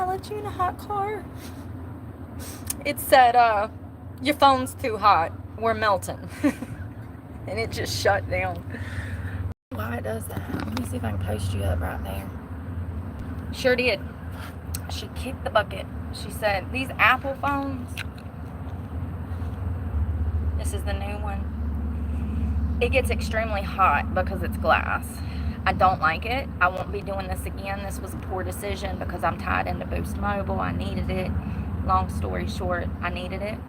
I let you in a hot car. It said, your phone's too hot. We're melting. And it just shut down. Why it does that? Let me see if I can post you up right there. Sure did. She kicked the bucket. She said, these Apple phones, this is the new one, it gets extremely hot because it's glass. I don't like it. I won't be doing this again. This was a poor decision because I'm tied into Boost Mobile. I needed it. Long story short, I needed it.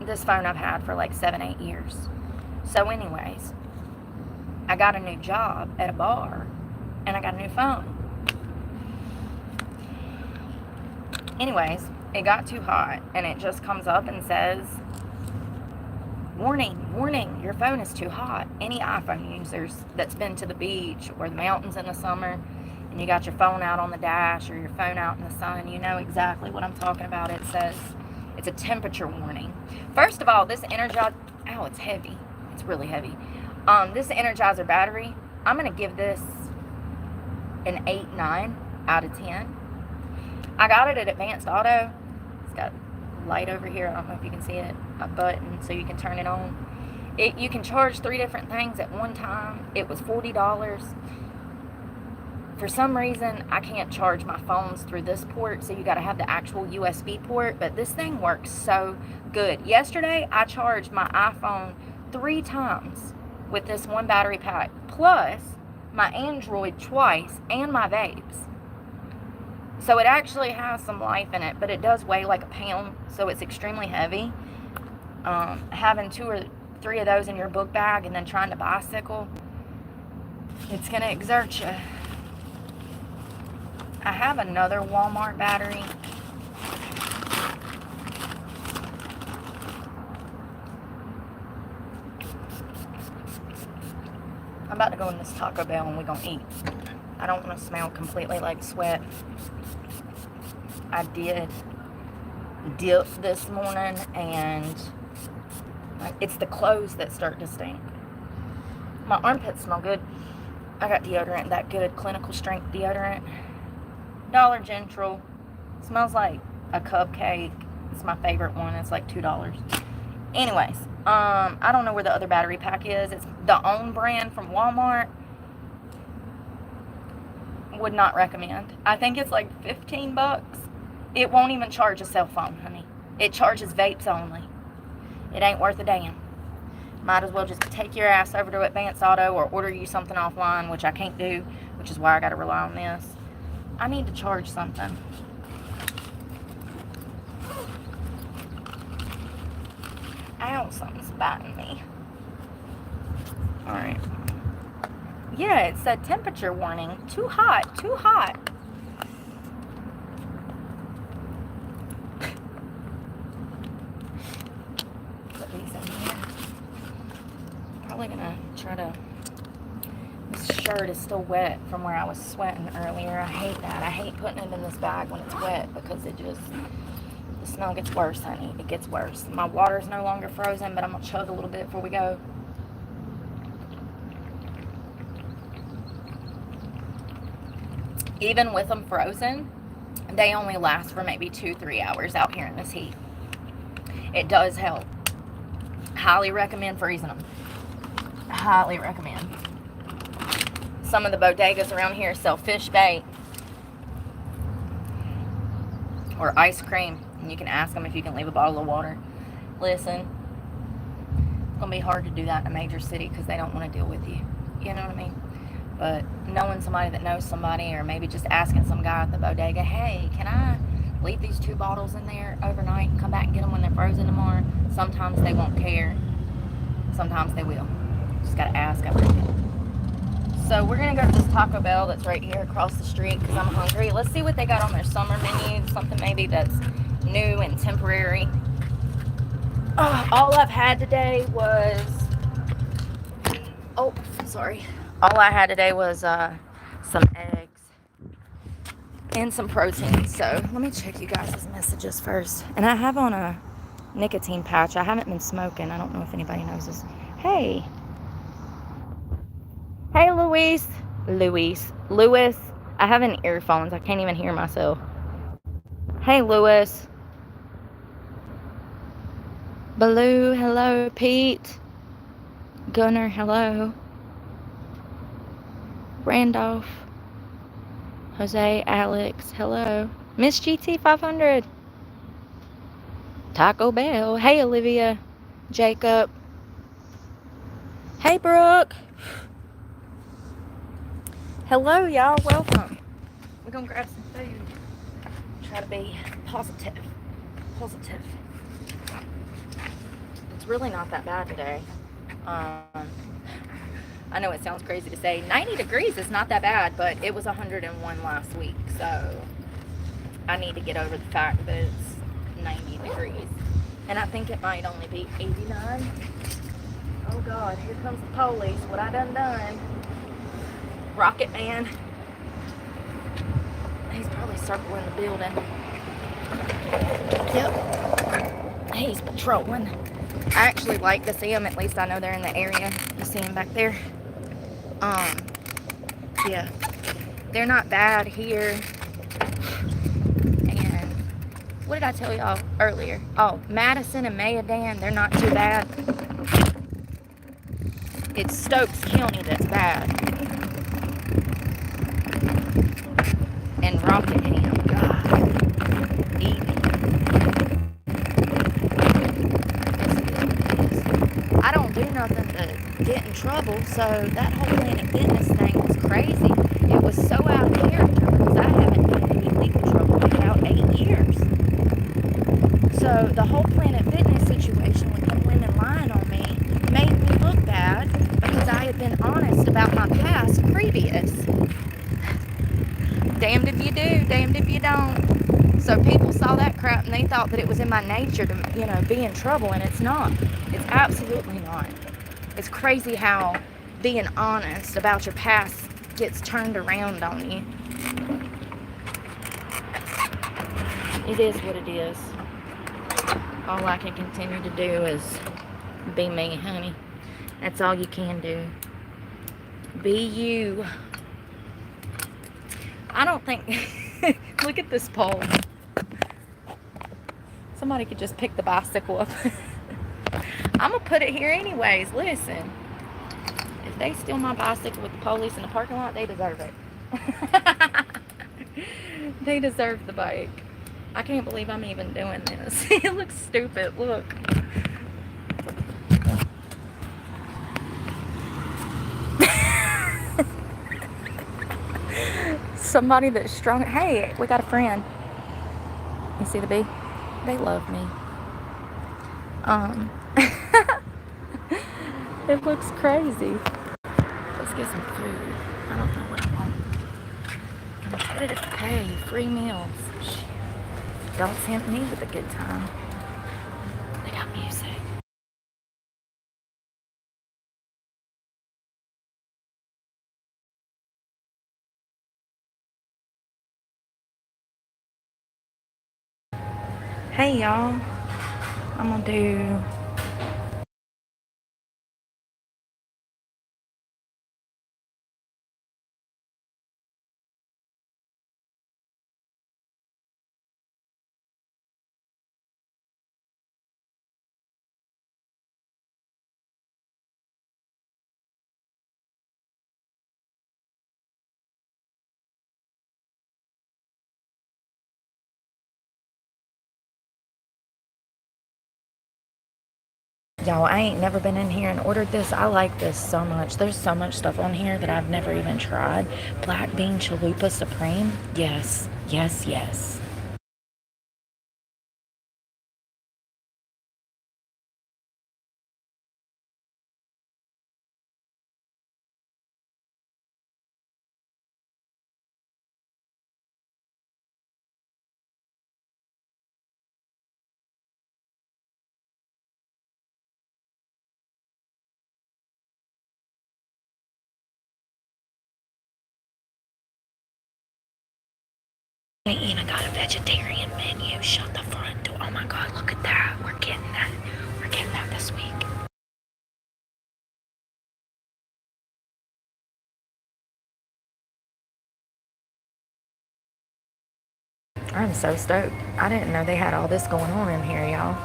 This phone I've had for like 7-8 years. So anyways, I got a new job at a bar and I got a new phone. Anyways, it got too hot and it just comes up and says, warning, warning, your phone is too hot. Any iPhone users that's been to the beach or the mountains in the summer and you got your phone out on the dash or your phone out in the sun, you know exactly what I'm talking about. It says it's a temperature warning. First of all, this Energizer, ow, it's heavy. It's really heavy. This Energizer battery, I'm going to give this an 8-9 out of 10. I got it at Advanced Auto. It's got a light over here. I don't know if you can see it. A button so you can turn it on. You can charge 3 different things at one time. It was $40. For some reason, I can't charge my phones through this port, so you got to have the actual USB port, but this thing works so good. Yesterday, I charged my iPhone 3 times with this one battery pack, plus my Android twice and my vapes. So it actually has some life in it, but it does weigh like a pound, so it's extremely heavy. Having 2 or 3 of those in your book bag and then trying to bicycle, it's going to exert you. I have another Walmart battery. I'm about to go in this Taco Bell and we're going to eat. I don't want to smell completely like sweat. I did dip this morning and it's the clothes that start to stink. My armpits smell good. I got deodorant, that good clinical strength deodorant. Dollar General. Smells like a cupcake. It's my favorite one. It's like $2. Anyways, I don't know where the other battery pack is. It's the own brand from Walmart. Would not recommend. I think it's like 15 bucks. It won't even charge a cell phone, honey. It charges vapes only. It ain't worth a damn. Might as well just take your ass over to Advanced Auto or order you something offline, which I can't do, which is why I got to rely on this. I need to charge something. Ow, something's biting me. Alright. Yeah, it said temperature warning. Too hot, too hot. Put these in here. Probably gonna try to... This shirt is still wet from where I was sweating earlier. I hate that. I hate putting it in this bag when it's wet because it just... The smell gets worse, honey. It gets worse. My water's no longer frozen, but I'm gonna chug a little bit before we go. Even with them frozen, they only last for maybe 2-3 hours out here in this heat. It does help. Highly recommend freezing them. Highly recommend. Some of the bodegas around here sell fish bait or ice cream, and you can ask them if you can leave a bottle of water. Listen, it's gonna be hard to do that in a major city because they don't want to deal with you. You know what I mean? But knowing somebody that knows somebody, or maybe just asking some guy at the bodega, hey, can I leave these 2 bottles in there overnight and come back and get them when they're frozen tomorrow? Sometimes they won't care. Sometimes they will. Just gotta ask everything. So we're gonna go to this Taco Bell that's right here across the street because I'm hungry. Let's see what they got on their summer menu. Something maybe that's new and temporary. All I've had today was... Oh, sorry. All I had today was some eggs and some protein. So let me check you guys' messages first. And I have on a nicotine patch. I haven't been smoking. I don't know if anybody knows this. Hey. Hey, Louis. I I have in earphones. I can't even hear myself. Hey, Lewis. Baloo, hello. Pete. Gunner, hello. Randolph. Jose, Alex, hello. Miss GT 500. Taco Bell. Hey, Olivia. Jacob. Hey, Brooke. Hello, y'all. Welcome. We're going to grab some food. Try to be positive. Positive. It's really not that bad today. I know it sounds crazy to say 90 degrees is not that bad, but it was 101 last week, so I need to get over the fact that it's 90 degrees. And I think it might only be 89. Oh God, here comes the police. What I done? Rocket Man. He's probably circling the building. Yep. He's patrolling. I actually like to see them. At least I know they're in the area. You see them back there? Yeah. They're not bad here. And what did I tell y'all earlier? Oh, Madison and Mayadan, they're not too bad. It's Stokes County that's bad. And Rockingham, God. Eat. I don't do nothing to get in trouble, so that whole Planet Fitness thing was crazy. It was so out of character because I haven't been in any legal trouble in about 8 years. So the whole Planet Fitness situation with them women lying on me made me look bad because I had been honest about my past previous. Damned if you do, damned if you don't. So people saw that crap and they thought that it was in my nature to, be in trouble, and it's not. It's absolutely not. It's crazy how being honest about your past gets turned around on you. It is what it is. All I can continue to do is be me, honey. That's all you can do. Be you. I don't think... Look at this pole. Somebody could just pick the bicycle up. I'm going to put it here anyways. Listen. If they steal my bicycle with the police in the parking lot, they deserve it. They deserve the bike. I can't believe I'm even doing this. It looks stupid. Look. Somebody that's strong. Hey, we got a friend. You see the bee? They love me. It looks crazy. Let's get some food. I don't know what I want. Competitive pay, free meals. Don't tempt me with a good time. They got music. Hey y'all, I'm gonna do y'all, I ain't never been in here and ordered this. I like this so much. There's so much stuff on here that I've never even tried. Black bean chalupa supreme. Yes, yes, yes. We even got a vegetarian menu. Shut the front door. Oh my God, look at that. We're getting that. We're getting that this week. I'm so stoked. I didn't know they had all this going on in here, y'all.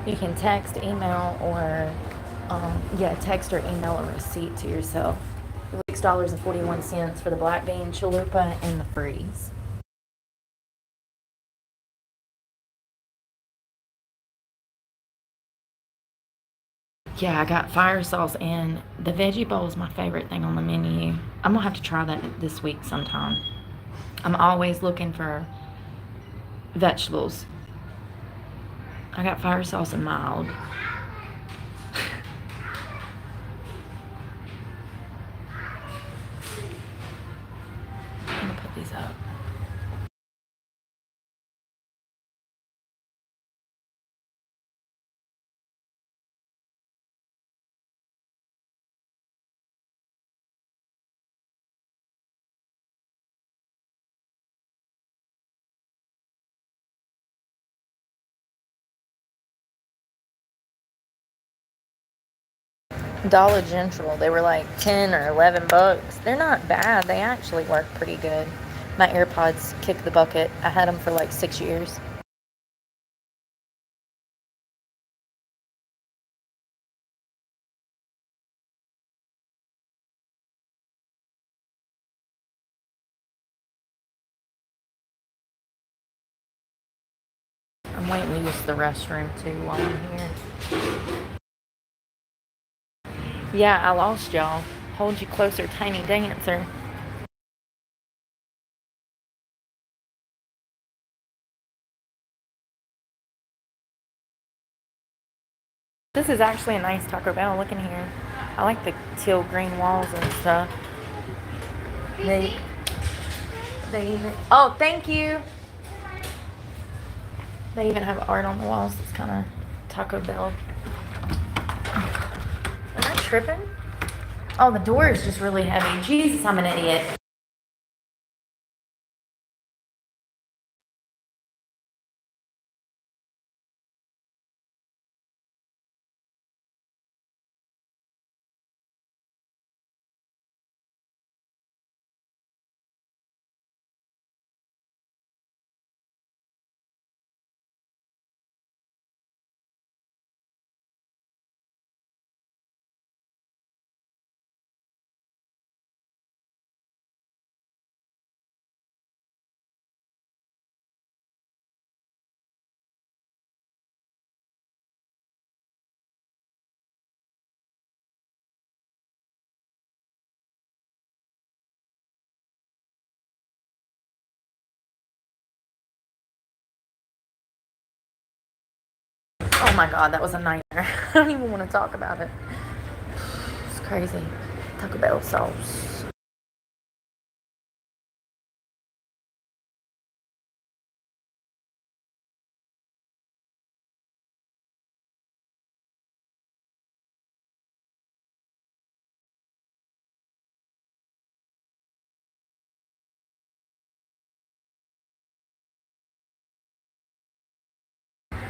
You can text, email, or text or email a receipt to yourself. $6.41 for the black bean chalupa and the freeze. Yeah, I got fire sauce and the veggie bowl is my favorite thing on the menu. I'm gonna have to try that this week sometime. I'm always looking for vegetables. I got fire sauce and mild. I'm gonna put these up. Dollar General, they were like 10 or 11 bucks. They're not bad. They actually work pretty good. My AirPods kick the bucket. I had them for like 6 years. I'm waiting to use the restroom too while I'm here. Yeah, I lost y'all. Hold you closer, tiny dancer. This is actually a nice Taco Bell. Look in here. I like the teal green walls and stuff. They even, oh, thank you. They even have art on the walls. It's kind of Taco Bell. Am I tripping? Oh, the door is just really heavy. Jesus, I'm an idiot. Oh my God, that was a nightmare. I don't even want to talk about it. It's crazy. Taco Bell sauce.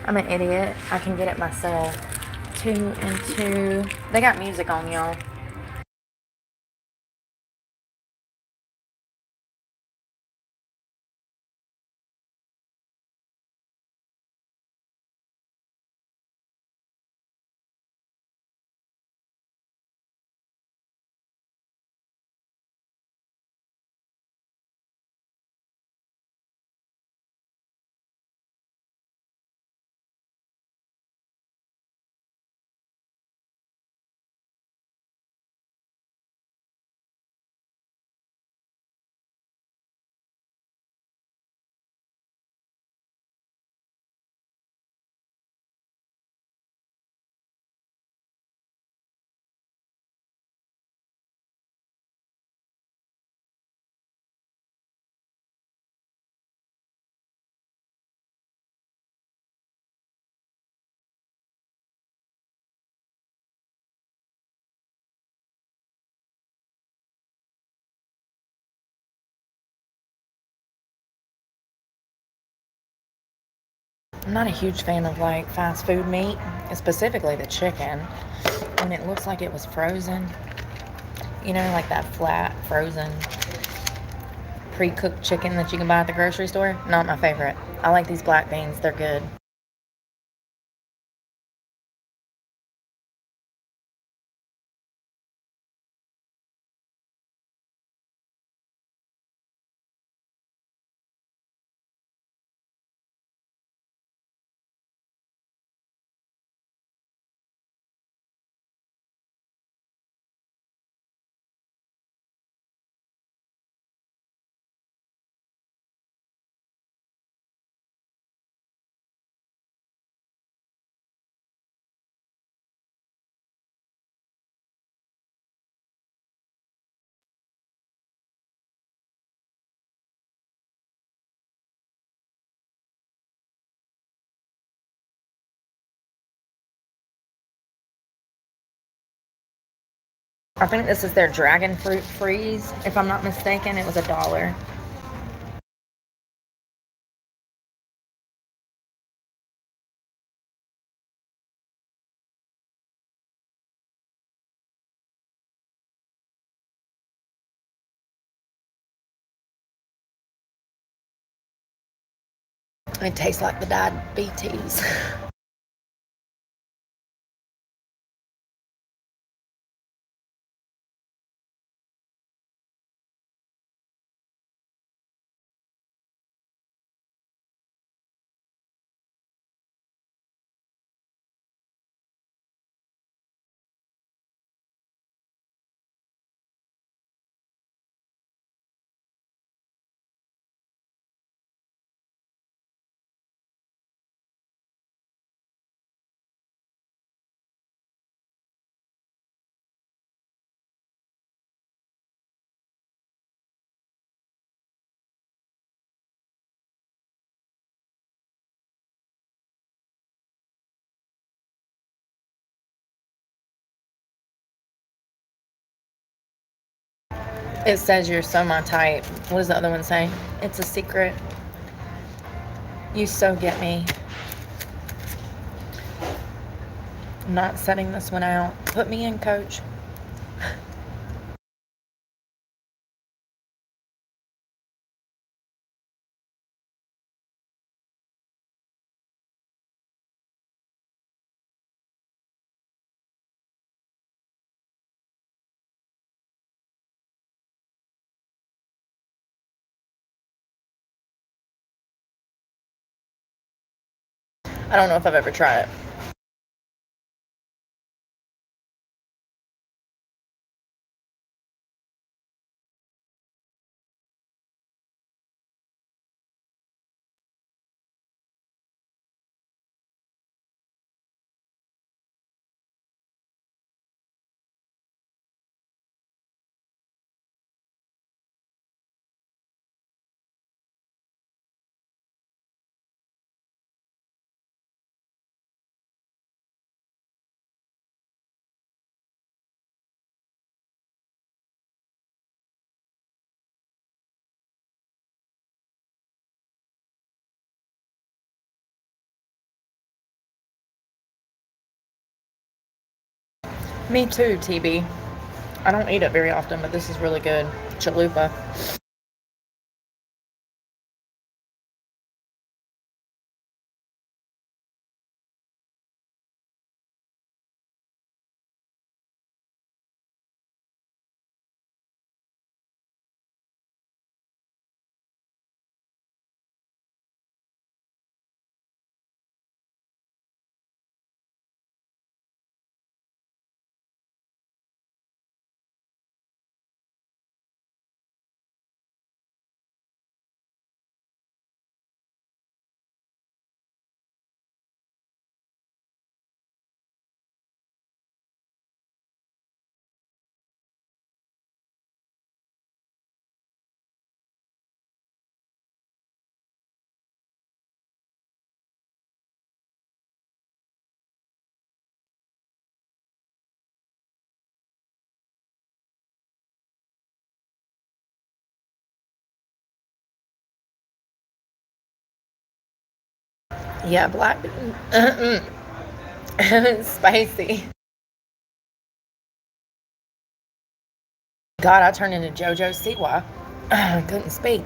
I'm an idiot. I can get it myself. 2 and 2. They got music on, y'all. I'm not a huge fan of like fast food meat, specifically the chicken. When it looks like it was frozen, you know, like that flat, frozen, pre-cooked chicken that you can buy at the grocery store. Not my favorite. I like these black beans. They're good. I think this is their dragon fruit freeze. If I'm not mistaken, it was $1. It tastes like the diabetes. It says you're so my type. What does the other one say? It's a secret. You so get me. I'm not setting this one out. Put me in, coach. I don't know if I've ever tried it. Me too, TB. I don't eat it very often, but this is really good. Chalupa. Yeah, black. Spicy. God, I turned into JoJo Siwa. I couldn't speak.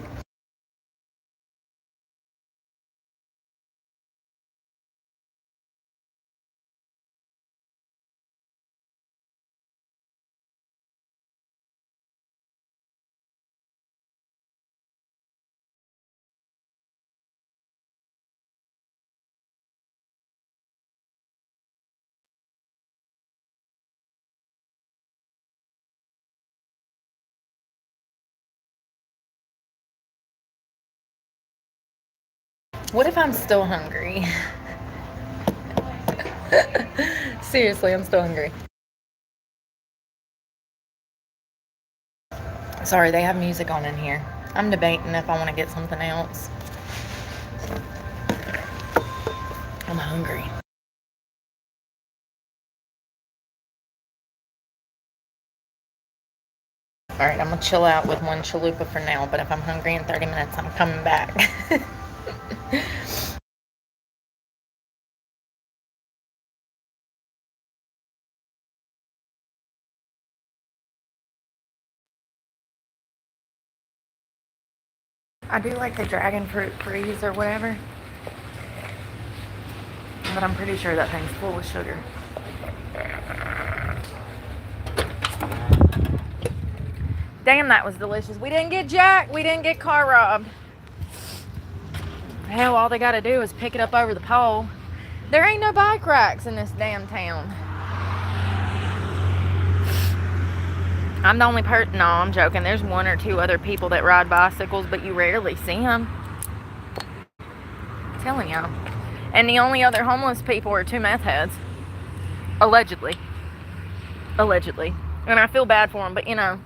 What if I'm still hungry? Seriously, I'm still hungry. Sorry, they have music on in here. I'm debating if I want to get something else. I'm hungry. Alright, I'm going to chill out with one chalupa for now, but if I'm hungry in 30 minutes, I'm coming back. I do like the dragon fruit freeze or whatever, but I'm pretty sure that thing's full of sugar. Damn, that was delicious. We didn't get jacked. We didn't get car robbed. Hell, all they got to do is pick it up over the pole. There ain't no bike racks in this damn town. I'm the only person. No, I'm joking. There's one or two other people that ride bicycles, but you rarely see them. I'm telling y'all. And the only other homeless people are two meth heads. Allegedly. Allegedly. And I feel bad for them, but you know.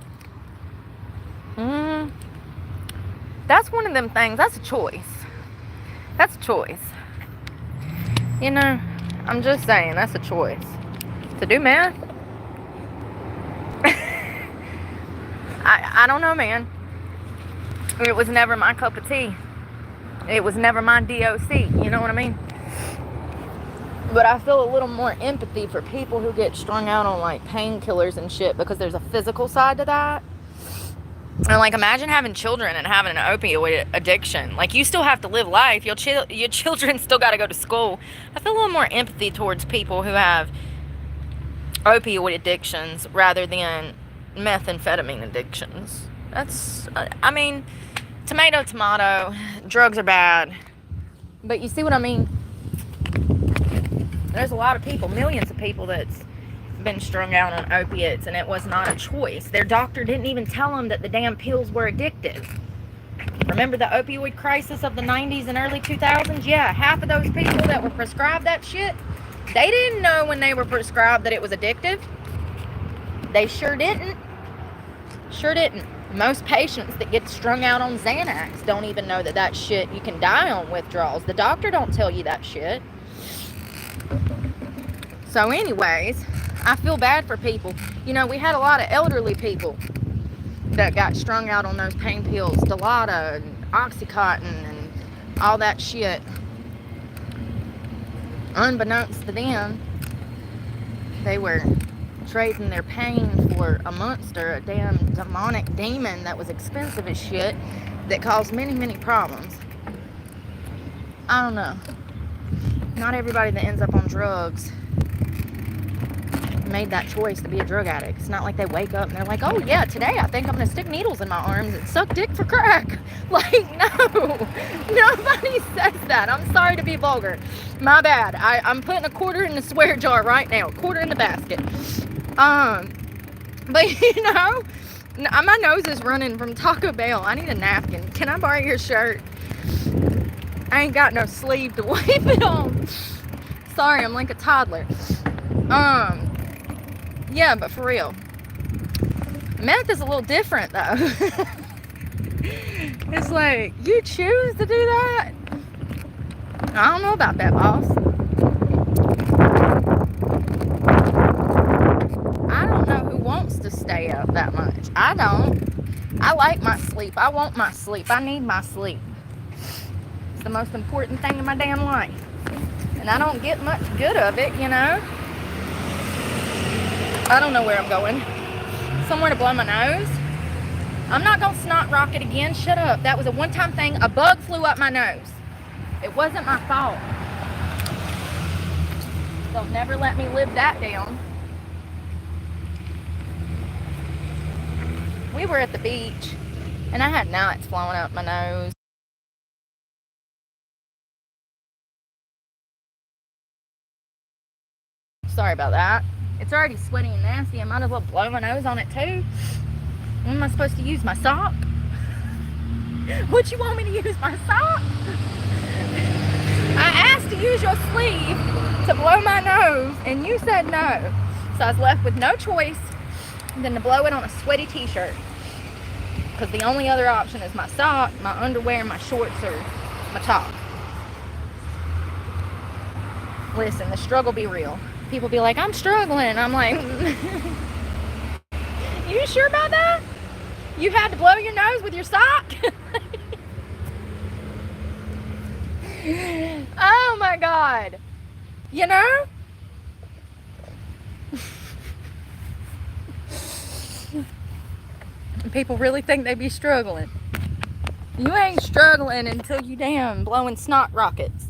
That's one of them things. That's a choice. That's a choice. You know, I'm just saying, that's a choice. To do meth? I don't know, man. It was never my cup of tea. It was never my DOC. You know what I mean? But I feel a little more empathy for people who get strung out on, like, painkillers and shit, because there's a physical side to that. And, like, imagine having children and having an opioid addiction. Like, you still have to live life. Your children still got to go to school. I feel a little more empathy towards people who have opioid addictions rather than methamphetamine addictions. That's, I mean, tomato, drugs are bad. But you see what I mean? There's a lot of people, millions of people that's been strung out on opiates, and it was not a choice. Their doctor didn't even tell them that the damn pills were addictive. Remember the opioid crisis of the 90s and early 2000s? Yeah, half of those people that were prescribed that shit, they didn't know when they were prescribed that it was addictive. They sure didn't. Sure didn't. Most patients that get strung out on Xanax don't even know that that shit, you can die on withdrawals. The doctor don't tell you that shit. So anyways, I feel bad for people. You know, we had a lot of elderly people that got strung out on those pain pills, Dilaudid and Oxycontin and all that shit. Unbeknownst to them, they were trading their pain for a monster, a damn demonic demon that was expensive as shit, that caused many, many problems. I don't know. Not everybody that ends up on drugs made that choice to be a drug addict. It's not like they wake up and they're like, oh yeah, today I think I'm gonna stick needles in my arms and suck dick for crack. Like, no, nobody says that. I'm sorry to be vulgar. My bad. I'm putting a quarter in the swear jar right now, a quarter in the basket. But you know, my nose is running from Taco Bell. I need a napkin. Can I borrow your shirt? I ain't got no sleeve to wipe it on. Sorry, I'm like a toddler. Yeah, but for real, meth is a little different though. It's like, you choose to do that? I don't know about that, boss. I don't know who wants to stay up that much. I don't. I like my sleep. I want my sleep. I need my sleep. It's the most important thing in my damn life. And I don't get much good of it, you know. I don't know where I'm going. Somewhere to blow my nose. I'm not gonna snot rocket again. Shut up. That was a one-time thing. A bug flew up my nose. It wasn't my fault. They'll never let me live that down. We were at the beach, and I had gnats flowing up my nose. Sorry about that. It's already sweaty and nasty. I might as well blow my nose on it too. When am I supposed to use my sock? What, you want me to use my sock? I asked to use your sleeve to blow my nose, and you said no. So I was left with no choice than to blow it on a sweaty t-shirt. Because the only other option is my sock, my underwear, my shorts, or my top. Listen, the struggle be real. People be like, I'm struggling. I'm like, you sure about that? You had to blow your nose with your sock? Oh my God. You know? People really think they be struggling. You ain't struggling until you damn blowing snot rockets.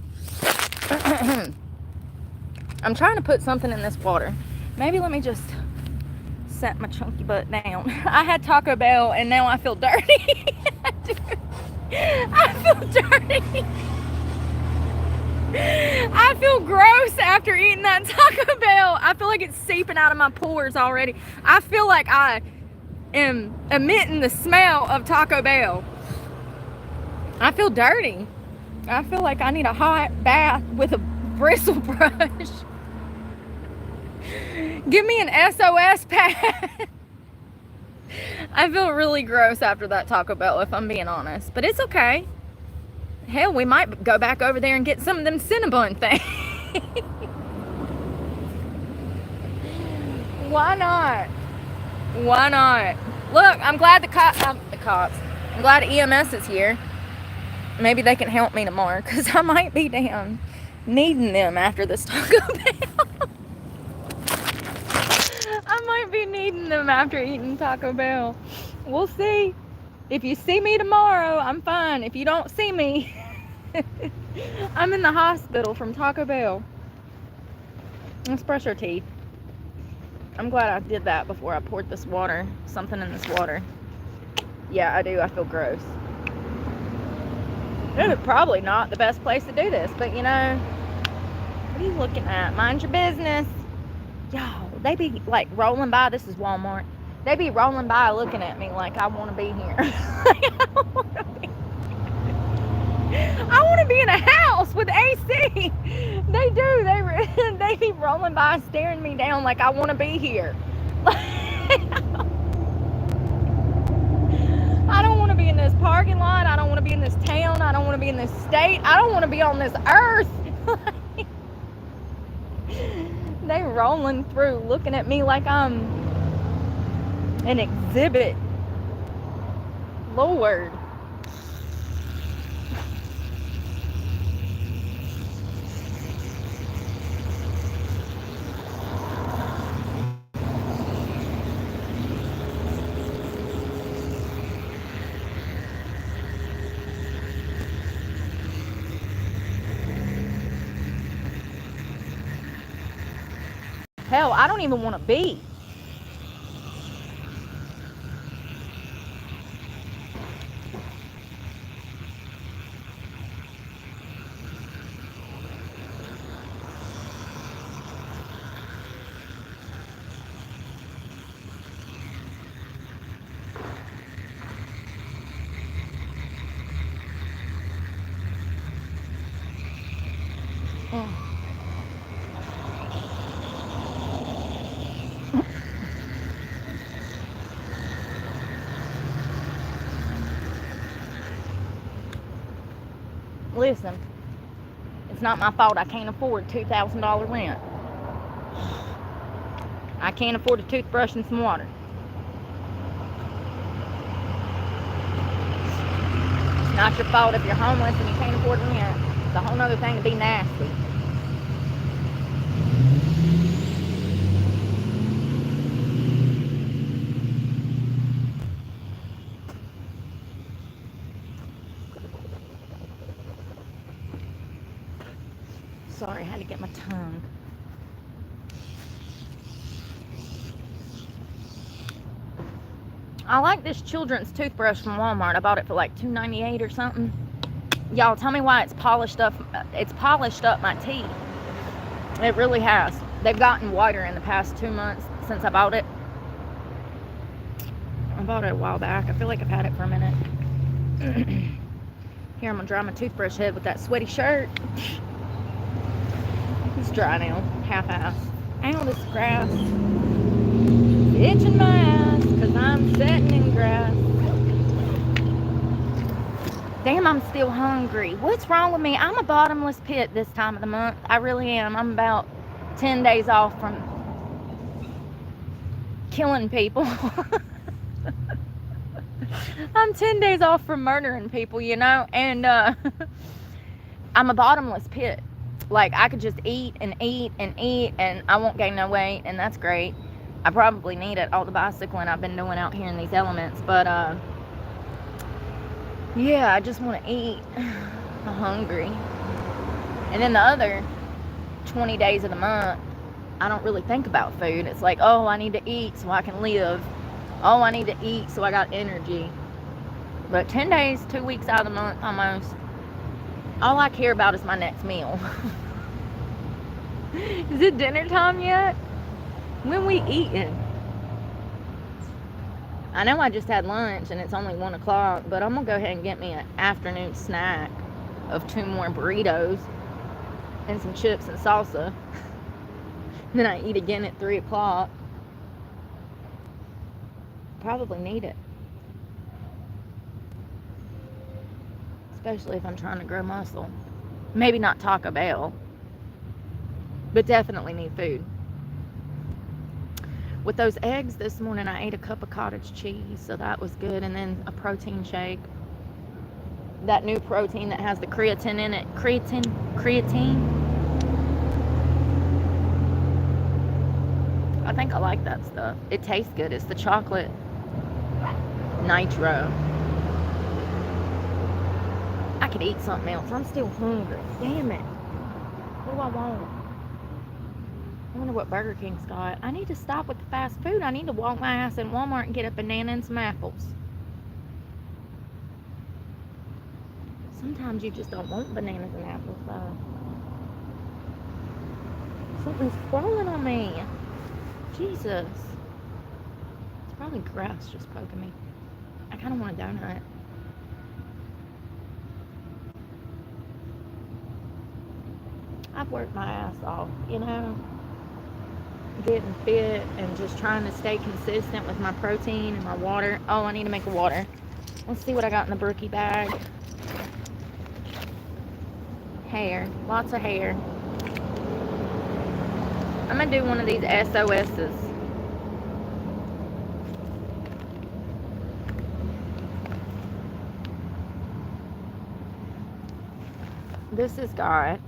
I'm trying to put something in this water. Maybe let me just set my chunky butt down. I had Taco Bell and now I feel dirty. I feel dirty. I feel gross after eating that Taco Bell. I feel like it's seeping out of my pores already. I feel like I am emitting the smell of Taco Bell. I feel dirty. I feel like I need a hot bath with a bristle brush. Give me an SOS pad. I feel really gross after that Taco Bell, if I'm being honest. But it's okay. Hell, we might go back over there and get some of them Cinnabon things. Why not? Why not? Look, I'm glad the cops. I'm glad EMS is here. Maybe they can help me tomorrow, because I might be down needing them after this Taco Bell. I might be needing them after eating Taco Bell. We'll see. If you see me tomorrow, I'm fine. If you don't see me, I'm in the hospital from Taco Bell. Let's brush our teeth. I'm glad I did that before I poured this water, something in this water. Yeah, I do. I feel gross. It's probably not the best place to do this, but you know, what are you looking at? Mind your business. Y'all, they be like rolling by. This is Walmart. They be rolling by looking at me like I want to be here. I want to be in a house with AC. They do. They be rolling by staring me down like I want to be here. I don't want to be in this parking lot. I don't want to be in this town. I don't want to be in this state. I don't want to be on this earth. They rolling through looking at me like I'm an exhibit. Lord. Hell, I don't even want to be. Listen, it's not my fault I can't afford $2,000 rent. I can't afford a toothbrush and some water. It's not your fault if you're homeless and you can't afford rent. a whole nother thing to be nasty. Sorry, I had to get my tongue. I like this children's toothbrush from Walmart. I bought it for like $2.98 or something. Y'all, tell me why it's polished up my teeth. It really has. They've gotten whiter in the past 2 months since I bought it. I bought it a while back. I feel like I've had it for a minute. Here, I'm gonna dry my toothbrush head with that sweaty shirt. It's dry now, half-ass. Ow, this grass. It's itching my ass, because I'm sitting in grass. Damn, I'm still hungry. What's wrong with me? I'm a bottomless pit this time of the month. I really am. I'm about 10 days off from killing people. I'm 10 days off from murdering people, you know? And I'm a bottomless pit. Like, I could just eat and eat and eat, and I won't gain no weight, and that's great. I probably need it, all the bicycling I've been doing out here in these elements. But, yeah, I just want to eat. I'm hungry. And then the other 20 days of the month, I don't really think about food. It's like, oh, I need to eat so I can live. Oh, I need to eat so I got energy. But 10 days, 2 weeks out of the month almost, all I care about is my next meal. Is it dinner time yet? When we eating? I know I just had lunch and it's only 1 o'clock, but I'm gonna go ahead and get me an afternoon snack of 2 more burritos and some chips and salsa. Then I eat again at 3 o'clock. Probably need it. Especially if I'm trying to grow muscle. Maybe not Taco Bell, but definitely need food. With those eggs this morning, I ate a cup of cottage cheese, so that was good. And then a protein shake. That new protein that has the creatine in it. Creatine. I think I like that stuff. It tastes good. It's the chocolate nitro. I could eat something else. I'm still hungry. Damn it. What do I want? I wonder what Burger King's got. I need to stop with the fast food. I need to walk my ass in Walmart and get a banana and some apples. Sometimes you just don't want bananas and apples, though. Something's crawling on me. Jesus. It's probably grass just poking me. I kind of want a donut. I've worked my ass off, you know, getting fit and just trying to stay consistent with my protein and my water. Oh, I need to make a water. Let's see what I got in the brookie bag. Hair. Lots of hair. I'm going to do one of these SOSs. This has got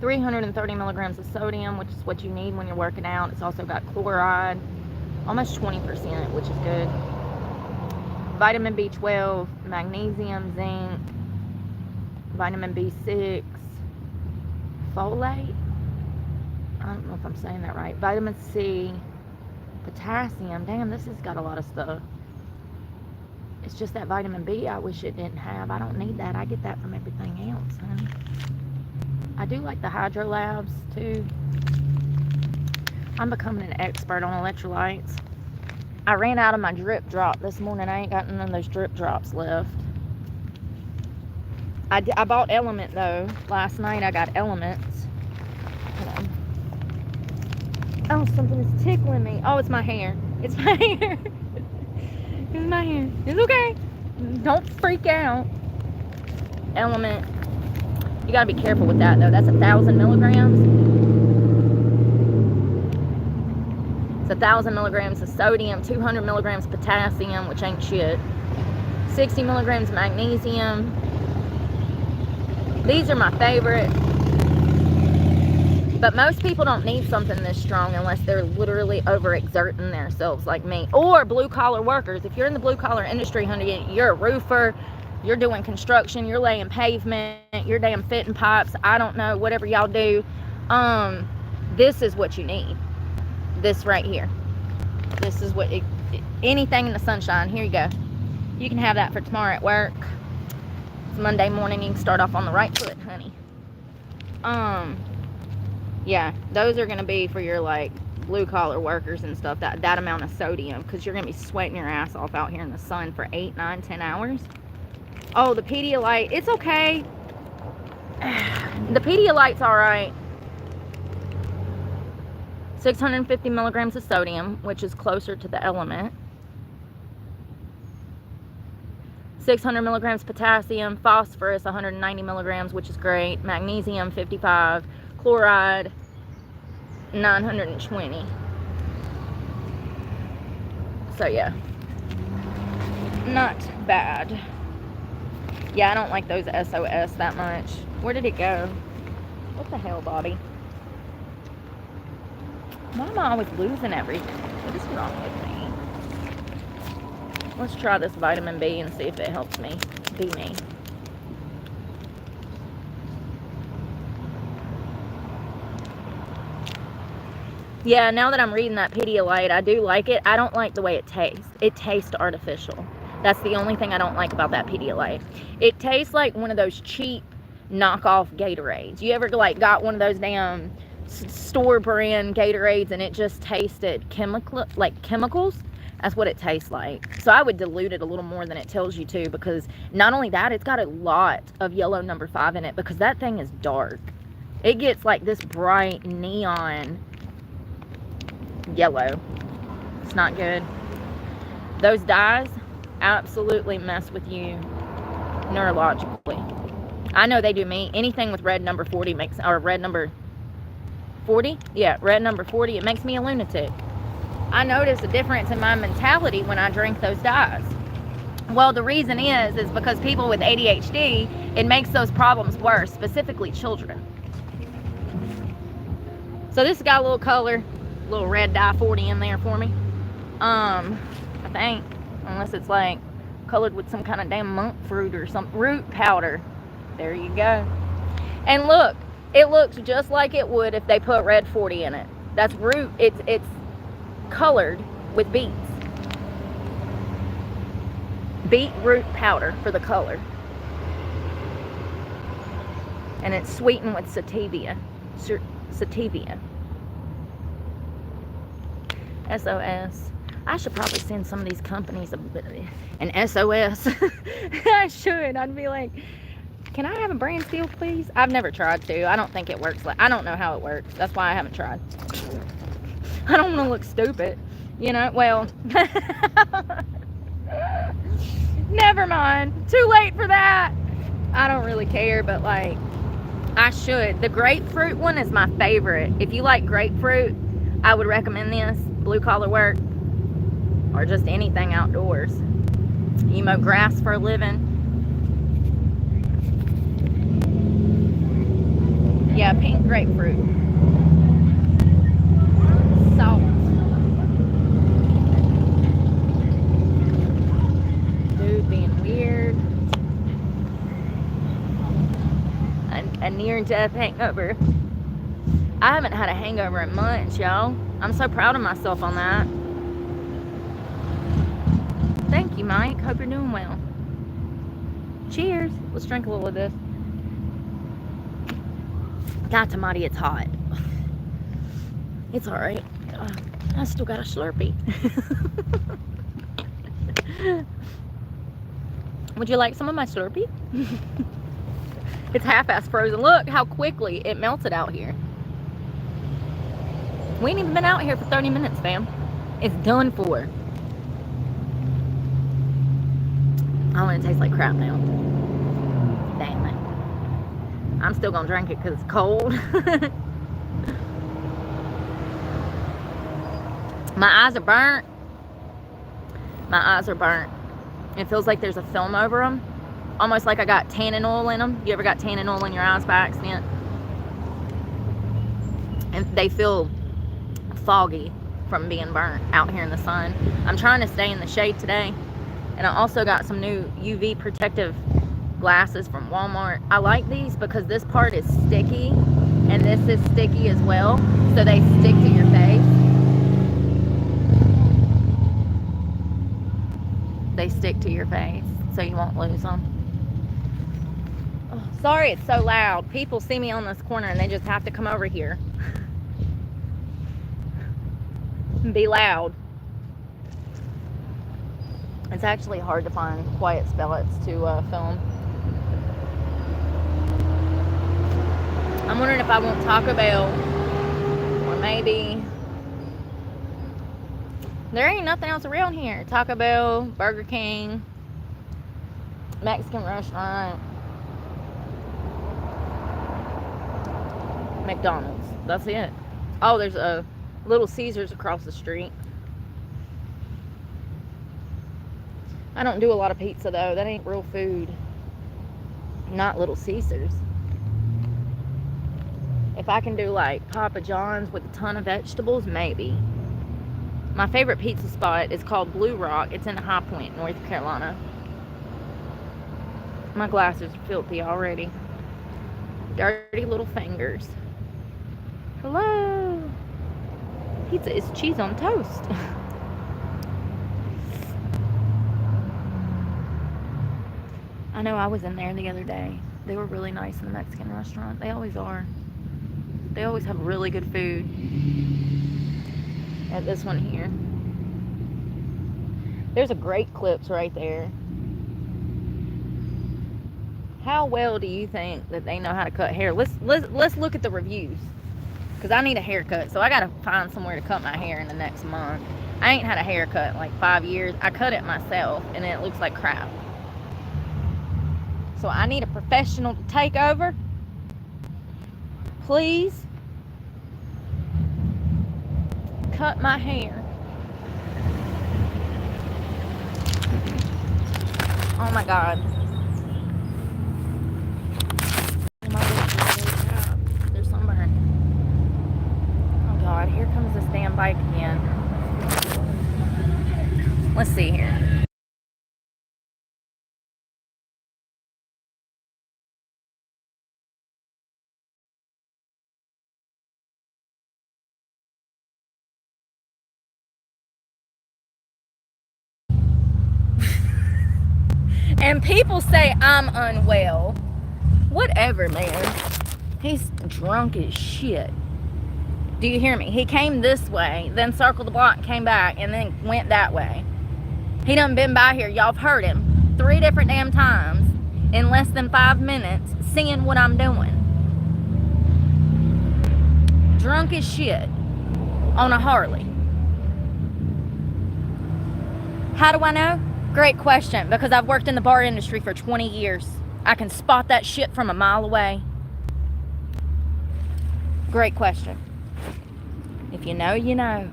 330 milligrams of sodium, which is what you need when you're working out. It's also got chloride, almost 20%, which is good. Vitamin B12, magnesium, zinc, vitamin B6, folate. I don't know if I'm saying that right. Vitamin C, potassium. Damn, this has got a lot of stuff. It's just that vitamin B I wish it didn't have. I don't need that. I get that from everything else, honey. I do like the Hydro Labs, too. I'm becoming an expert on electrolytes. I ran out of my drip drop this morning. I ain't got none of those drip drops left. I bought Element, though. Last night I got Elements. Hold on. Oh, something is tickling me. Oh, it's my hair. It's my hair. It's my hair. It's okay. Don't freak out. Element. You gotta be careful with that, though. That's 1,000 milligrams. It's 1,000 milligrams of sodium, 200 milligrams potassium, which ain't shit. 60 milligrams magnesium. These are my favorite. But most people don't need something this strong unless they're literally overexerting themselves like me. Or blue-collar workers. If you're in the blue-collar industry, honey, you're a roofer, you're doing construction, you're laying pavement, you're damn fitting pipes, I don't know, whatever y'all do. This is what you need. This right here. This is what, anything in the sunshine, here you go. You can have that for tomorrow at work. It's Monday morning, you can start off on the right foot, honey. Yeah, those are going to be for your, like, blue-collar workers and stuff, that amount of sodium, because you're going to be sweating your ass off out here in the sun for 8, 9, 10 hours. Oh, the Pedialyte, it's okay. The Pedialyte's all right. 650 milligrams of sodium, which is closer to the element. 600 milligrams potassium, phosphorus 190 milligrams, which is great. Magnesium 55. Chloride 920. So yeah, not bad. Yeah, I don't like those SOS that much. Where did it go? What the hell, Bobby? Why am I always losing everything? What is wrong with me? Let's try this vitamin B and see if it helps me be me. Yeah, now that I'm reading that Pedialyte, I do like it. I don't like the way it tastes. It tastes artificial. That's the only thing I don't like about that Pedialyte. It tastes like one of those cheap knockoff Gatorades. You ever, like, got one of those damn store brand Gatorades and it just tasted chemicals? That's what it tastes like. So I would dilute it a little more than it tells you to, because not only that, it's got a lot of yellow number 5 in it, because that thing is dark. It gets like this bright neon yellow. It's not good. Those dyes absolutely mess with you neurologically. I know they do me. Anything with red number 40 makes, or red number 40? Yeah, red number 40, it makes me a lunatic. I notice a difference in my mentality when I drink those dyes. Well, the reason is because people with ADHD, it makes those problems worse, specifically children. So this has got a little color, little red dye 40 in there for me. I think, unless it's like colored with some kind of damn monk fruit or some root powder. There you go. And look, it looks just like it would if they put red 40 in it. That's root. It's colored with beets. Beetroot powder for the color. And it's sweetened with sativa. Sativa. SOS. I should probably send some of these companies an SOS. I should. I'd be like, can I have a brand deal, please? I've never tried to. I don't think it works. I don't know how it works. That's why I haven't tried. I don't want to look stupid. You know, well. Never mind. Too late for that. I don't really care, but like, I should. The grapefruit one is my favorite. If you like grapefruit, I would recommend this. Blue collar work, or just anything outdoors. You mow grass for a living. Yeah, pink grapefruit. Salt. Dude being weird. A near-death hangover. I haven't had a hangover in months, y'all. I'm so proud of myself on that. Thank you, Mike. Hope you're doing well. Cheers. Let's drink a little of this. God, Tamati, it's hot. It's alright. I still got a Slurpee. Would you like some of my Slurpee? It's half-ass frozen. Look how quickly it melted out here. We ain't even been out here for 30 minutes, fam. It's done for. I want to taste like crap now. Damn it. I'm still going to drink it because it's cold. My eyes are burnt. My eyes are burnt. It feels like there's a film over them. almost like I got tannin oil in them. You ever got tannin oil in your eyes by accident? And they feel foggy from being burnt out here in the sun. I'm trying to stay in the shade today. And I also got some new UV protective glasses from Walmart. I like these because this part is sticky and this is sticky as well, so they stick to your face. They stick to your face so you won't lose them. Oh, sorry it's so loud. People see me on this corner and they just have to come over here and be loud. It's actually hard to find quiet spots to film. I'm wondering if I want Taco Bell, or maybe there ain't nothing else around here. Taco Bell, Burger King, Mexican restaurant, McDonald's. That's it. Oh, there's a Little Caesars across the street. I don't do a lot of pizza though. That ain't real food. Not Little Caesars. If I can do like Papa John's with a ton of vegetables, maybe. My favorite pizza spot is called Blue Rock. It's in High Point, North Carolina. My glasses are filthy already. Dirty little fingers. Hello. Pizza is cheese on toast. I know I was in there the other day. They were really nice in the Mexican restaurant. They always are. They always have really good food. At this one here. There's a Great Clips right there. How well do you think that they know how to cut hair? Let's look at the reviews. Because I need a haircut. So I got to find somewhere to cut my hair in the next month. I ain't had a haircut in like 5 years. I cut it myself and it looks like crap. So I need a professional to take over. Please. Cut my hair. Oh my God. There's sunburn. Oh God, here comes this damn bike again. Let's see here. And people say I'm unwell. Whatever, man. He's drunk as shit. Do you hear me? He came this way, then circled the block, came back, and then went that way. He done been by here. Y'all have heard him 3 different damn times in less than 5 minutes, seeing what I'm doing. Drunk as shit on a Harley. How do I know? Great question, because I've worked in the bar industry for 20 years. I can spot that shit from a mile away. Great question. If you know, you know.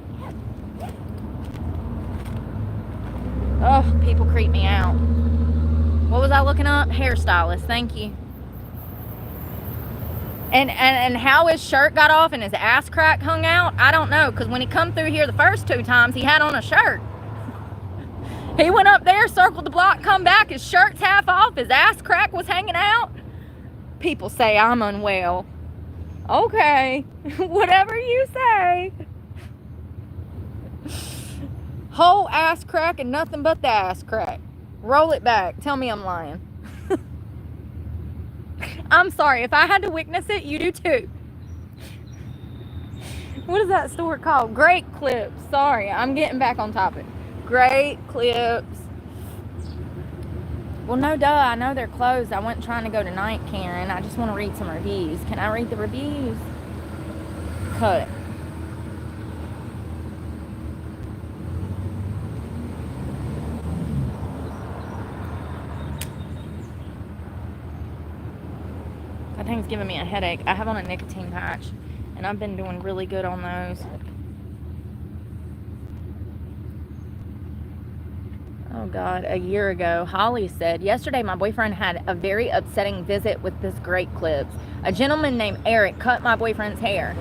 Oh, people creep me out. What was I looking up? Hairstylist, thank you. And how his shirt got off and his ass crack hung out, I don't know, because when he come through here the first 2 times, he had on a shirt. He went up there, circled the block, come back, his shirt's half off, his ass crack was hanging out. People say I'm unwell. Okay, whatever you say. Whole ass crack and nothing but the ass crack. Roll it back. Tell me I'm lying. I'm sorry. If I had to witness it, you do too. What is that store called? Great Clips. Sorry, I'm getting back on topic. Great Clips. Well, no duh. I know they're closed. I wasn't trying to go tonight, Karen. I just want to read some reviews. Can I read the reviews? Cut it. That thing's giving me a headache. I have on a nicotine patch, and I've been doing really good on those. Oh God, a year ago, Holly said, yesterday my boyfriend had a very upsetting visit with this great clips. A gentleman named Eric cut my boyfriend's hair.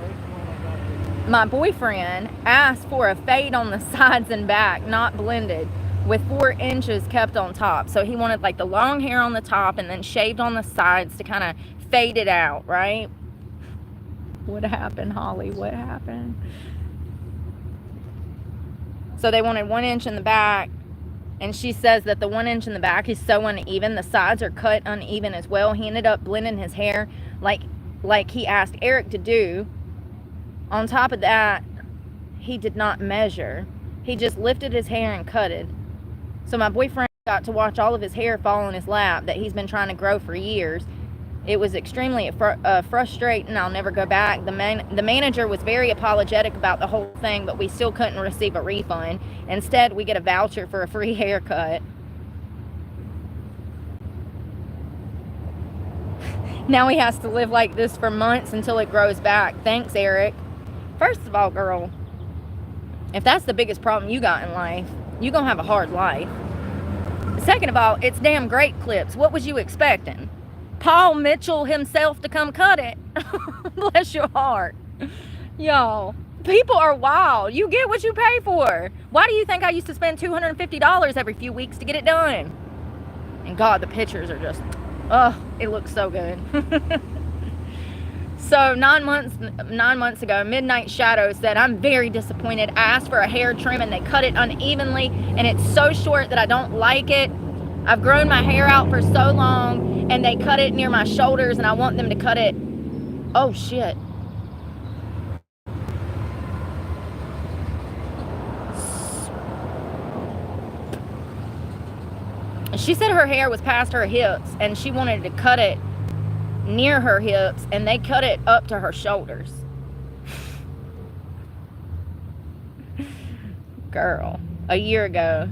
My boyfriend asked for a fade on the sides and back, not blended, with 4 inches kept on top. So he wanted like the long hair on the top and then shaved on the sides to kind of fade it out, right? What happened, Holly? What happened? So they wanted 1 inch in the back, and she says that the 1 inch in the back is so uneven. The sides are cut uneven as well. He ended up blending his hair like he asked Eric to do. On top of that, he did not measure. He just lifted his hair and cut it. So my boyfriend got to watch all of his hair fall in his lap that he's been trying to grow for years. It was extremely frustrating. I'll never go back. The manager was very apologetic about the whole thing, but we still couldn't receive a refund. Instead, we get a voucher for a free haircut. Now he has to live like this for months until it grows back. Thanks, Eric. First of all, girl, if that's the biggest problem you got in life, you're going to have a hard life. Second of all, it's damn great clips. What was you expecting? Paul Mitchell himself to come cut it? Bless your heart. Y'all, people are wild. You get what you pay for. Why do you think I used to spend $250 every few weeks to get it done? And God, the pictures are just, oh, it looks so good. So 9 months ago, Midnight Shadow said, I'm very disappointed. I asked for a hair trim and they cut it unevenly and it's so short that I don't like it. I've grown my hair out for so long and they cut it near my shoulders and I want them to cut it. Oh shit. She said her hair was past her hips and she wanted to cut it near her hips and they cut it up to her shoulders. Girl, a year ago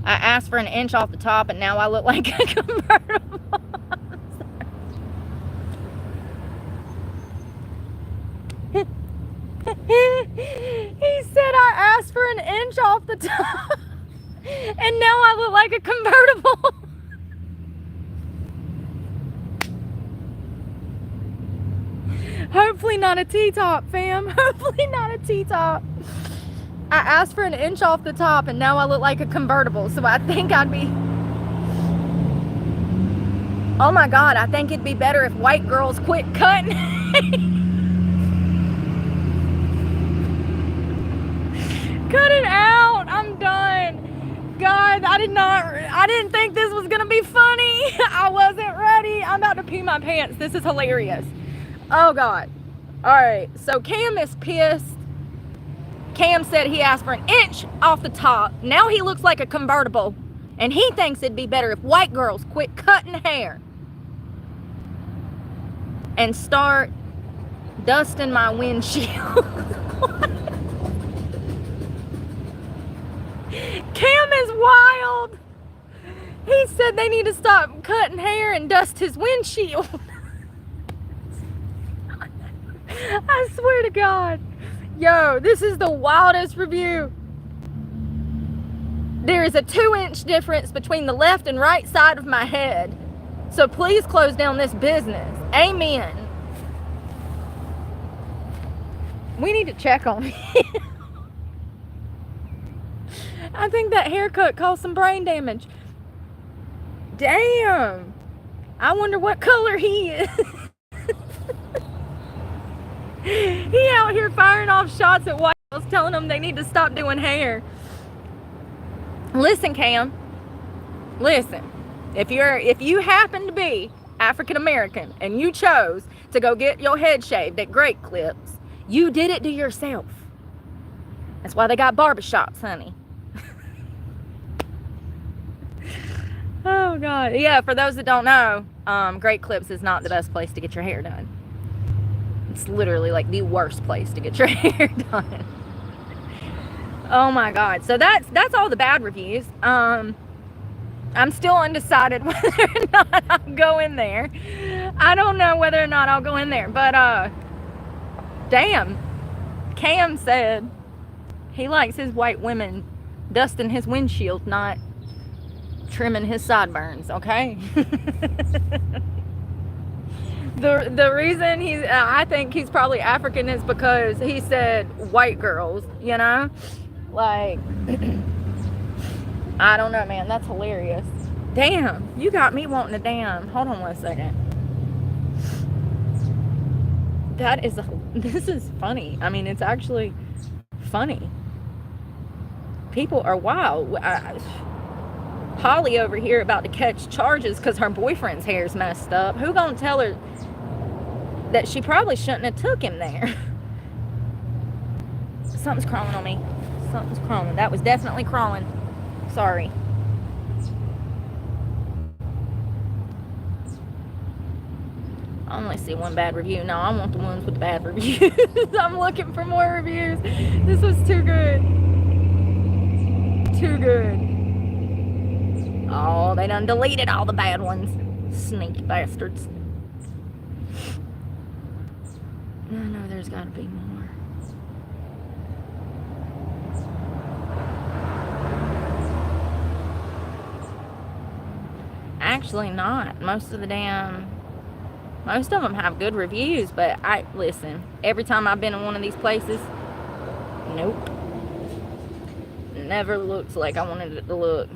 I asked for an inch off the top and now I look like a convertible. He said I asked for an inch off the top and now I look like a convertible. Hopefully not a T-top, fam. Hopefully not a T-top. I asked for an inch off the top and now I look like a convertible. So I think I'd be... Oh my God, I think it'd be better if white girls quit cutting. Cut it out. I'm done. God, I didn't think this was gonna be funny. I wasn't ready. I'm about to pee my pants. This is hilarious. Oh God. All right, so Cam is pissed. Cam said he asked for an inch off the top. Now he looks like a convertible. And he thinks it'd be better if white girls quit cutting hair and start dusting my windshield. Cam is wild. He said they need to stop cutting hair and dust his windshield. I swear to God. Yo, this is the wildest review. There is a 2-inch difference between the left and right side of my head. So please close down this business. Amen. We need to check on him. I think that haircut caused some brain damage. Damn. I wonder what color he is. He out here firing off shots at white girls, telling them they need to stop doing hair. Listen, Cam. Listen. If you happen to be African American and you chose to go get your head shaved at Great Clips, you did it to yourself. That's why they got barbershops, honey. Oh God. Yeah, for those that don't know, Great Clips is not the best place to get your hair done. It's literally like the worst place to get your hair done. Oh my God. So that's all the bad reviews. I'm still undecided whether or not I'll go in there. I don't know whether or not I'll go in there, but damn. Cam said he likes his white women dusting his windshield, not trimming his sideburns, okay? The reason I think he's probably African is because he said white girls, you know? Like, I don't know, man. That's hilarious. Damn, you got me wanting to damn. Hold on 1 second. This is funny. I mean, it's actually funny. People are wild. Holly over here about to catch charges because her boyfriend's hair's messed up. Who gonna tell her that she probably shouldn't have took him there? Something's crawling on me. Something's crawling. That was definitely crawling. Sorry. I only see one bad review. No, I want the ones with the bad reviews. I'm looking for more reviews. This was too good. Too good. Oh, they done deleted all the bad ones. Sneaky bastards. No, there's got to be more. Actually not. Most of them have good reviews, but listen, every time I've been in one of these places, nope. Never looks like I wanted it to look.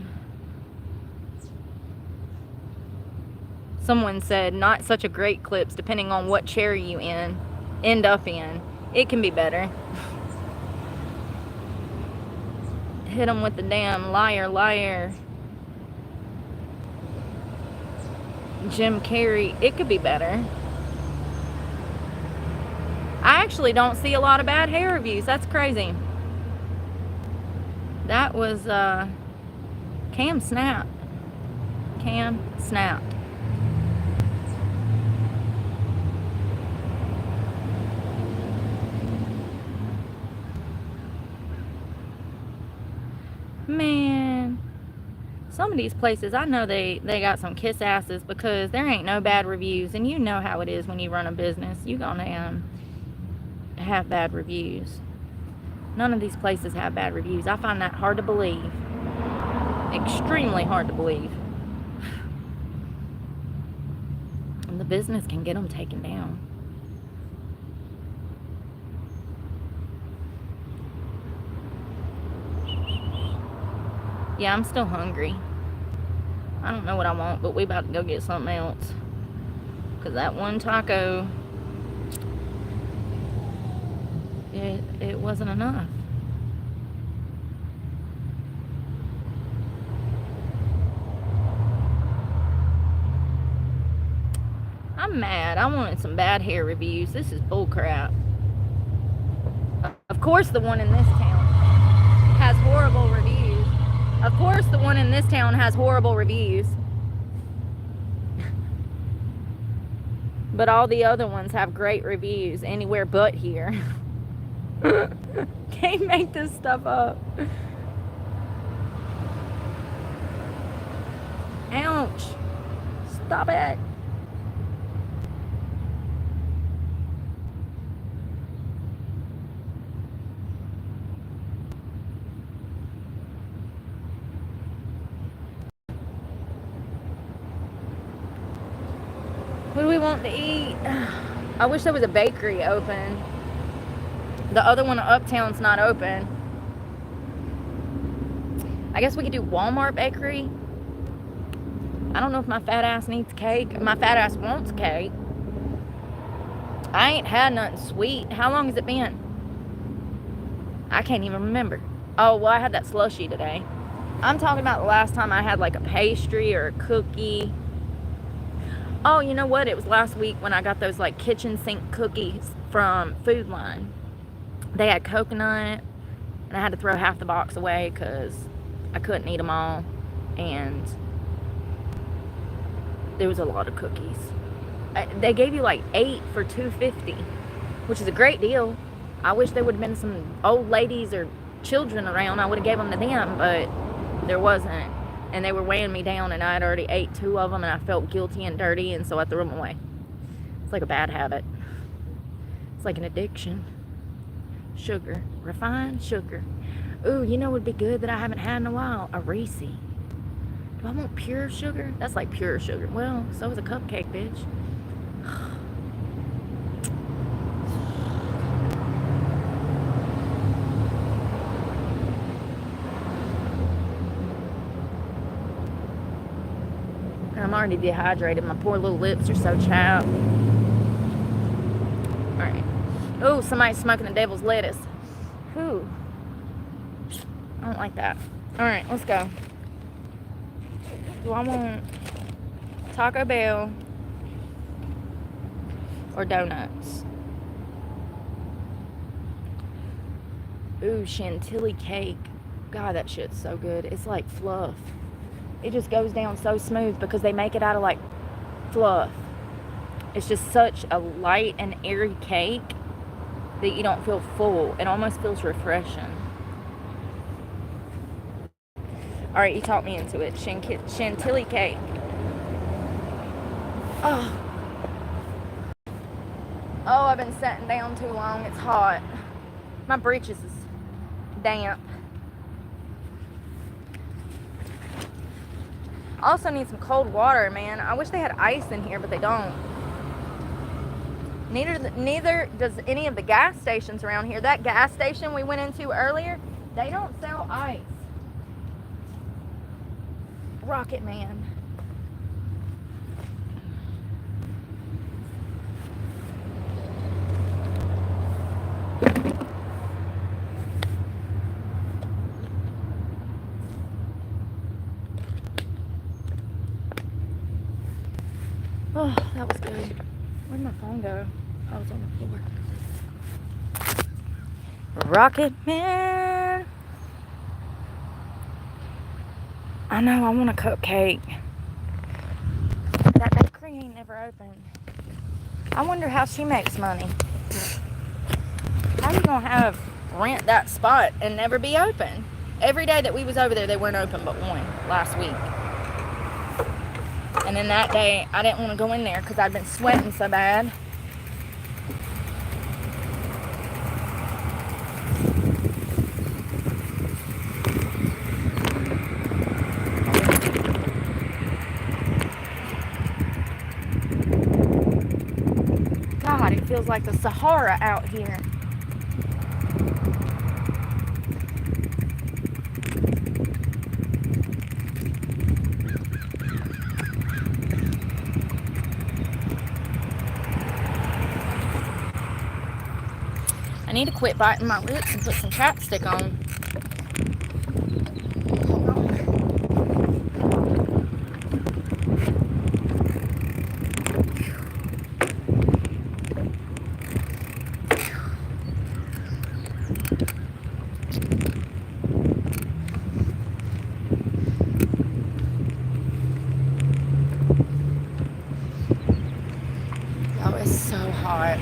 Someone said, not such a great clips, depending on what chair you end up in. It can be better. Hit them with the damn liar, liar. Jim Carrey, it could be better. I actually don't see a lot of bad hair reviews. That's crazy. That was Cam Snap. Cam Snap. Man, some of these places, I know they got some kiss asses because there ain't no bad reviews, and you know how it is when you run a business. You gonna have bad reviews. None of these places have bad reviews. I find that hard to believe. Extremely hard to believe. And the business can get them taken down. Yeah, I'm still hungry. I don't know what I want, but we about to go get something else. Because that one taco, it wasn't enough. I'm mad. I wanted some bad hair reviews. This is bullcrap. Of course the one in this town has horrible reviews. Of course the one in this town has horrible reviews. But all the other ones have great reviews anywhere but here. Can't make this stuff up. Ouch. Stop it. What do we want to eat? I wish there was a bakery open. The other one, Uptown's not open. I guess we could do Walmart bakery. I don't know if my fat ass needs cake. My fat ass wants cake. I ain't had nothing sweet. How long has it been? I can't even remember. Oh, well, I had that slushy today. I'm talking about the last time I had like a pastry or a cookie. Oh, you know what? It was last week when I got those like kitchen sink cookies from Food Line. They had coconut, and I had to throw half the box away because I couldn't eat them all. And there was a lot of cookies. They gave you like 8 for $2.50, which is a great deal. I wish there would have been some old ladies or children around. I would have gave them to them, but there wasn't. And they were weighing me down, and I had already ate 2 of them, and I felt guilty and dirty, and so I threw them away. It's like a bad habit. It's like an addiction. Sugar. Refined sugar. Ooh, you know what would be good that I haven't had in a while? A Reese. Do I want pure sugar? That's like pure sugar. Well, so is a cupcake, bitch. I'm already dehydrated. My poor little lips are so chapped. Alright. Oh, somebody's smoking the devil's lettuce. Whew. I don't like that. Alright, let's go. Do I want Taco Bell or donuts? Ooh, chantilly cake. God, that shit's so good. It's like fluff. It just goes down so smooth because they make it out of like fluff. It's just such a light and airy cake that you don't feel full. It almost feels refreshing. Alright, you talked me into it. Chantilly cake. Oh, I've been sitting down too long. It's hot. My breeches is damp. I also need some cold water, man. I wish they had ice in here, but they don't. Neither does any of the gas stations around here. That gas station we went into earlier, they don't sell ice. Rocket Man. Oh, that was good. Where'd my phone go? I was on the floor. Rocket Man. I know, I want a cupcake. That bakery ain't never open. I wonder how she makes money. How you gonna rent that spot and never be open? Every day that we was over there, they weren't open but one last week. And then that day, I didn't want to go in there because I'd been sweating so bad. God, it feels like the Sahara out here. I need to quit biting my lips and put some chapstick on. Oh, it's so hot.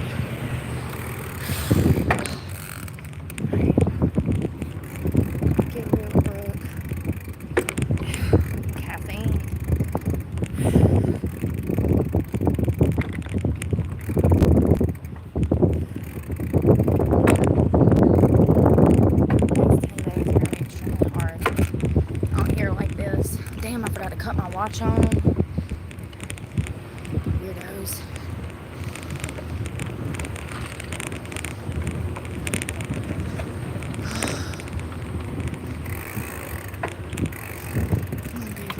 Watch on. Weirdos. Come on, dude.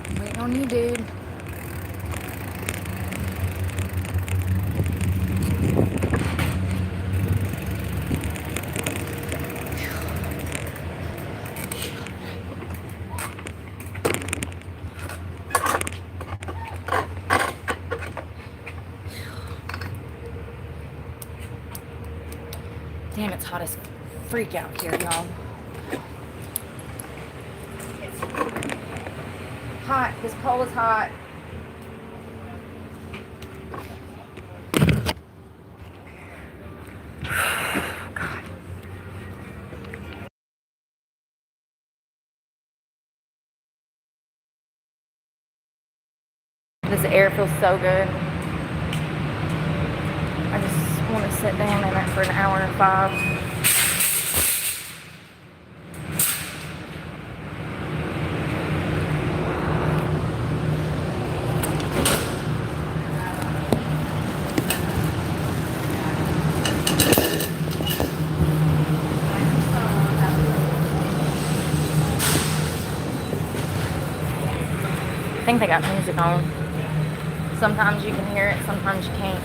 I'm waiting on you, dude. Damn, it's hot as freak out here, y'all. It's hot. This pole is hot. God. This air feels so good. I just want to sit down in it for an hour and 5. think they got music on. Sometimes you can hear it, sometimes you can't.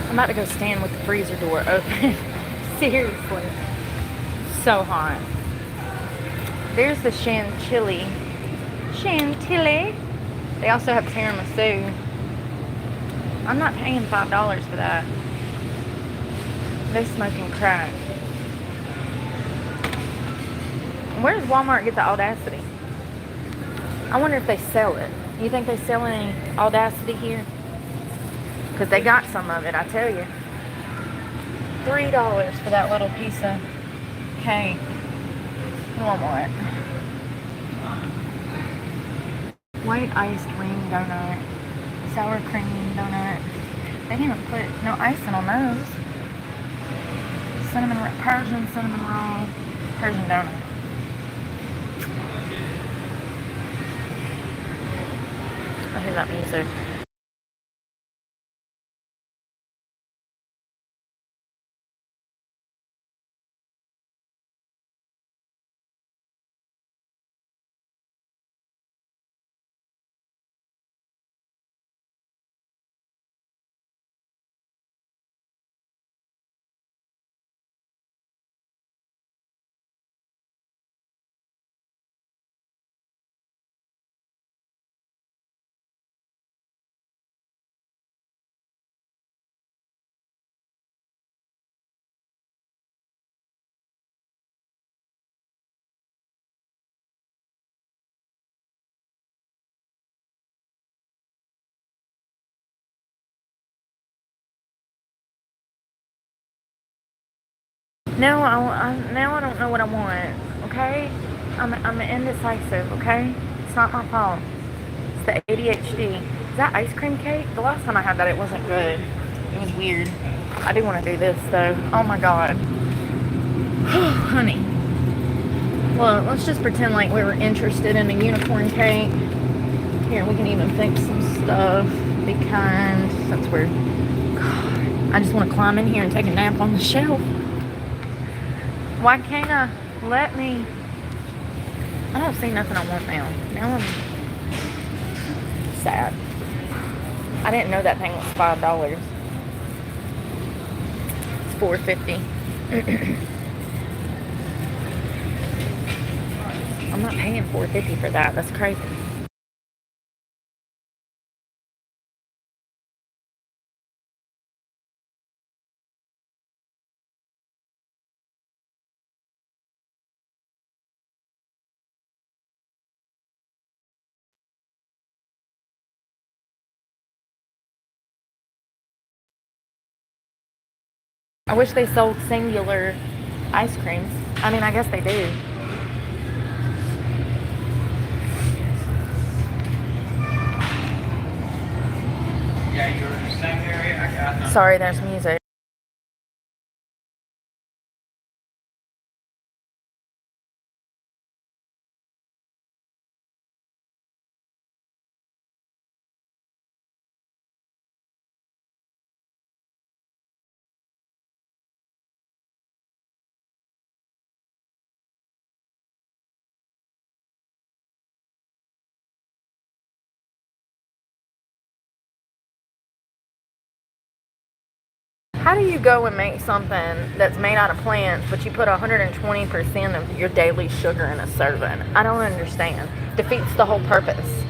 I'm about to go stand with the freezer door open. Seriously. So hot. There's the chantilly. Chantilly. They also have tiramisu. I'm not paying $5 for that. They're smoking crack. Where does Walmart get the Audacity? I wonder if they sell it. You think they sell any Audacity here? Because they got some of it, I tell you. $3 for that little piece of cake. Walmart. White iced cream donut. Sour cream donut. They didn't even put no icing on those. Persian cinnamon roll. Persian donut. I hear that music. Now I don't know what I want. Okay, I'm indecisive. Okay, it's not my fault. It's the ADHD. Is that ice cream cake? The last time I had that, it wasn't good. It was weird. I do want to do this though. Oh my god, honey. Well, let's just pretend like we were interested in a unicorn cake. Here, we can even fix some stuff. Be kind. Since we're. God, I just want to climb in here and take a nap on the shelf. Why can't I let me? I don't see nothing I want now. Now I'm sad. I didn't know that thing was $5. It's $4.50. I'm not paying $4.50 for that. That's crazy. I wish they sold singular ice creams. I mean, I guess they do. Yeah, you're in the same area. I got. Sorry, there's music. How do you go and make something that's made out of plants, but you put 120% of your daily sugar in a serving? I don't understand. Defeats the whole purpose.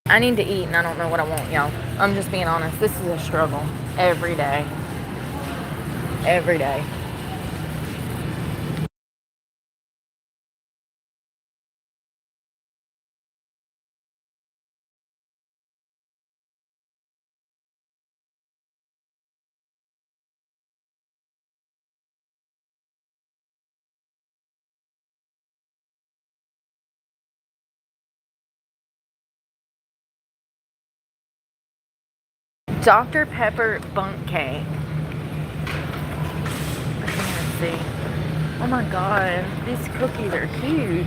I need to eat and I don't know what I want, y'all. I'm just being honest. This is a struggle every day. Every day. Dr. Pepper Bunk Cake. Let's see. Oh my god, these cookies are huge.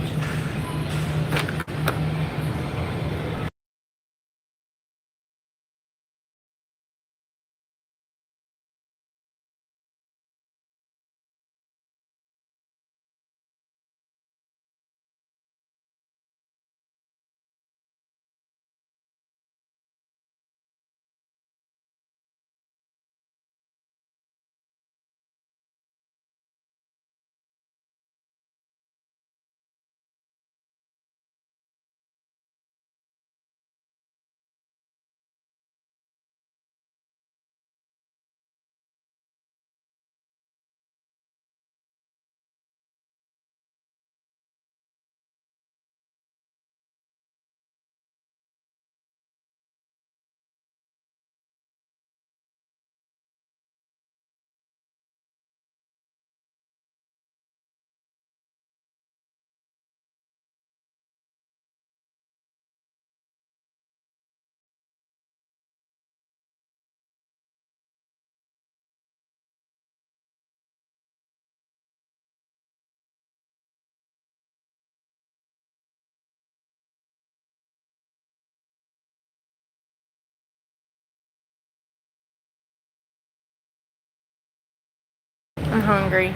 I'm hungry.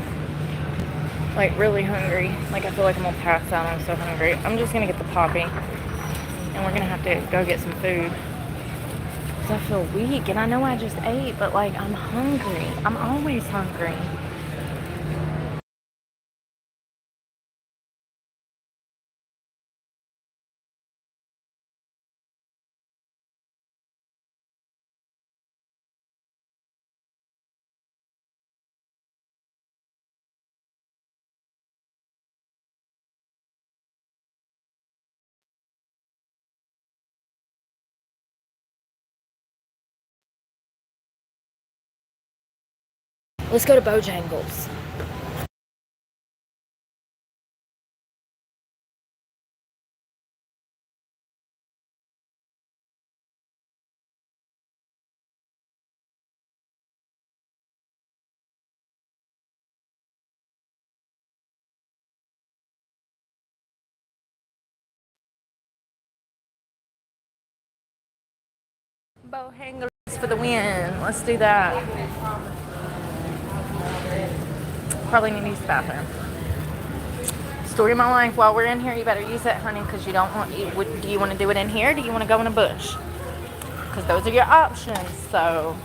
Like, really hungry. Like, I feel like I'm gonna pass out. I'm so hungry. I'm just gonna get the Poppy. And we're gonna have to go get some food. Because I feel weak. And I know I just ate, but, like, I'm hungry. I'm always hungry. Let's go to Bojangles. Bojangles for the win. Let's do that. Probably need to use the bathroom. Story of my life. While we're in here, you better use it, honey, because you don't want. Do you want to do it in here? Or do you want to go in a bush? Because those are your options. So.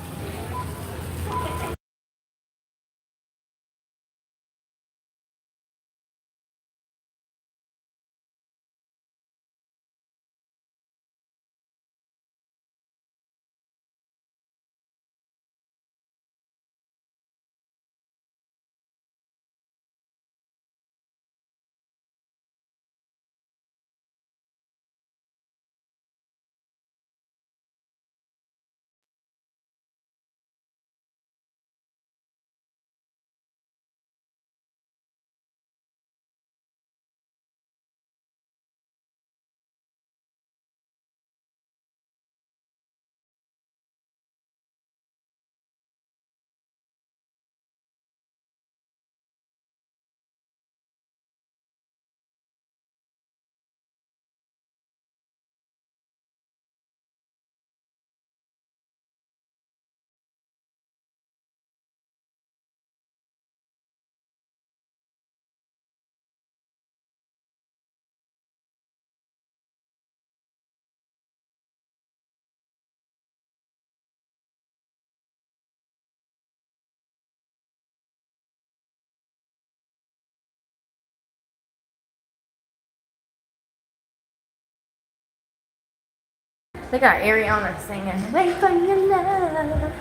They got Ariana singing "Wait for Your Love."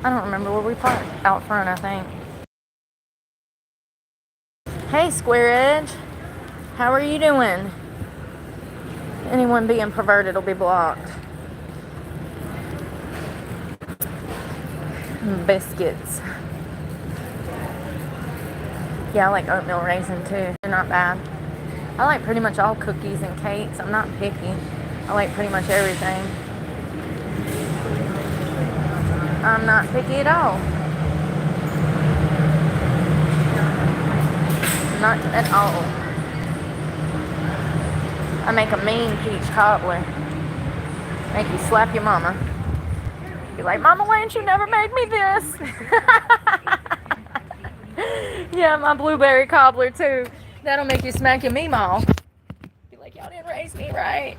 I don't remember where we parked. Out front, I think. Hey, Square Edge. How are you doing? Anyone being perverted will be blocked. Biscuits. Yeah, I like oatmeal raisin too. They're not bad. I like pretty much all cookies and cakes. I'm not picky. I like pretty much everything. I'm not picky at all. Not at all. I make a mean peach cobbler. Make you slap your mama. Be like, Mama Lynch, you never made me this. Yeah, my blueberry cobbler too. That'll make you smack your meemaw. Be like, y'all didn't raise me right.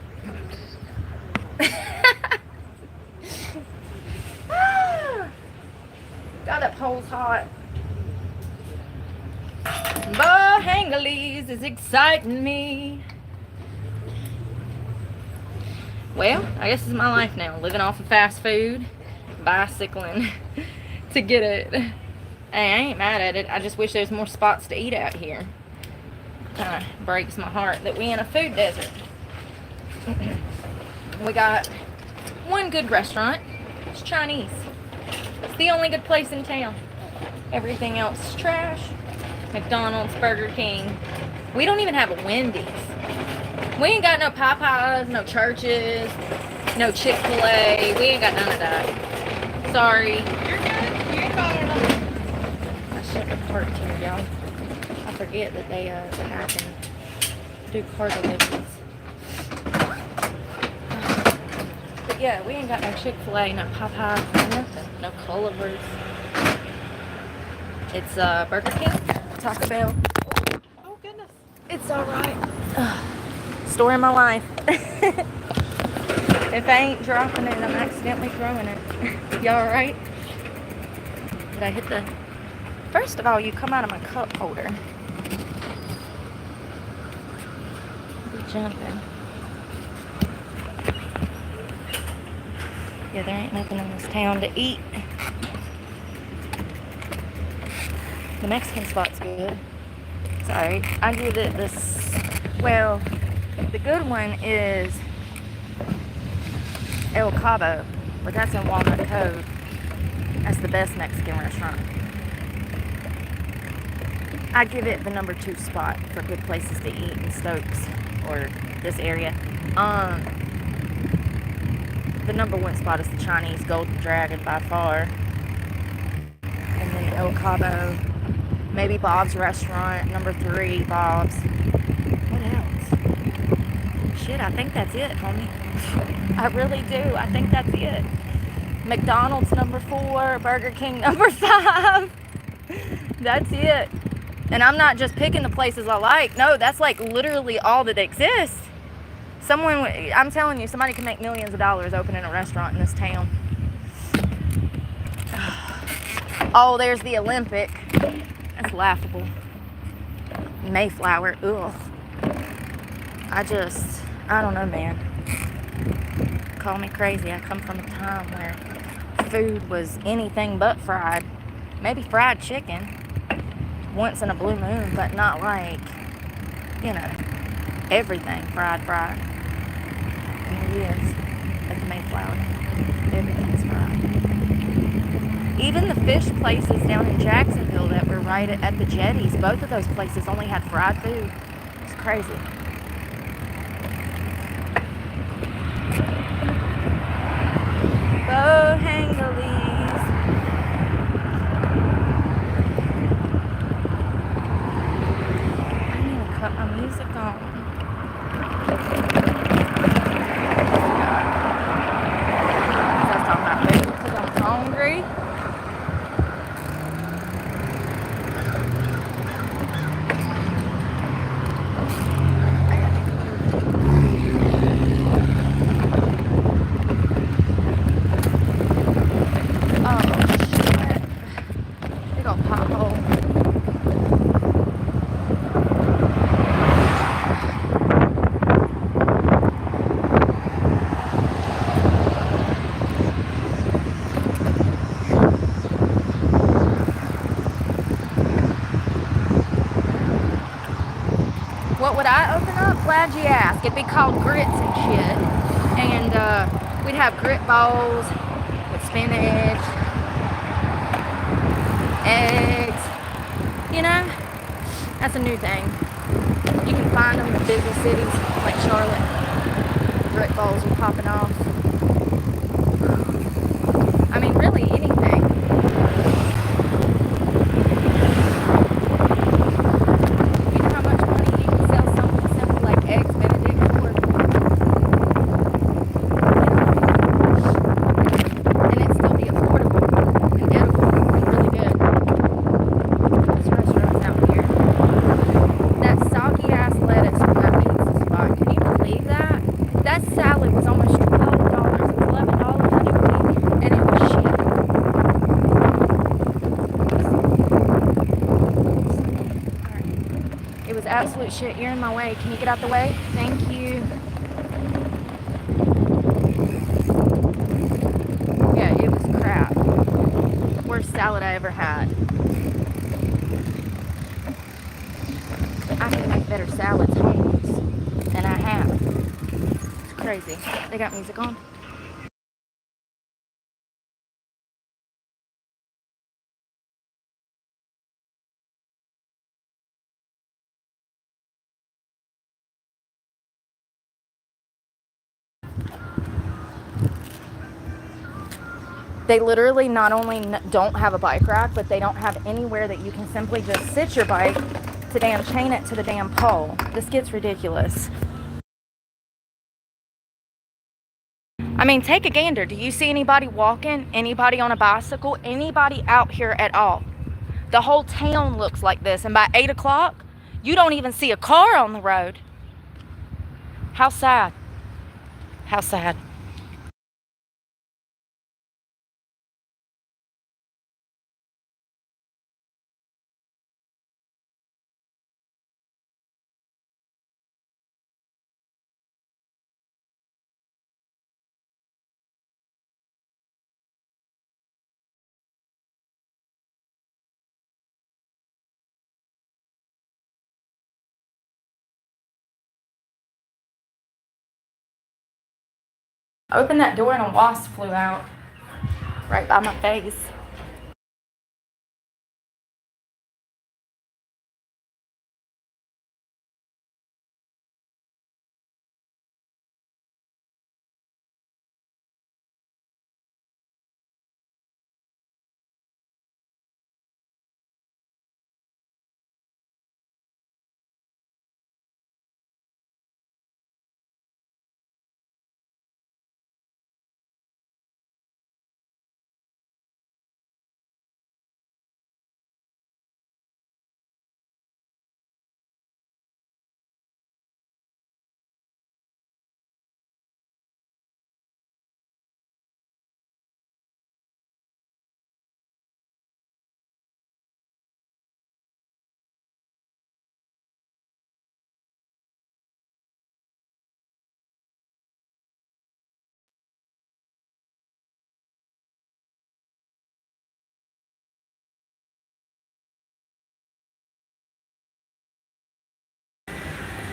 God, that pole's hot. Bohangalese is exciting me. Well, I guess it's my life now. Living off of fast food, bicycling to get it. Hey, I ain't mad at it. I just wish there was more spots to eat out here. Kind of breaks my heart that we in a food desert. We got one good restaurant. It's Chinese. It's the only good place in town. Everything else is trash. McDonald's, Burger King. We don't even have a Wendy's. We ain't got no Popeyes, no Churches, no Chick-fil-A. We ain't got none of that. Sorry. You're good. You ain't bothering them. I shut the cart here, y'all. I forget that they hack and do car deliveries. But yeah, we ain't got no Chick-fil-A, no Popeyes, no nothing. No Culver's. It's Burger King, Taco Bell. Oh, goodness. It's alright. Story of my life. If I ain't dropping it, I'm accidentally throwing it. Y'all alright? Did I hit the... First of all, you come out of my cup holder. Be jumping. Yeah, there ain't nothing in this town to eat. The Mexican spot's good. It's alright. I give it this... Well, the good one is El Cabo, but that's in Walnut Cove. That's the best Mexican restaurant. I give it the number 2 spot for good places to eat in Stokes or this area. The number 1 spot is the Chinese Golden Dragon by far. And then El Cabo, maybe Bob's Restaurant, number 3, Bob's. What else? Shit, I think that's it, homie. I really do. I think that's it. McDonald's number 4, Burger King number 5. That's it. And I'm not just picking the places I like. No, that's like literally all that exists. I'm telling you, somebody can make millions of dollars opening a restaurant in this town. Oh, there's the Olympic. That's laughable. Mayflower. Ugh. I don't know, man. Call me crazy. I come from a time where food was anything but fried. Maybe fried chicken once in a blue moon, but not like, everything fried. And it is at the Mayflower. Everything's fried. Even the fish places down in Jacksonville that were right at the jetties, both of those places only had fried food. It's crazy. Bohangalese. I need to cut my music on. I was talking about food because I'm hungry. What would I open up? Glad you asked. It'd be called grits and shit. And we'd have grit balls with spinach, eggs. That's a new thing. You can find them in bigger cities like Charlotte. brick balls are popping off. I mean, really anything. You know how much money you can sell something simple like eggs Benedict for? And it still be affordable and edible and really good. This restaurant's out here. That soggy ass lettuce from that pizza spot. Can you believe that? That salad was almost $12. It was $11, I think, and it was shit. Alright. It was absolute shit. You're in my way. Can you get out the way? Thank you. Yeah, it was crap. Worst salad I ever had. I can make better salads homes, and I have. It's crazy. They got music on. They literally not only don't have a bike rack, but they don't have anywhere that you can simply just sit your bike to damn chain it to the damn pole. This gets ridiculous. I mean, take a gander. Do you see anybody walking? Anybody on a bicycle? Anybody out here at all? The whole town looks like this, and by 8 o'clock, you don't even see a car on the road. How sad. How sad. Open that door and a wasp flew out right by my face.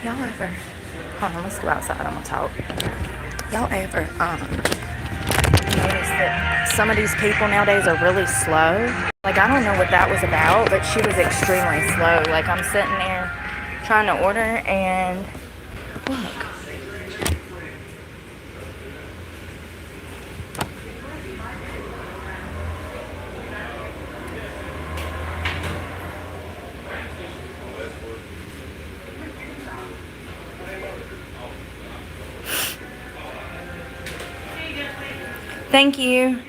Y'all ever, hold on, let's go outside, I'm gonna talk. Y'all ever notice that some of these people nowadays are really slow? Like, I don't know what that was about, but she was extremely slow. Like, I'm sitting there trying to order, and look. Thank you.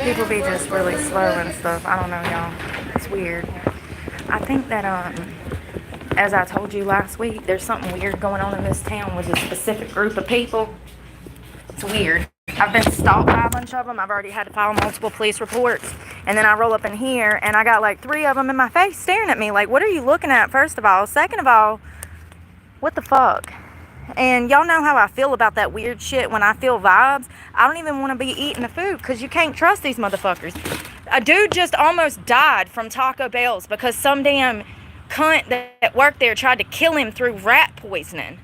People be just really slow and stuff. I don't know, y'all. It's weird. I think that, as I told you last week, there's something weird going on in this town with a specific group of people. It's weird. I've been stalked by a bunch of them. I've already had to file multiple police reports. And then I roll up in here, and I got like 3 of them in my face staring at me like, what are you looking at, first of all? Second of all, what the fuck? And y'all know how I feel about that weird shit when I feel vibes. I don't even want to be eating the food because you can't trust these motherfuckers. A dude just almost died from Taco Bell's because some damn cunt that worked there tried to kill him through rat poisoning.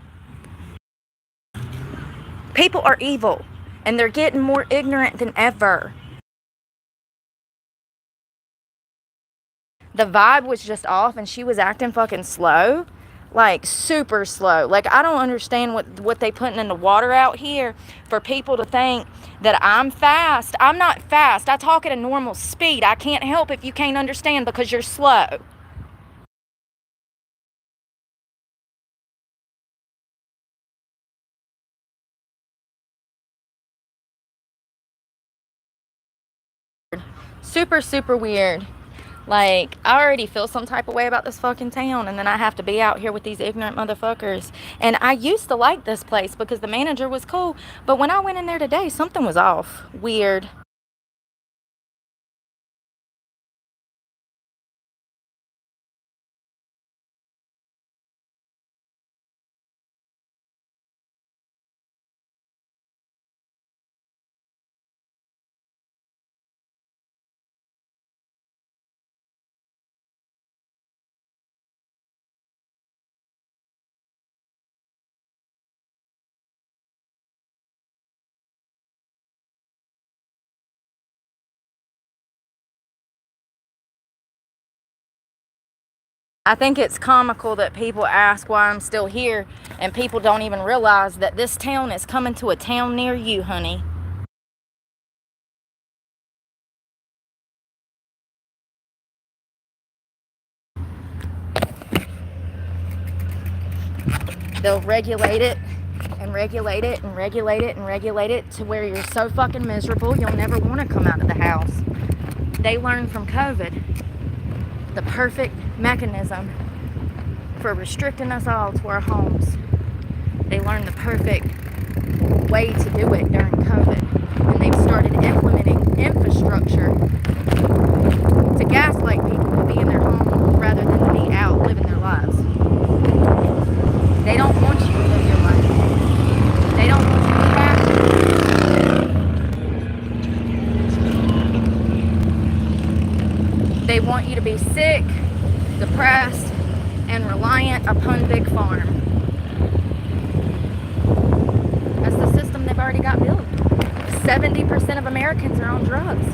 People are evil, and they're getting more ignorant than ever. The vibe was just off, and she was acting fucking slow. Like, super slow. Like, I don't understand what they putting in the water out here for people to think that I'm fast. I'm not fast. I talk at a normal speed. I can't help if you can't understand because you're slow. Super, super weird. Like, I already feel some type of way about this fucking town, and then I have to be out here with these ignorant motherfuckers. And I used to like this place because the manager was cool, but when I went in there today, something was off. Weird. I think it's comical that people ask why I'm still here, and people don't even realize that this town is coming to a town near you, honey. They'll regulate it and regulate it and regulate it and regulate it to where you're so fucking miserable you'll never want to come out of the house. They learned from COVID the perfect mechanism for restricting us all to our homes. They learned the perfect way to do it during COVID, and they've started implementing infrastructure to gaslight people to be in their home rather than to be out living their lives. They don't want you to live your life. They don't want you to be happy. They want you to be sick, depressed, and reliant upon Big Farm. That's the system they've already got built. 70% of Americans are on drugs.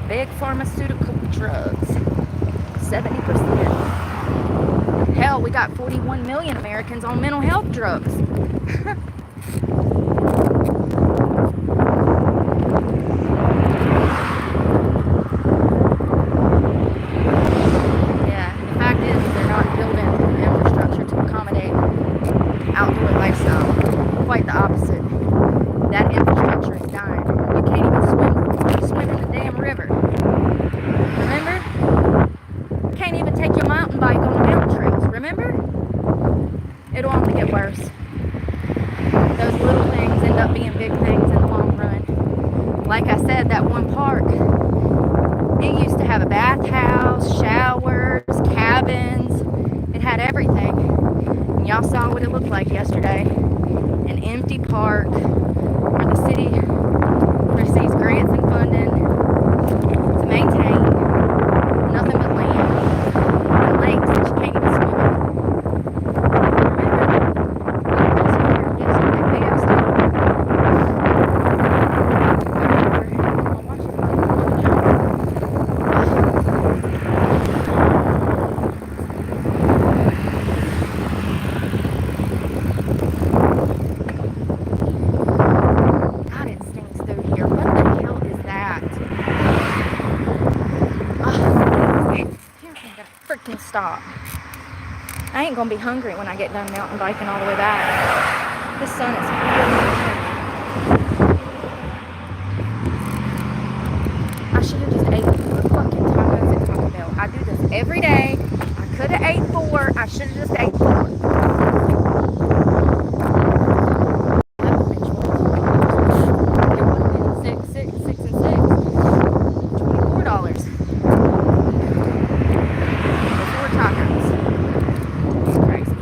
Big pharmaceutical drugs. 70%. Hell, we got 41 million Americans on mental health drugs. Yeah, the fact is they're not building infrastructure to accommodate outdoor lifestyle. Quite the opposite. That infrastructure is dying. You can't even swim in the damn river. Remember? Can't even take your mountain bike on the mountain trails. Remember? It'll only get worse. Those little things end up being big things in the long run. Like I said, that one park, it used to have a bathhouse, showers, cabins. It had everything. And y'all saw what it looked like yesterday. An empty park where the city receives grants and funding to maintain. Nothing but land. And lakes that you can't even swim in. God, it stinks through here. What the hell is that? Here, I gotta freaking stop. I ain't gonna be hungry when I get done mountain biking all the way back. The sun is I should have just ate 4 fucking tacos at Taco Bell. I do this every day. I could have ate 4. I should have just ate 4. That would have been 12. It would have been 6 and 6. $24. For 4 tacos. It's crazy.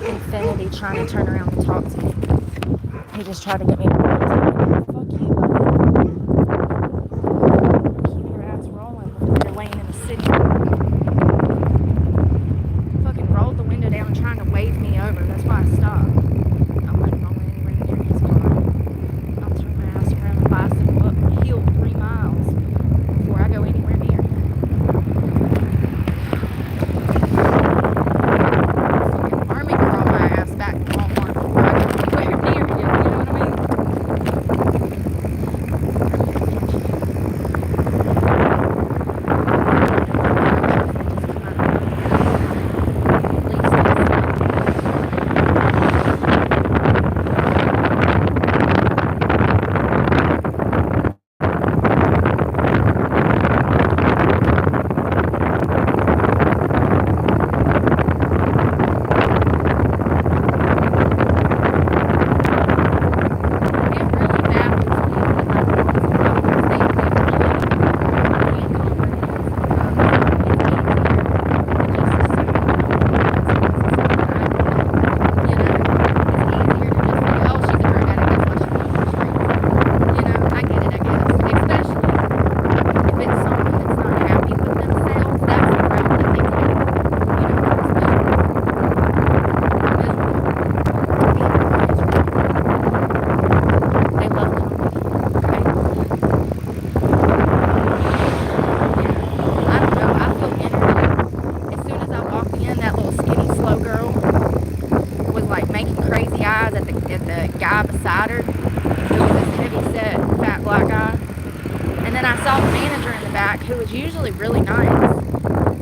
Infinity trying to turn around and talk to me. He just tried to get me to fuck you, buddy. Keep your ass rolling before you're laying in the city. Fucking rolled the window down trying to wave me over. That's why I stopped. I'm not going anywhere near his car. I'll turn my ass around the bicycle uphill 3 miles before I go anywhere near him. Fucking army girl my ass back to Walmart before I go anywhere near you. You know what I mean? Guy beside her, who was this heavy-set, fat black guy. And then I saw the manager in the back, who was usually really nice,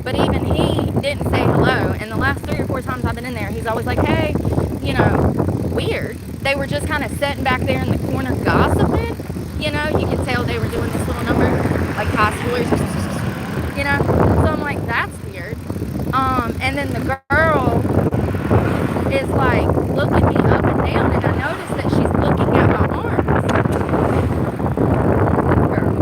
but even he didn't say hello. And the last 3 or 4 times I've been in there, he's always like, hey, you know, weird. They were just kind of sitting back there in the corner gossiping. You know, you could tell they were doing this little number, like high schoolers, you know. So I'm like, that's weird. And then the girl is like looking me up and down, and I noticed that she's looking at my arms. Girl.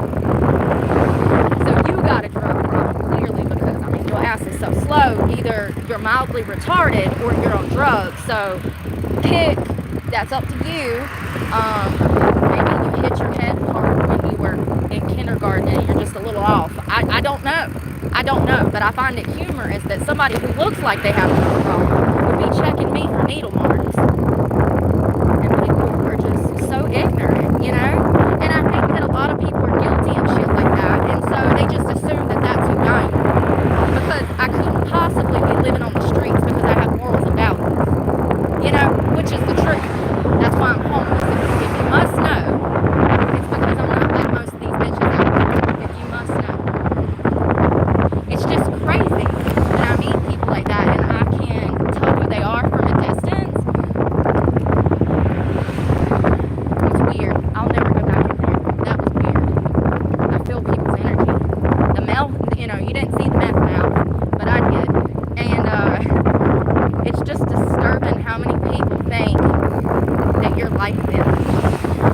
So you got a drug problem, clearly, because I mean your ass is so slow. Either you're mildly retarded or you're on drugs. So pick. That's up to you. Maybe you hit your head hard when you were in kindergarten and you're just a little off. I don't know. I don't know, but I find it humorous that somebody who looks like they have a drug problem would be checking me for needle marks. And people are just so ignorant, you know? And I think that a lot of people are guilty of shit like that, and so they just assume that that's who I am. Because I couldn't possibly be living on the streets because I have morals and values. You know? Which is the truth. That's why I'm homeless. If you must know, it's because I'm not like most of these bitches out there. If you must know. It's just crazy that I meet people like that and I can tell who they are from a distance. It's weird. I'll never go back in there. That was weird. I feel people's energy. The mouth, you know, you didn't see the meth mouth, but I did. And it's just disturbing how many people think that you're like them.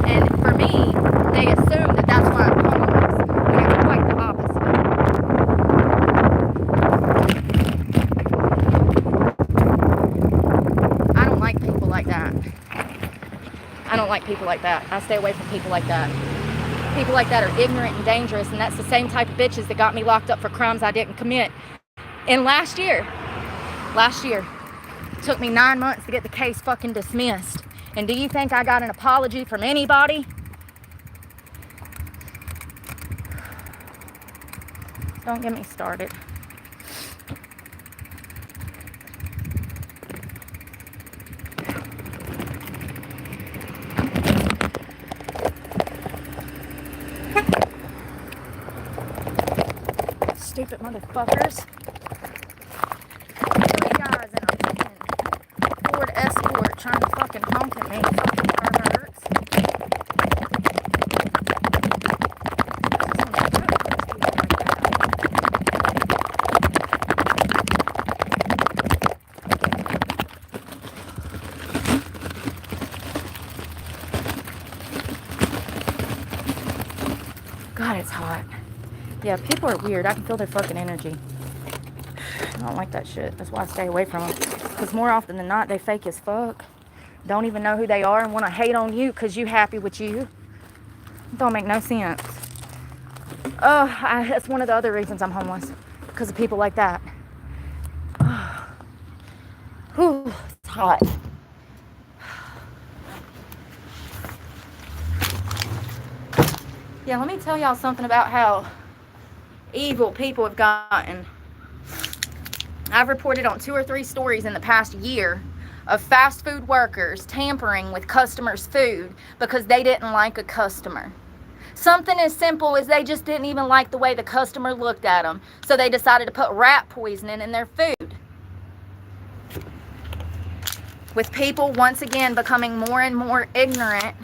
And for me, they assume that that's why I'm homeless. And it's quite the opposite. I don't like people like that. I don't like people like that. I stay away from people like that. People like that are ignorant and dangerous, and that's the same type of bitches that got me locked up for crimes I didn't commit. And last year, it took me 9 months to get the case fucking dismissed. And do you think I got an apology from anybody? Don't get me started. Stupid motherfuckers. 3 guys in a fucking Ford Escort trying to fucking honk at me. Fucking perverts. God, it's hot. Yeah, people are weird. I can feel their fucking energy. I don't like that shit. That's why I stay away from them. Because more often than not, they fake as fuck. Don't even know who they are and want to hate on you because you happy with you. It don't make no sense. That's one of the other reasons I'm homeless. Because of people like that. Whew, it's hot. Yeah, let me tell y'all something about how evil people have gotten. I've reported on 2 or 3 stories in the past year of fast food workers tampering with customers' food because they didn't like a customer. Something as simple as they just didn't even like the way the customer looked at them, so they decided to put rat poisoning in their food. With people once again becoming more and more ignorant,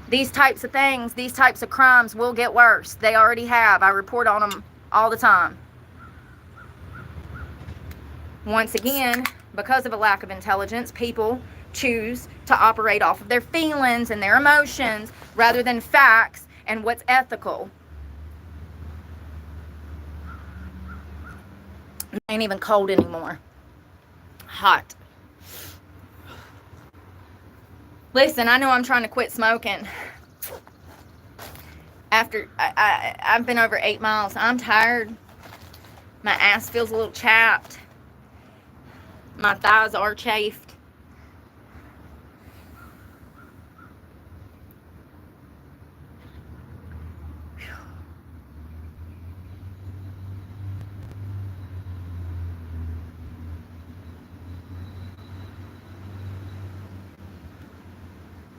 these types of things, these types of crimes will get worse. They already have. I report on them all the time. Once again, because of a lack of intelligence, people choose to operate off of their feelings and their emotions rather than facts and what's ethical. It ain't even cold anymore. Hot. Listen, I know I'm trying to quit smoking. After I've been over 8 miles. I'm tired. My ass feels a little chapped. My thighs are chafed.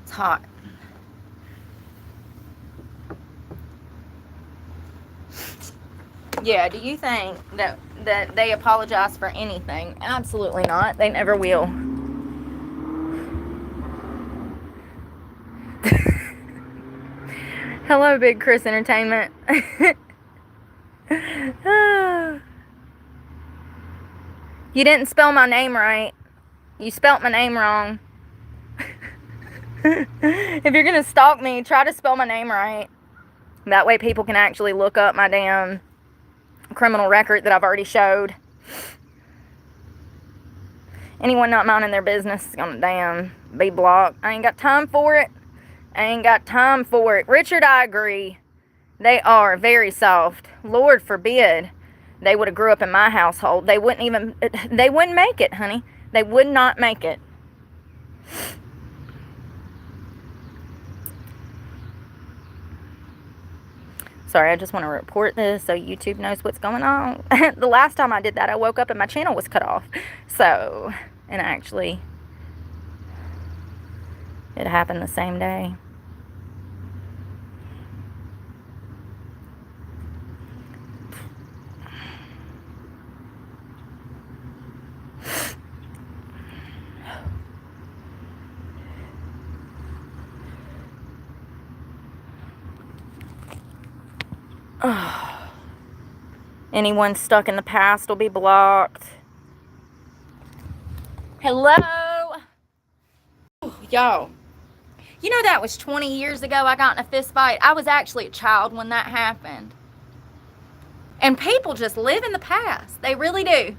It's hot. Yeah, do you think that they apologize for anything? Absolutely not. They never will. Hello, Big Chris Entertainment. You didn't spell my name right. You spelt my name wrong. If you're gonna stalk me, try to spell my name right. That way people can actually look up my damn criminal record that I've already showed. Anyone not minding their business is gonna damn be blocked. I ain't got time for it. I ain't got time for it. Richard, I agree. They are very soft. Lord forbid they would have grew up in my household. They wouldn't make it, honey. They would not make it. Sorry, I just want to report this so YouTube knows what's going on. The last time I did that, I woke up and my channel was cut off. So, and actually, it happened the same day. Anyone stuck in the past will be blocked. Hello? Y'all, you know that was 20 years ago I got in a fist fight? I was actually a child when that happened. And people just live in the past. They really do.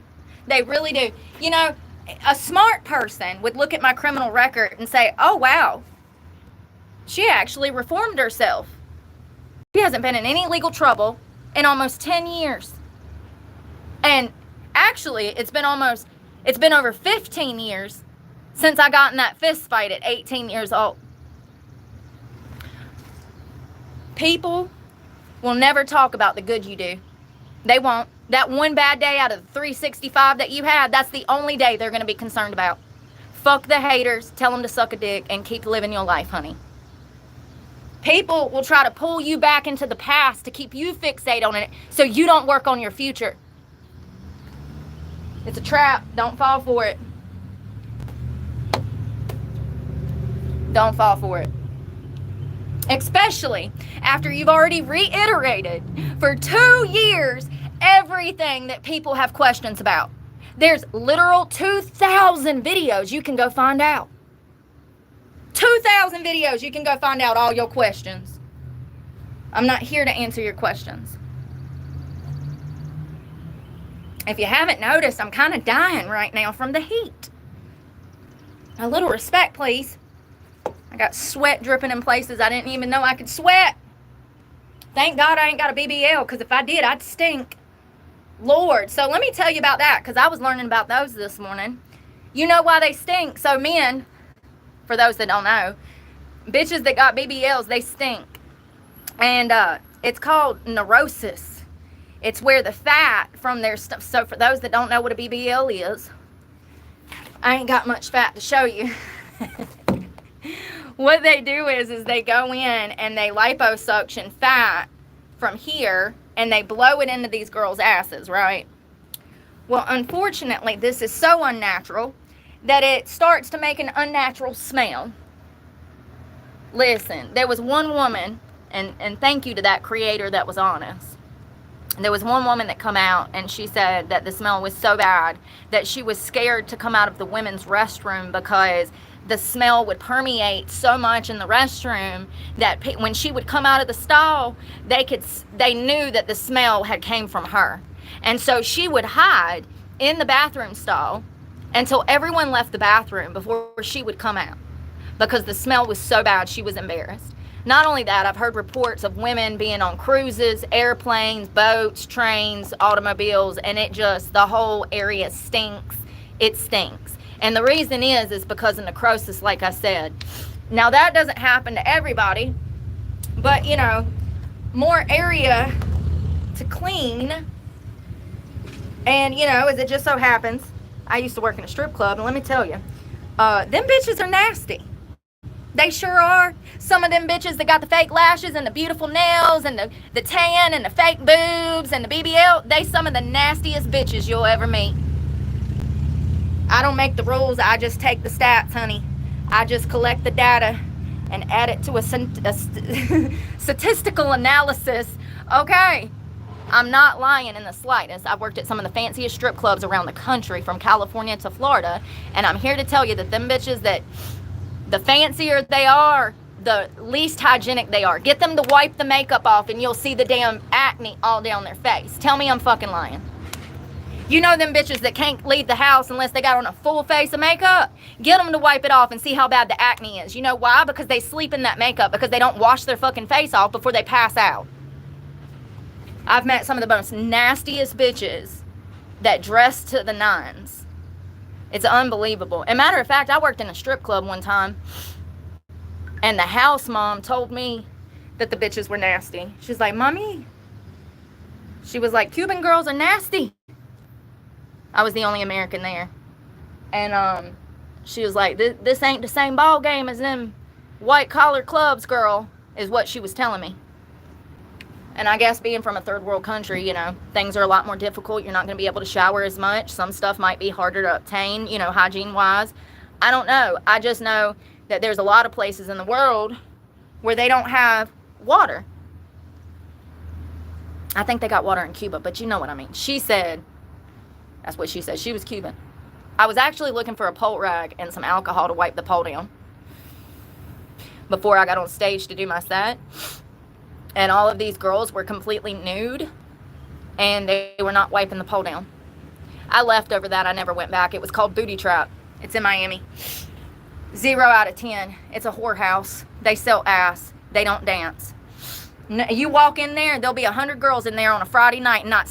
They really do. You know, a smart person would look at my criminal record and say, oh, wow, she actually reformed herself. She hasn't been in any legal trouble in almost 10 years. And actually, it's been over 15 years since I got in that fist fight at 18 years old. People will never talk about the good you do. They won't. That one bad day out of the 365 that you had, that's the only day they're going to be concerned about. Fuck the haters. Tell them to suck a dick and keep living your life, honey. People will try to pull you back into the past to keep you fixated on it so you don't work on your future. It's a trap. Don't fall for it. Don't fall for it. Especially after you've already reiterated for 2 years everything that people have questions about. There's literal 2,000 videos you can go find out. 2,000 videos you can go find out all your questions. I'm not here to answer your questions. If you haven't noticed, I'm kind of dying right now from the heat. A little respect, please. I got sweat dripping in places I didn't even know I could sweat. Thank God I ain't got a BBL, because if I did, I'd stink. Lord. So let me tell you about that, because I was learning about those this morning. You know why they stink? So men, for those that don't know, bitches that got BBLs, they stink. And it's called neurosis. It's where the fat from their stuff. So for those that don't know what a BBL is, I ain't got much fat to show you. What they do is they go in and they liposuction fat from here and they blow it into these girls' asses, right? Well, unfortunately, this is so unnatural that it starts to make an unnatural smell. Listen, there was one woman, and thank you to that creator that was honest. There was one woman that come out and she said that the smell was so bad that she was scared to come out of the women's restroom because the smell would permeate so much in the restroom that when she would come out of the stall, they knew that the smell had came from her. And so she would hide in the bathroom stall until everyone left the bathroom before she would come out, because the smell was so bad she was embarrassed. Not only that, I've heard reports of women being on cruises, airplanes, boats, trains, automobiles, and the whole area stinks. It stinks. And the reason is because of necrosis, like I said. Now, that doesn't happen to everybody, but, more area to clean. And, as it just so happens, I used to work in a strip club, and let me tell you, them bitches are nasty. They sure are. Some of them bitches that got the fake lashes and the beautiful nails and the tan and the fake boobs and the BBL, they some of the nastiest bitches you'll ever meet. I don't make the rules. I just take the stats, honey. I just collect the data and add it to a statistical analysis. Okay. I'm not lying in the slightest. I've worked at some of the fanciest strip clubs around the country, from California to Florida, and I'm here to tell you that them bitches, that the fancier they are, the least hygienic they are. Get them to wipe the makeup off and you'll see the damn acne all down their face. Tell me I'm fucking lying. You know them bitches that can't leave the house unless they got on a full face of makeup? Get them to wipe it off and see how bad the acne is. You know why? Because they sleep in that makeup, because they don't wash their fucking face off before they pass out. I've met some of the most nastiest bitches that dress to the nines. It's unbelievable. As a matter of fact, I worked in a strip club one time, and the house mom told me that the bitches were nasty. She's like, Mommy, she was like, Cuban girls are nasty. I was the only American there. And she was like, this ain't the same ball game as them white collar clubs, girl, is what she was telling me. And I guess being from a third world country, things are a lot more difficult. You're not going to be able to shower as much. Some stuff might be harder to obtain, hygiene-wise. I don't know. I just know that there's a lot of places in the world where they don't have water. I think they got water in Cuba, but you know what I mean. She said, that's what she said. She was Cuban. I was actually looking for a pole rag and some alcohol to wipe the pole down before I got on stage to do my set. And all of these girls were completely nude, and they were not wiping the pole down. I left over that. I never went back. It was called Booty Trap. It's in Miami. 0 out of 10. It's a whorehouse. They sell ass. They don't dance. You walk in there, there'll be 100 girls in there on a Friday night, and not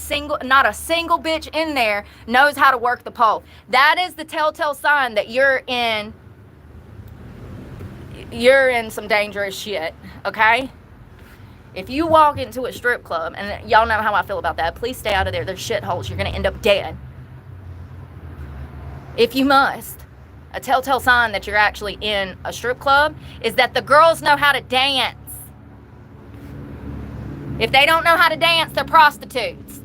a single bitch in there knows how to work the pole. That is the telltale sign that you're in some dangerous shit, okay? If you walk into a strip club, and y'all know how I feel about that, please stay out of there. They're shitholes. You're going to end up dead. If you must. A telltale sign that you're actually in a strip club is that the girls know how to dance. If they don't know how to dance, they're prostitutes.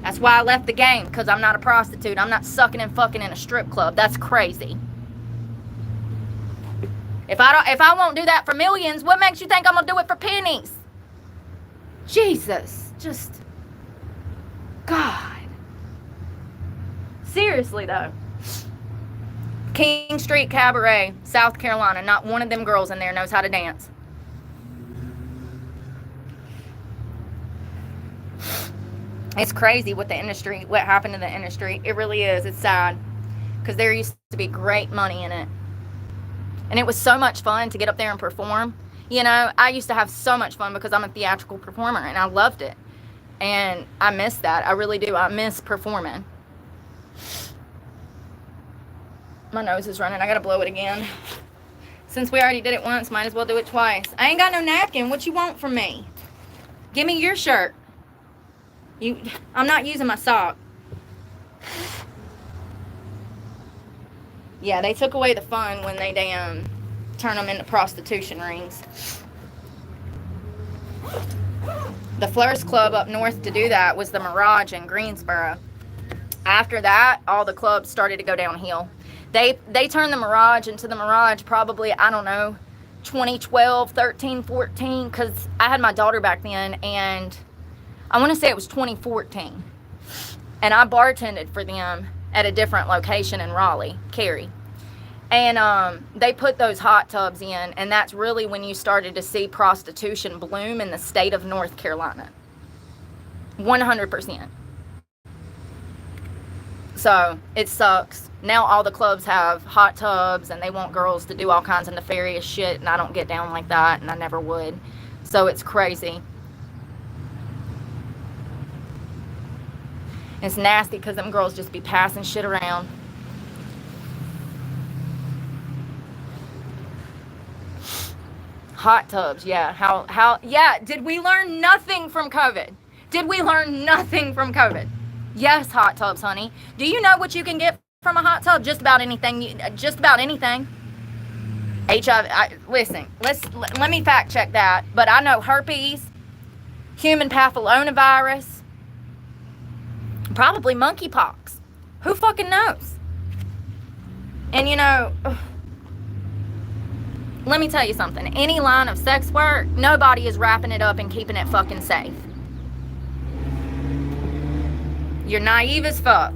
That's why I left the game, because I'm not a prostitute. I'm not sucking and fucking in a strip club. That's crazy. If I won't do that for millions, what makes you think I'm going to do it for pennies? Jesus, just, God. Seriously, though. King Street Cabaret, South Carolina. Not one of them girls in there knows how to dance. It's crazy what the industry, what happened to the industry. It really is. It's sad because there used to be great money in it. And it was so much fun to get up there and perform. You know, I used to have so much fun because I'm a theatrical performer and I loved it. And I miss that. I really do. I miss performing. My nose is running. I gotta blow it again. Since we already did it once, might as well do it twice. I ain't got no napkin. What you want from me? Give me your shirt. I'm not using my sock. Yeah, they took away the fun when they damn turn them into prostitution rings. The first club up north to do that was the Mirage in Greensboro. After that, all the clubs started to go downhill. They turned the Mirage into the Mirage probably, I don't know, 2012, 13, 14, because I had my daughter back then, and I want to say it was 2014. And I bartended for them at a different location in Raleigh, Cary. And they put those hot tubs in, and that's really when you started to see prostitution bloom in the state of North Carolina. 100%. So it sucks. Now all the clubs have hot tubs, and they want girls to do all kinds of nefarious shit, and I don't get down like that, and I never would. So it's crazy. It's nasty because them girls just be passing shit around. Hot tubs, yeah. Yeah, did we learn nothing from COVID? Did we learn nothing from COVID? Yes, hot tubs, honey. Do you know what you can get from a hot tub? Just about anything. Just about anything. HIV, listen, let me fact check that. But I know herpes, human papillomavirus, probably monkeypox. Who fucking knows? And you know, let me tell you something. Any line of sex work, nobody is wrapping it up and keeping it fucking safe. You're naive as fuck.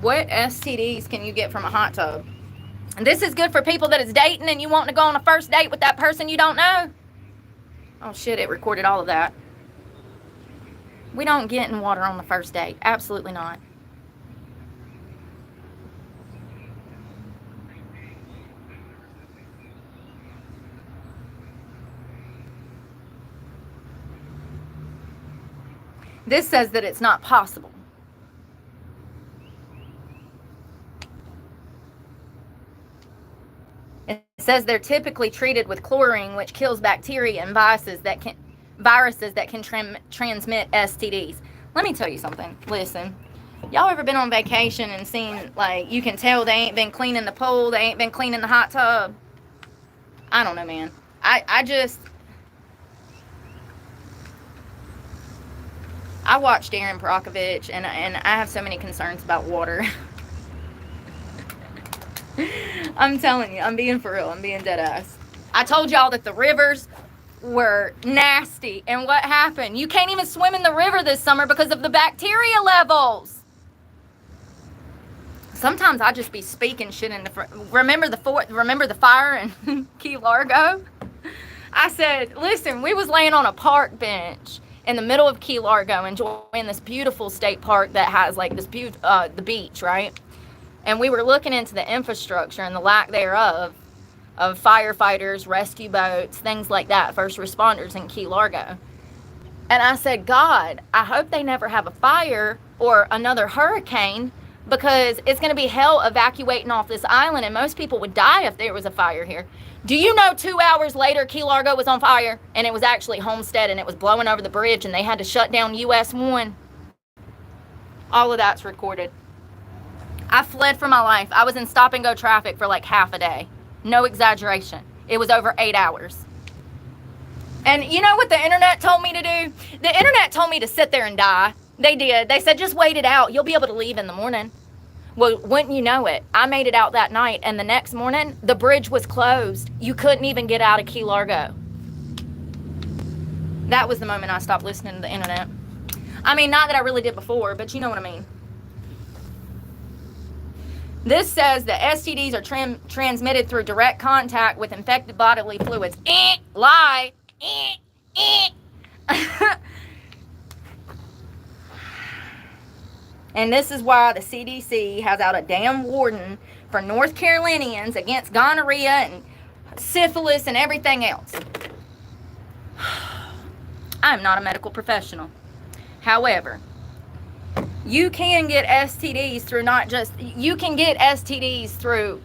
What STDs can you get from a hot tub? And this is good for people that is dating and you want to go on a first date with that person you don't know. Oh shit, it recorded all of that. We don't get in water on the first date. Absolutely not. This says that it's not possible. It says they're typically treated with chlorine, which kills bacteria and viruses that can transmit STDs. Let me tell you something. Listen, y'all ever been on vacation and seen, like, you can tell they ain't been cleaning the pool, they ain't been cleaning the hot tub? I don't know, man. I watched Aaron Brockovich, and I have so many concerns about water. I'm telling you, I'm being for real. I'm being dead ass. I told y'all that the rivers were nasty, and what happened? You can't even swim in the river this summer because of the bacteria levels. Sometimes I just be speaking shit in the remember the fire in Key Largo? I said, listen, we was laying on a park bench in the middle of Key Largo enjoying this beautiful state park that has like this the beach, right? And we were looking into the infrastructure and the lack thereof of firefighters, rescue boats, things like that, first responders in Key Largo. And I said, God, I hope they never have a fire or another hurricane, because it's going to be hell evacuating off this island, and most people would die if there was a fire here. Do you know 2 hours later, Key Largo was on fire, and it was actually Homestead, and it was blowing over the bridge, and they had to shut down US 1. All of that's recorded. I fled for my life. I was in stop and go traffic for like half a day. No exaggeration. It was over 8 hours. And you know what the internet told me to do? The internet told me to sit there and die. They did. They said, just wait it out. You'll be able to leave in the morning. Well, wouldn't you know it? I made it out that night, and the next morning, the bridge was closed. You couldn't even get out of Key Largo. That was the moment I stopped listening to the internet. I mean, not that I really did before, but you know what I mean. This says that STDs are transmitted through direct contact with infected bodily fluids. Lie. And this is why the CDC has out a damn warden for North Carolinians against gonorrhea and syphilis and everything else. I'm not a medical professional. However, you can get STDs through you can get STDs through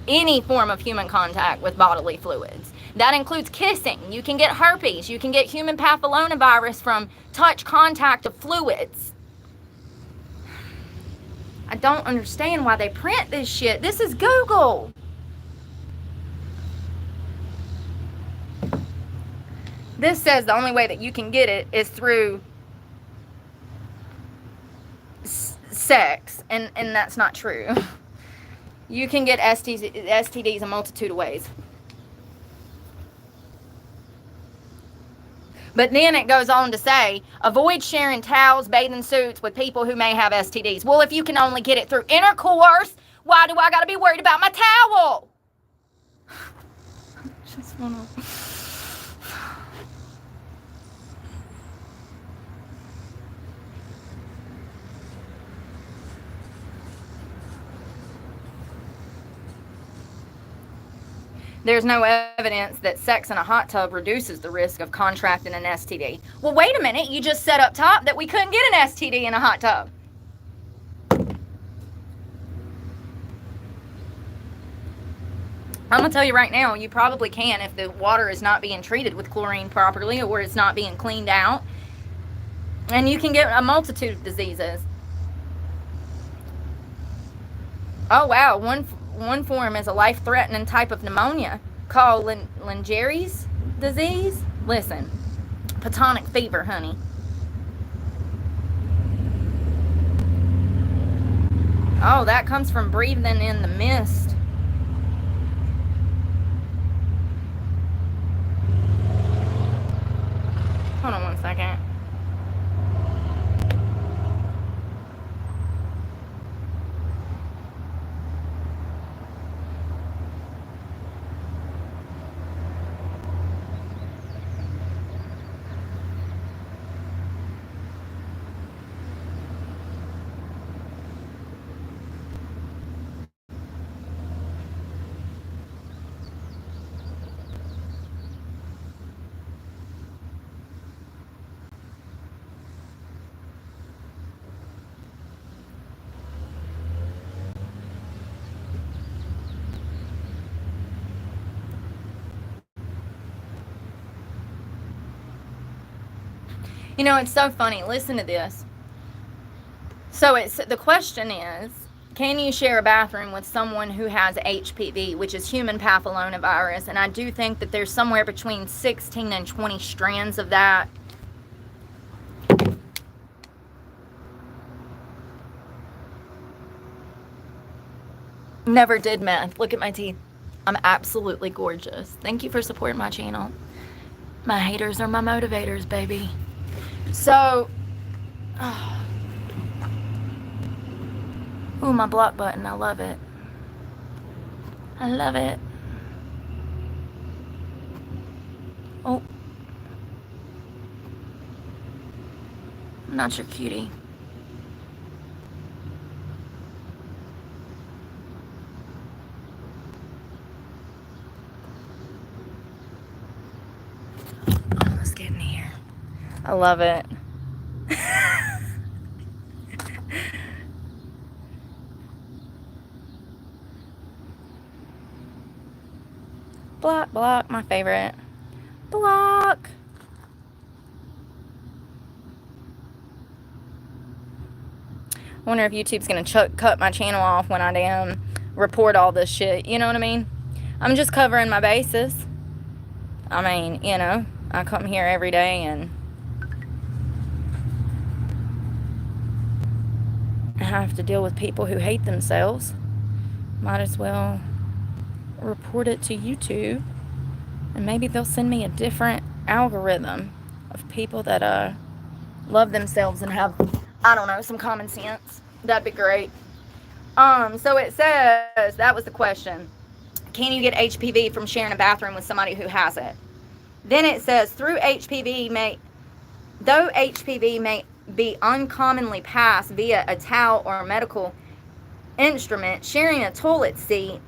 any form of human contact with bodily fluids. That includes kissing. You can get herpes. You can get human papillomavirus from touch contact of fluids. I don't understand why they print this shit. This is Google. This says the only way that you can get it is through sex, and that's not true. You can get STDs a multitude of ways. But then it goes on to say, avoid sharing towels, bathing suits with people who may have STDs. Well, if you can only get it through intercourse, why do I got to be worried about my towel? Just wanna... There's no evidence that sex in a hot tub reduces the risk of contracting an STD. Well, wait a minute. You just said up top that we couldn't get an STD in a hot tub. I'm going to tell you right now, you probably can if the water is not being treated with chlorine properly or it's not being cleaned out. And you can get a multitude of diseases. Oh, wow. One form is a life-threatening type of pneumonia called Lynger's disease. Listen, platonic fever, honey. Oh, that comes from breathing in the mist. Hold on one second. You know, it's so funny. Listen to this. So the question is, can you share a bathroom with someone who has HPV, which is human papillomavirus? And I do think that there's somewhere between 16 and 20 strands of that. Never did meth. Look at my teeth. I'm absolutely gorgeous. Thank you for supporting my channel. My haters are my motivators, baby. So, ooh, my block button. I love it. I love it. Oh. I'm not your cutie. Almost getting here. I love it. Block, my favorite. Block. I wonder if YouTube's gonna cut my channel off when I damn report all this shit. You know what I mean? I'm just covering my bases. I mean, you know, I come here every day and I have to deal with people who hate themselves. Might as well report it to YouTube, and maybe they'll send me a different algorithm of people that love themselves and have, I don't know, some common sense. That'd be great. So it says, that was the question. Can you get HPV from sharing a bathroom with somebody who has it? Then it says, though HPV may be uncommonly passed via a towel or a medical instrument, sharing a toilet seat,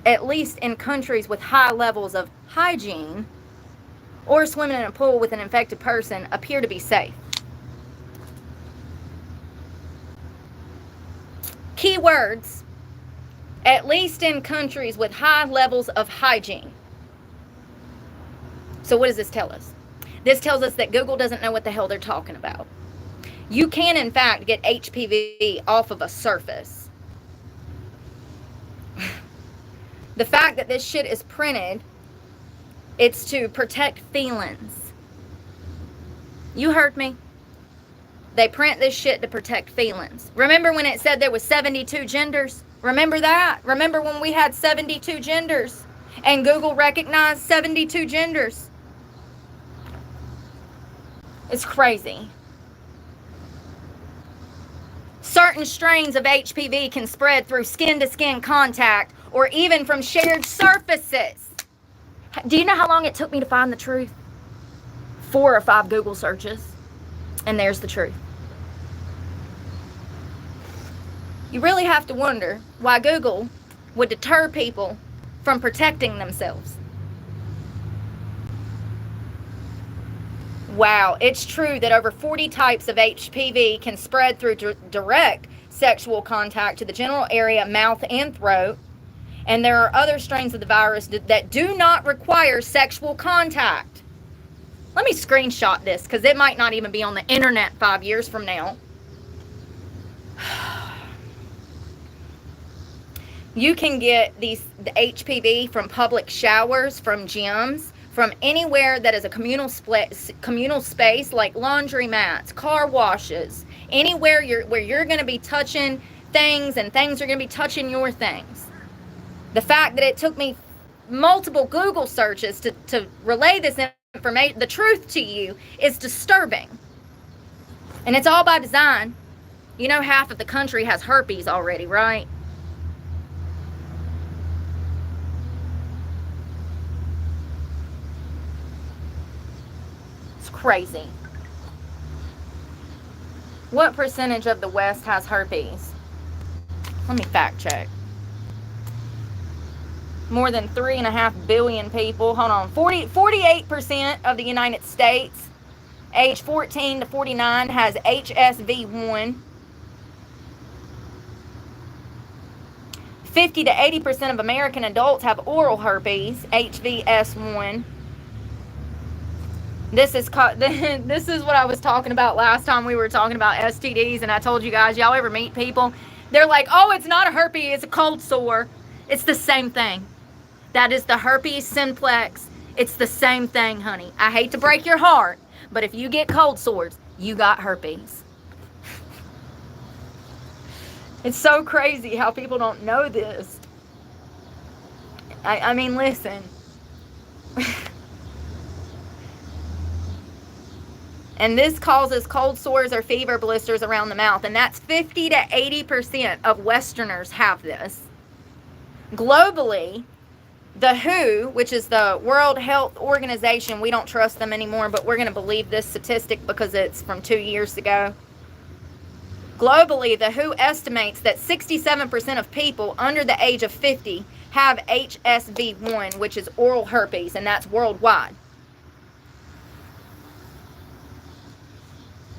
at least in countries with high levels of hygiene, or swimming in a pool with an infected person, appear to be safe. Keywords: at least in countries with high levels of hygiene. So what does this tell us? This tells us that Google doesn't know what the hell they're talking about. You can, in fact, get HPV off of a surface. The fact that this shit is printed, it's to protect felons. You heard me. They print this shit to protect felons. Remember when it said there was 72 genders? Remember that? Remember when we had 72 genders and Google recognized 72 genders? It's crazy. Certain strains of HPV can spread through skin-to-skin contact or even from shared surfaces. Do you know how long it took me to find the truth? 4 or 5 Google searches. And there's the truth. You really have to wonder why Google would deter people from protecting themselves. Wow, it's true that over 40 types of HPV can spread through direct sexual contact to the genital area, mouth, and throat. And there are other strains of the virus that do not require sexual contact. Let me screenshot this because it might not even be on the internet 5 years from now. You can get the HPV from public showers, from gyms, from anywhere that is a communal space like laundromats, car washes, anywhere where you're going to be touching things and things are going to be touching your things. The fact that it took me multiple Google searches to relay this information, the truth to you, is disturbing. And it's all by design. You know, half of the country has herpes already, right? It's crazy. What percentage of the West has herpes? Let me fact check. More than 3.5 billion people. Hold on. 48% of the United States, age 14 to 49, has HSV1. 50 to 80% of American adults have oral herpes, HVS1. This is what I was talking about last time we were talking about STDs, and I told you guys, y'all ever meet people? They're like, oh, it's not a herpes, it's a cold sore. It's the same thing. That is the herpes simplex. It's the same thing, honey. I hate to break your heart, but if you get cold sores, you got herpes. It's so crazy how people don't know this. I mean, listen. And this causes cold sores or fever blisters around the mouth. And that's 50 to 80% of Westerners have this. Globally, the WHO, which is the World Health Organization, we don't trust them anymore, but we're going to believe this statistic because it's from 2 years ago. Globally, the WHO estimates that 67% of people under the age of 50 have HSV1, which is oral herpes, and that's worldwide.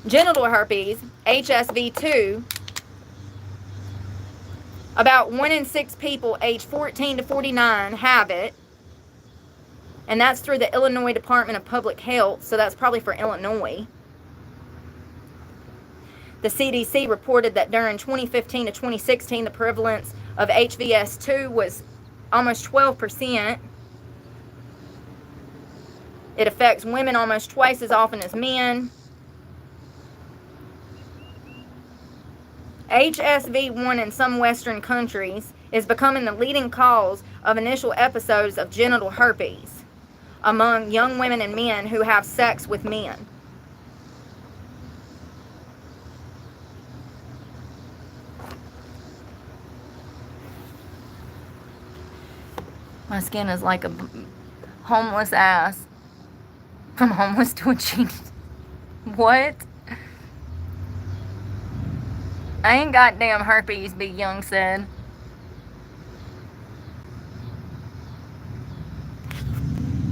Genital herpes, HSV2, about 1 in 6 people aged 14 to 49 have it. And that's through the Illinois Department of Public Health, so that's probably for Illinois. The CDC reported that during 2015 to 2016, the prevalence of HVS2 was almost 12%. It affects women almost twice as often as men. HSV1 in some Western countries is becoming the leading cause of initial episodes of genital herpes among young women and men who have sex with men. My skin is like a homeless ass. From homeless to a genius. What? I ain't got damn herpes, Big Young said.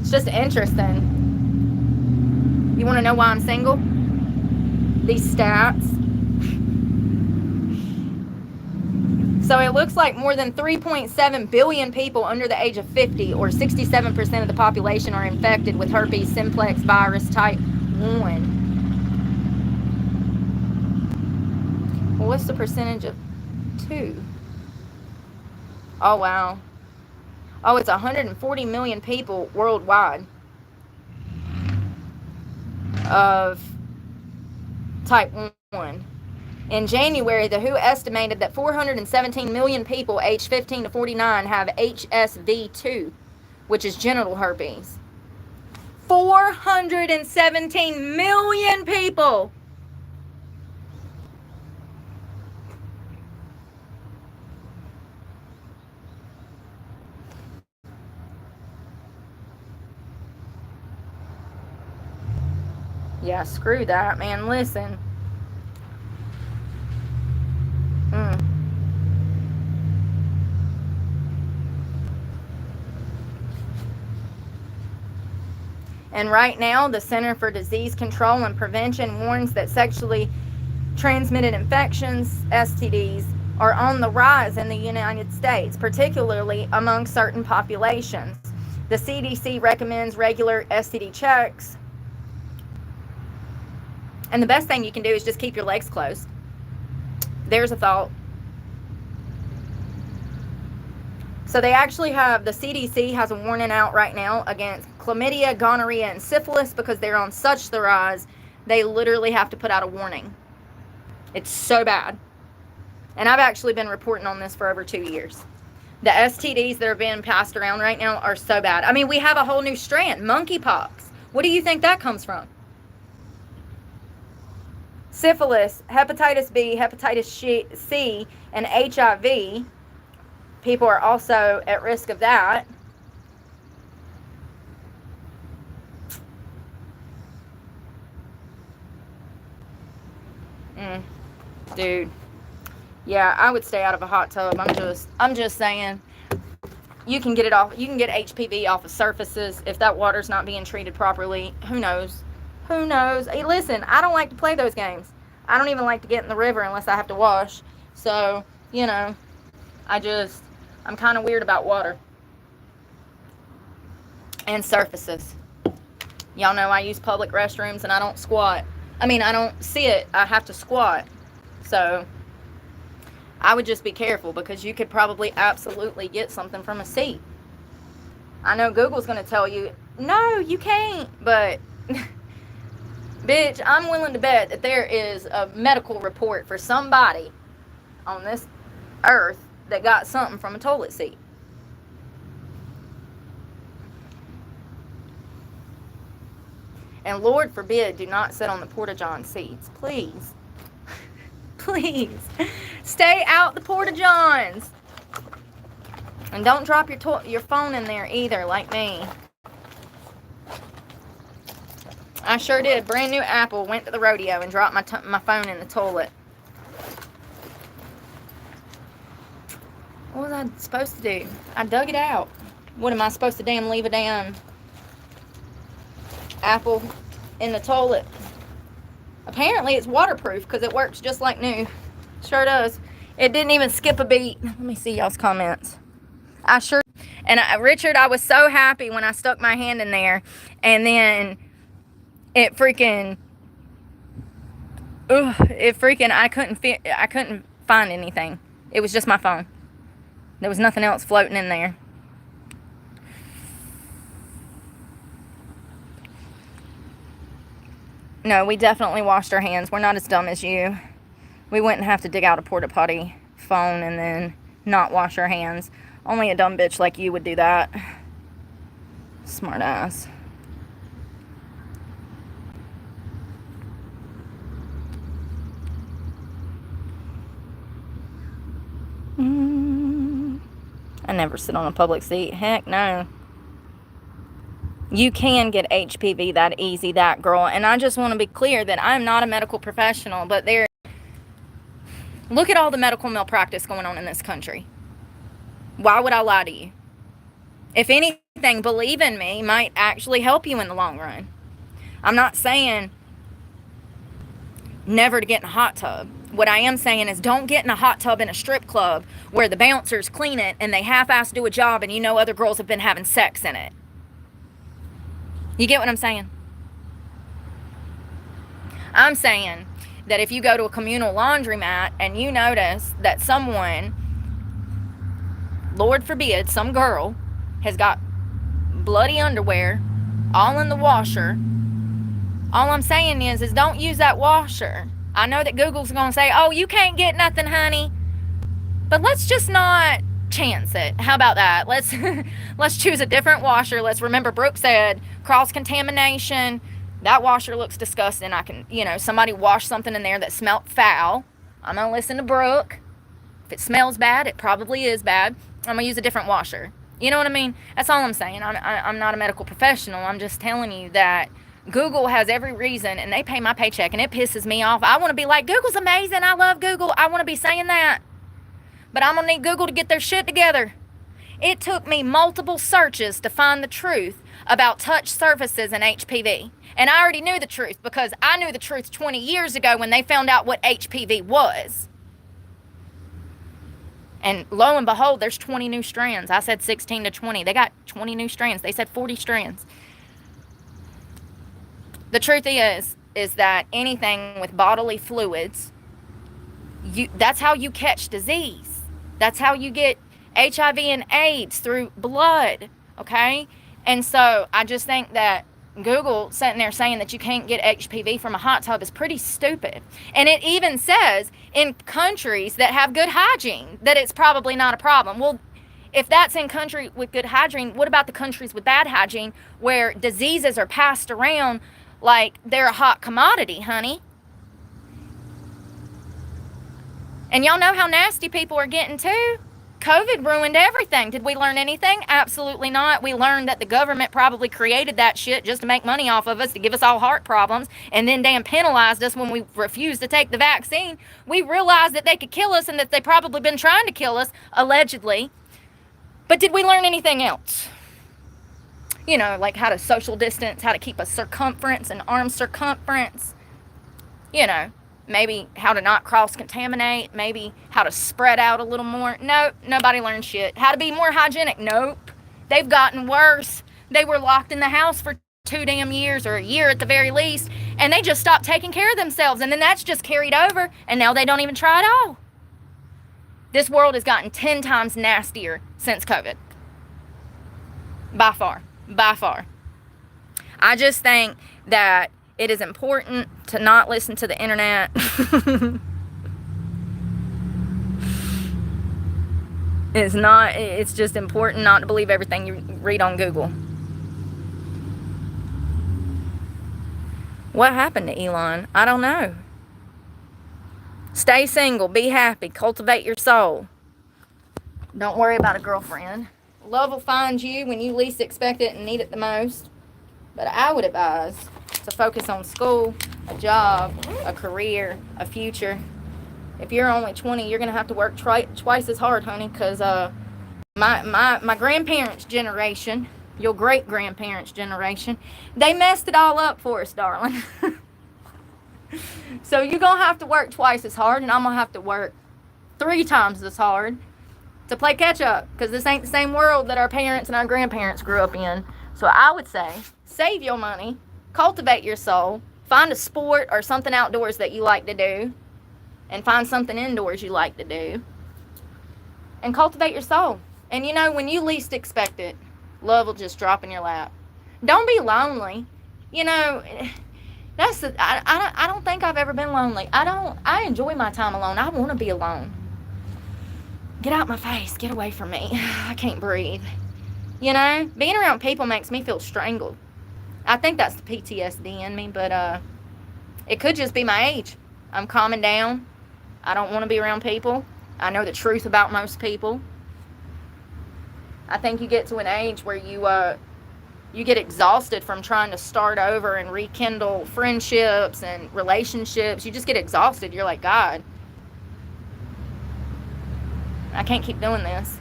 It's just interesting. You want to know why I'm single? These stats. So it looks like more than 3.7 billion people under the age of 50, or 67% of the population, are infected with herpes simplex virus type 1. Well, what's the percentage of 2? Oh, wow. Oh, it's 140 million people worldwide of type 1. In January, the WHO estimated that 417 million people aged 15 to 49 have HSV2, which is genital herpes. 417 million people! Yeah, screw that, man. Listen. And right now, the Center for Disease Control and Prevention warns that sexually transmitted infections, STDs, are on the rise in the United States, particularly among certain populations. The CDC recommends regular STD checks. And the best thing you can do is just keep your legs closed. There's a thought. So they actually have, the CDC has a warning out right now against chlamydia, gonorrhea, and syphilis because they're on such the rise, they literally have to put out a warning. It's so bad. And I've actually been reporting on this for over 2 years. The STDs that are being passed around right now are so bad. I mean, we have a whole new strand, monkeypox. What do you think that comes from? Syphilis, hepatitis B, hepatitis C, and HIV. People are also at risk of that. Dude. Yeah, I would stay out of a hot tub. I'm just saying. You can get it off. You can get HPV off of surfaces if that water's not being treated properly. Who knows? Who knows? Hey, listen, I don't like to play those games. I don't even like to get in the river unless I have to wash. So, you know, I'm kind of weird about water and surfaces. Y'all know I use public restrooms and I don't squat. I mean, I don't sit. I have to squat. So I would just be careful because you could probably absolutely get something from a seat. I know Google's going to tell you, no, you can't. But, bitch, I'm willing to bet that there is a medical report for somebody on this earth that got something from a toilet seat. And Lord forbid, do not sit on the porta-john seats. Please. Please. Stay out the porta-johns. And don't drop your phone in there either, like me. I sure did. Brand new Apple. Went to the rodeo and dropped my phone in the toilet. What was I supposed to do? I dug it out. What am I supposed to leave a damn Apple in the toilet? Apparently it's waterproof because it works just like new. Sure does. It didn't even skip a beat. Let me see y'all's comments. Richard, I was so happy when I stuck my hand in there and then it freaking, I couldn't find anything. It was just my phone. There was nothing else floating in there. No, we definitely washed our hands. We're not as dumb as you. We wouldn't have to dig out a porta potty phone and then not wash our hands. Only a dumb bitch like you would do that. Smart ass. I never sit on a public seat. Heck no. You can get HPV that easy, that girl. And I just want to be clear that I'm not a medical professional, but look at all the medical malpractice going on in this country. Why would I lie to you? If anything, believe in me might actually help you in the long run. I'm not saying never to get in a hot tub. What I am saying is don't get in a hot tub in a strip club where the bouncers clean it and they half-ass do a job and you know other girls have been having sex in it. You get what I'm saying? I'm saying that if you go to a communal laundromat and you notice that someone, Lord forbid, some girl has got bloody underwear all in the washer, all I'm saying is don't use that washer. I know that Google's going to say, oh, you can't get nothing, honey. But let's just not chance it. How about that? Let's choose a different washer. Let's remember Brooke said cross-contamination. That washer looks disgusting. I can, somebody washed something in there that smelled foul. I'm going to listen to Brooke. If it smells bad, it probably is bad. I'm going to use a different washer. You know what I mean? That's all I'm saying. I'm not a medical professional. I'm just telling you that Google has every reason, and they pay my paycheck, and it pisses me off. I want to be like, Google's amazing. I love Google. I want to be saying that. But I'm going to need Google to get their shit together. It took me multiple searches to find the truth about touch surfaces and HPV. And I already knew the truth because I knew the truth 20 years ago when they found out what HPV was. And lo and behold, there's 20 new strands. I said 16 to 20. They got 20 new strands. They said 40 strands. The truth is that anything with bodily fluids, that's how you catch disease. That's how you get HIV and AIDS, through blood, okay? And so I just think that Google sitting there saying that you can't get HPV from a hot tub is pretty stupid. And it even says in countries that have good hygiene that it's probably not a problem. Well, if that's in country with good hygiene, what about the countries with bad hygiene where diseases are passed around like they're a hot commodity, honey? And y'all know how nasty people are getting too. COVID ruined everything. Did we learn anything? Absolutely not. We learned that the government probably created that shit just to make money off of us, to give us all heart problems, and then damn penalized us when we refused to take the vaccine. We realized that they could kill us and that they probably been trying to kill us, allegedly. But did we learn anything else? Like how to social distance, how to keep a circumference, an arm circumference. Maybe how to not cross-contaminate. Maybe how to spread out a little more. Nope, nobody learned shit. How to be more hygienic. Nope. They've gotten worse. They were locked in the house for 2 damn years, or a year at the very least, and they just stopped taking care of themselves, and then that's just carried over, and now they don't even try at all. This world has gotten 10 times nastier since COVID. By far. By far. I just think that it is important to not listen to the internet. It's just important not to believe everything you read on Google. What happened to Elon? I don't know. Stay single, be happy, cultivate your soul. Don't worry about a girlfriend. Love will find you when you least expect it and need it the most. But I would advise to focus on school, a job, a career, a future. If you're only 20, you're going to have to work twice as hard, honey, because my grandparents' generation, your great-grandparents' generation, they messed it all up for us, darling. So you're going to have to work twice as hard, and I'm going to have to work 3 times as hard to play catch-up, because this ain't the same world that our parents and our grandparents grew up in. So I would say, save your money, cultivate your soul, find a sport or something outdoors that you like to do, and find something indoors you like to do, and cultivate your soul. And when you least expect it, love will just drop in your lap. Don't be lonely. I don't think I've ever been lonely. I enjoy my time alone. I want to be alone. Get out my face. Get away from me. I can't breathe. Being around people makes me feel strangled. I think that's the PTSD in me, but it could just be my age. I'm calming down. I don't want to be around people. I know the truth about most people. I think you get to an age where you get exhausted from trying to start over and rekindle friendships and relationships. You just get exhausted. You're like, God, I can't keep doing this.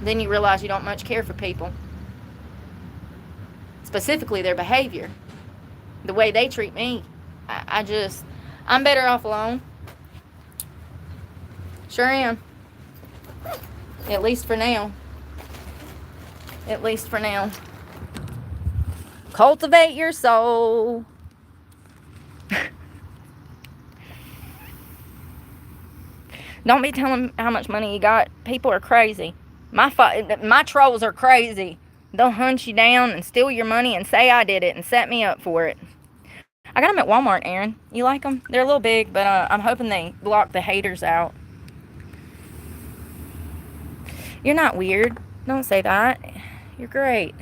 Then you realize you don't much care for people. Specifically their behavior. The way they treat me. I'm better off alone. Sure am. At least for now. At least for now. Cultivate your soul. Don't be telling them how much money you got. People are crazy. My trolls are crazy. They'll hunt you down and steal your money and say I did it and set me up for it. I got them at Walmart, Aaron. You like them? They're a little big, but I'm hoping they block the haters out. You're not weird. Don't say that. You're great.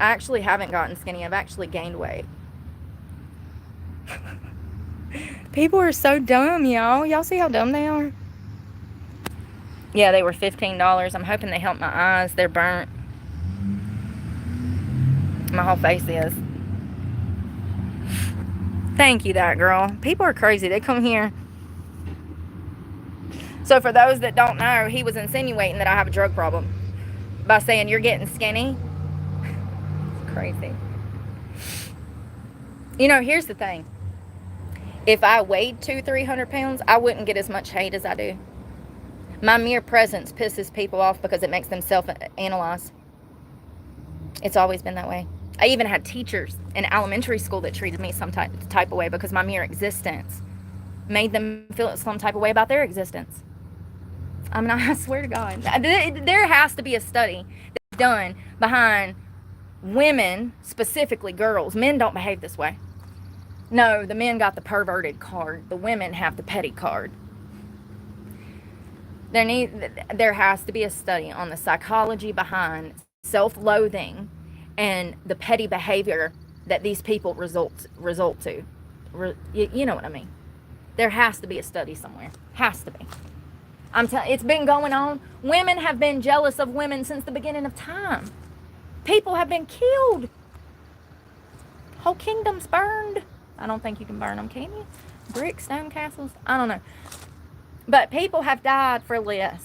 I actually haven't gotten skinny. I've actually gained weight. People are so dumb, y'all. Y'all see how dumb they are? Yeah, they were $15. I'm hoping they help my eyes. They're burnt. My whole face is. Thank you, that girl. People are crazy. They come here. So for those that don't know, he was insinuating that I have a drug problem by saying you're getting skinny. It's crazy. You know, here's the thing. If I weighed 200-300 pounds, I wouldn't get as much hate as I do. My mere presence pisses people off because it makes them self-analyze. It's always been that way. I even had teachers in elementary school that treated me some type of way because my mere existence made them feel some type of way about their existence. I mean, I swear to God. There has to be a study that's done behind women, specifically girls. Men don't behave this way. No, the men got the perverted card. The women have the petty card. There has to be a study on the psychology behind self-loathing and the petty behavior that these people result to. You know what I mean? There has to be a study somewhere. Has to be. I'm telling you, it's been going on. Women have been jealous of women since the beginning of time. People have been killed. Whole kingdoms burned. I don't think you can burn them, can you? Brick, stone castles? I don't know. But people have died for less.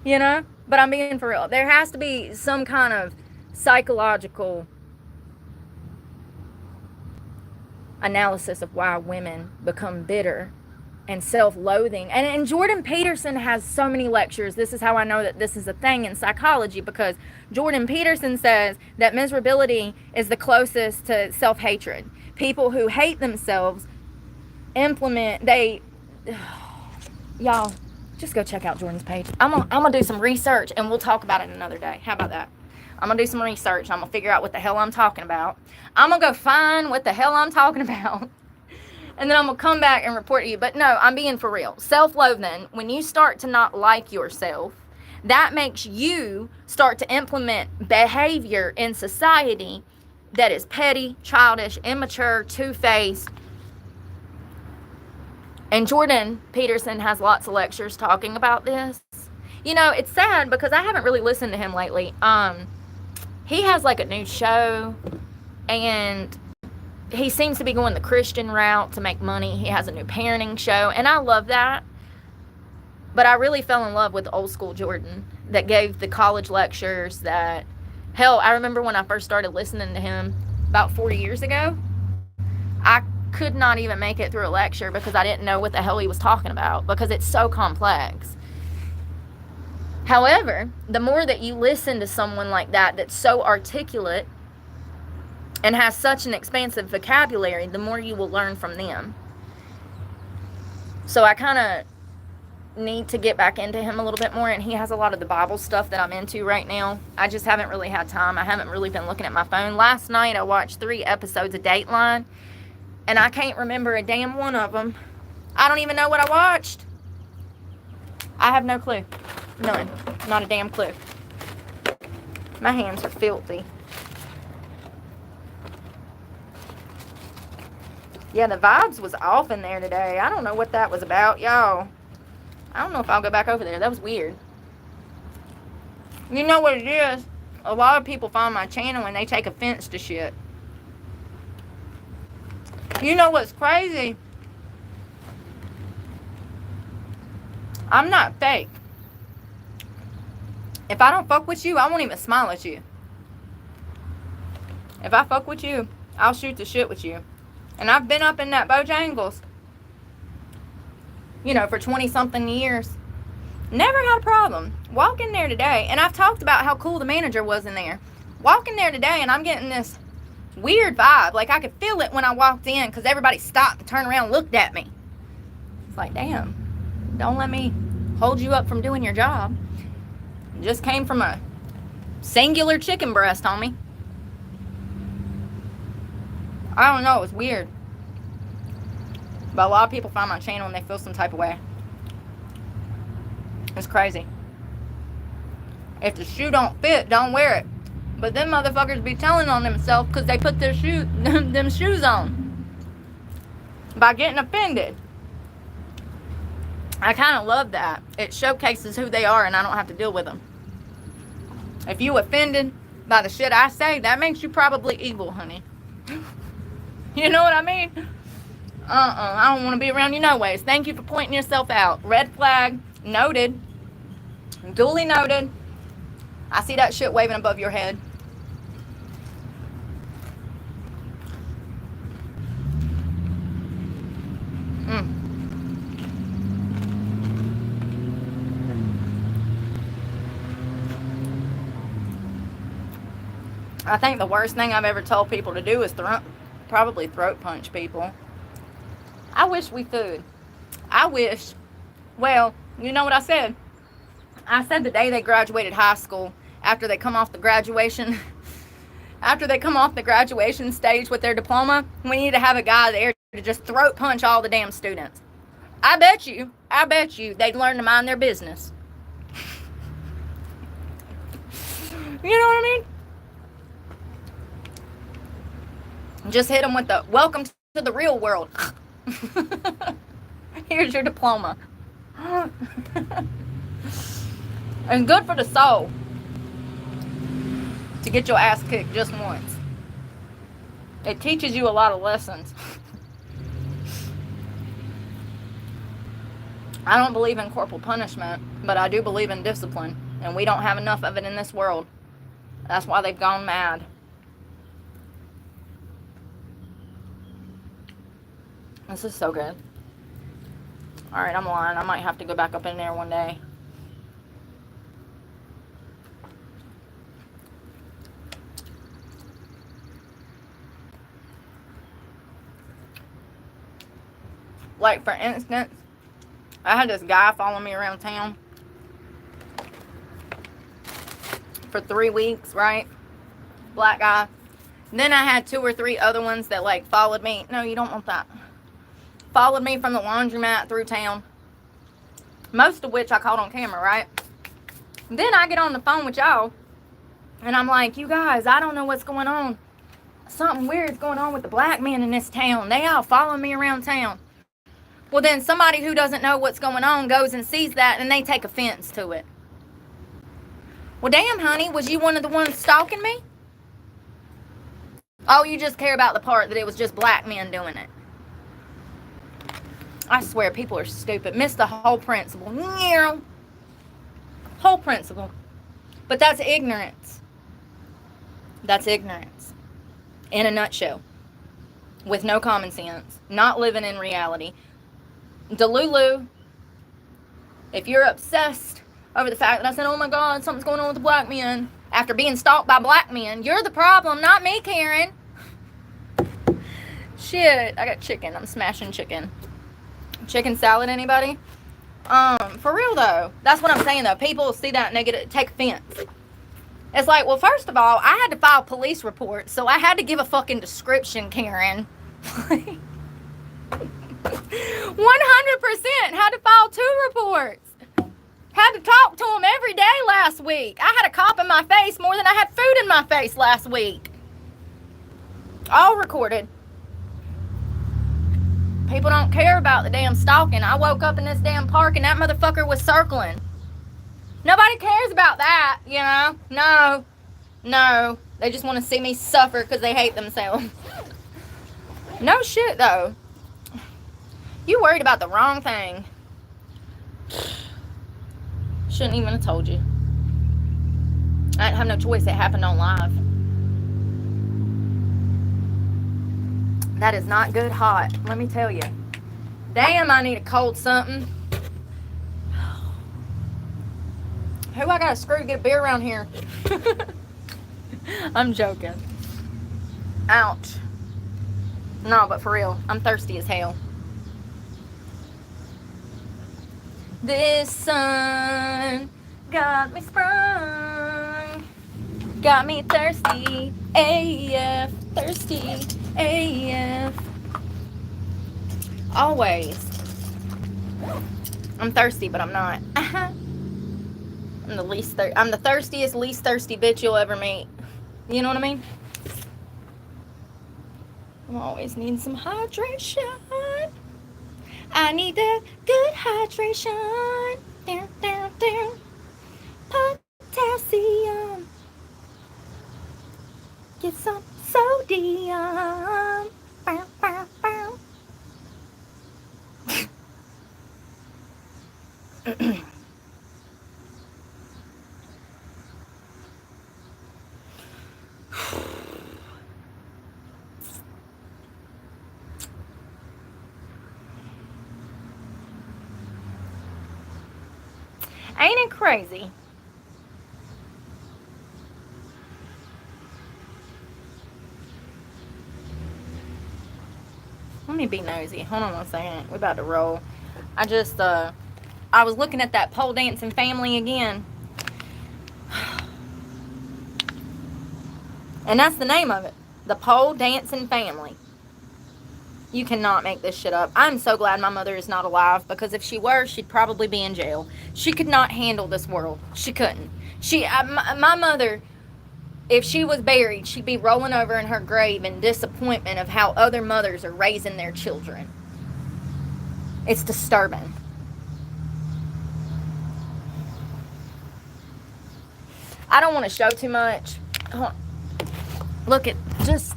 You know? But I'm being for real. There has to be some kind of psychological analysis of why women become bitter and self-loathing. And Jordan Peterson has so many lectures. This is how I know that this is a thing in psychology, because Jordan Peterson says that miserability is the closest to self-hatred. People who hate themselves y'all, just go check out Jordan's page. I'm gonna do some research and we'll talk about it another day. How about that? I'm gonna do some research. I'm gonna figure out what the hell I'm talking about. I'm gonna go find what the hell I'm talking about. And then I'm going to come back and report to you. But no, I'm being for real. Self-loathing, when you start to not like yourself, that makes you start to implement behavior in society that is petty, childish, immature, two-faced. And Jordan Peterson has lots of lectures talking about this. You know, it's sad because I haven't really listened to him lately. He has like a new show, and he seems to be going the Christian route to make money. He has a new parenting show, and I love that. But I really fell in love with old school Jordan that gave the college lectures that, hell, I remember when I first started listening to him about 4 years ago, I could not even make it through a lecture because I didn't know what the hell he was talking about because it's so complex. However, the more that you listen to someone like that that's so articulate and has such an expansive vocabulary, the more you will learn from them. So I kind of need to get back into him a little bit more, and he has a lot of the Bible stuff that I'm into right now. I just haven't really had time. I haven't really been looking at my phone. Last night I watched 3 episodes of Dateline, and I can't remember a damn one of them. I don't even know what I watched. I have no clue. None. Not a damn clue. My hands are filthy. Yeah, the vibes was off in there today. I don't know what that was about, y'all. I don't know if I'll go back over there. That was weird. You know what it is? A lot of people find my channel and they take offense to shit. You know what's crazy? I'm not fake. If I don't fuck with you, I won't even smile at you. If I fuck with you, I'll shoot the shit with you. And I've been up in that Bojangles, you know, for 20-something years. Never had a problem. Walk in there today, and I've talked about how cool the manager was in there. Walk in there today, and I'm getting this weird vibe. Like, I could feel it when I walked in, because everybody stopped and turned around and looked at me. It's like, damn, don't let me hold you up from doing your job. It just came from a singular chicken breast, homie. I don't know, it was weird. But a lot of people find my channel and they feel some type of way. It's crazy. If the shoe don't fit, don't wear it. But them motherfuckers be telling on themselves because they put their them shoes on by getting offended. I kind of love that. It showcases who they are and I don't have to deal with them. If you offended by the shit I say, that makes you probably evil, honey. You know what I mean? I don't want to be around you no ways. Thank you for pointing yourself out. Red flag, noted. Duly noted. I see that shit waving above your head. I think the worst thing I've ever told people to do is probably throat punch people. I wish we could. I wish, well, you know what I said? I said the day they graduated high school, after they come off the graduation, after they come off the graduation stage with their diploma, we need to have a guy there to just throat punch all the damn students. I bet you they'd learn to mind their business. You know what I mean? Just hit them with the, welcome to the real world. Here's your diploma. And good for the soul to get your ass kicked just once. It teaches you a lot of lessons. I don't believe in corporal punishment, but I do believe in discipline. And we don't have enough of it in this world. That's why they've gone mad. This is so good. Alright, I'm lying. I might have to go back up in there one day. Like, for instance, I had this guy follow me around town for 3 weeks, right? Black guy. Then I had 2 or 3 other ones that, like, followed me. No, you don't want that. Followed me from the laundromat through town. Most of which I caught on camera, right? Then I get on the phone with y'all. And I'm like, you guys, I don't know what's going on. Something weird's going on with the black men in this town. They all follow me around town. Well, then somebody who doesn't know what's going on goes and sees that and they take offense to it. Well, damn, honey, was you one of the ones stalking me? Oh, you just care about the part that it was just black men doing it. I swear, people are stupid. Miss the whole principle. Whole principle. But that's ignorance. That's ignorance. In a nutshell. With no common sense. Not living in reality. Delulu, if you're obsessed over the fact that I said, oh my God, something's going on with the black men, after being stalked by black men, you're the problem, not me, Karen. Shit, I got chicken. I'm smashing chicken. Chicken salad, anybody? For real though, that's what I'm saying though. People see that and they take offense. It's like, well, first of all, I had to file police reports, so I had to give a fucking description, Karen. 100% had to file 2 reports. Had to talk to them every day last week. I had a cop in my face more than I had food in my face last week. All recorded. People don't care about the damn stalking. I woke up in this damn park and that motherfucker was circling. Nobody cares about that, you know? No. They just want to see me suffer because they hate themselves. No shit, though. You worried about the wrong thing. Shouldn't even have told you. I didn't have no choice. It happened on live. That is not good hot, let me tell you. Damn, I need a cold something. Who I gotta screw to get beer around here? I'm joking. Ouch. No, but for real, I'm thirsty as hell. This sun got me sprung. Got me thirsty AF. Thirsty AF. Always. I'm thirsty, but I'm not. I'm the thirstiest, least thirsty bitch you'll ever meet. You know what I mean? I'm always needing some hydration. I need that good hydration. Down. Potassium. Get some sodium. Bow. Ain't it crazy? Let me be nosy. Hold on one second. We're about to roll. I was looking at that pole dancing family again. And that's the name of it. The pole dancing family. You cannot make this shit up. I'm so glad my mother is not alive, because if she were, she'd probably be in jail. She could not handle this world. She couldn't. My mother, if she was buried, she'd be rolling over in her grave in disappointment of how other mothers are raising their children. It's disturbing. I don't want to show too much. Look at this.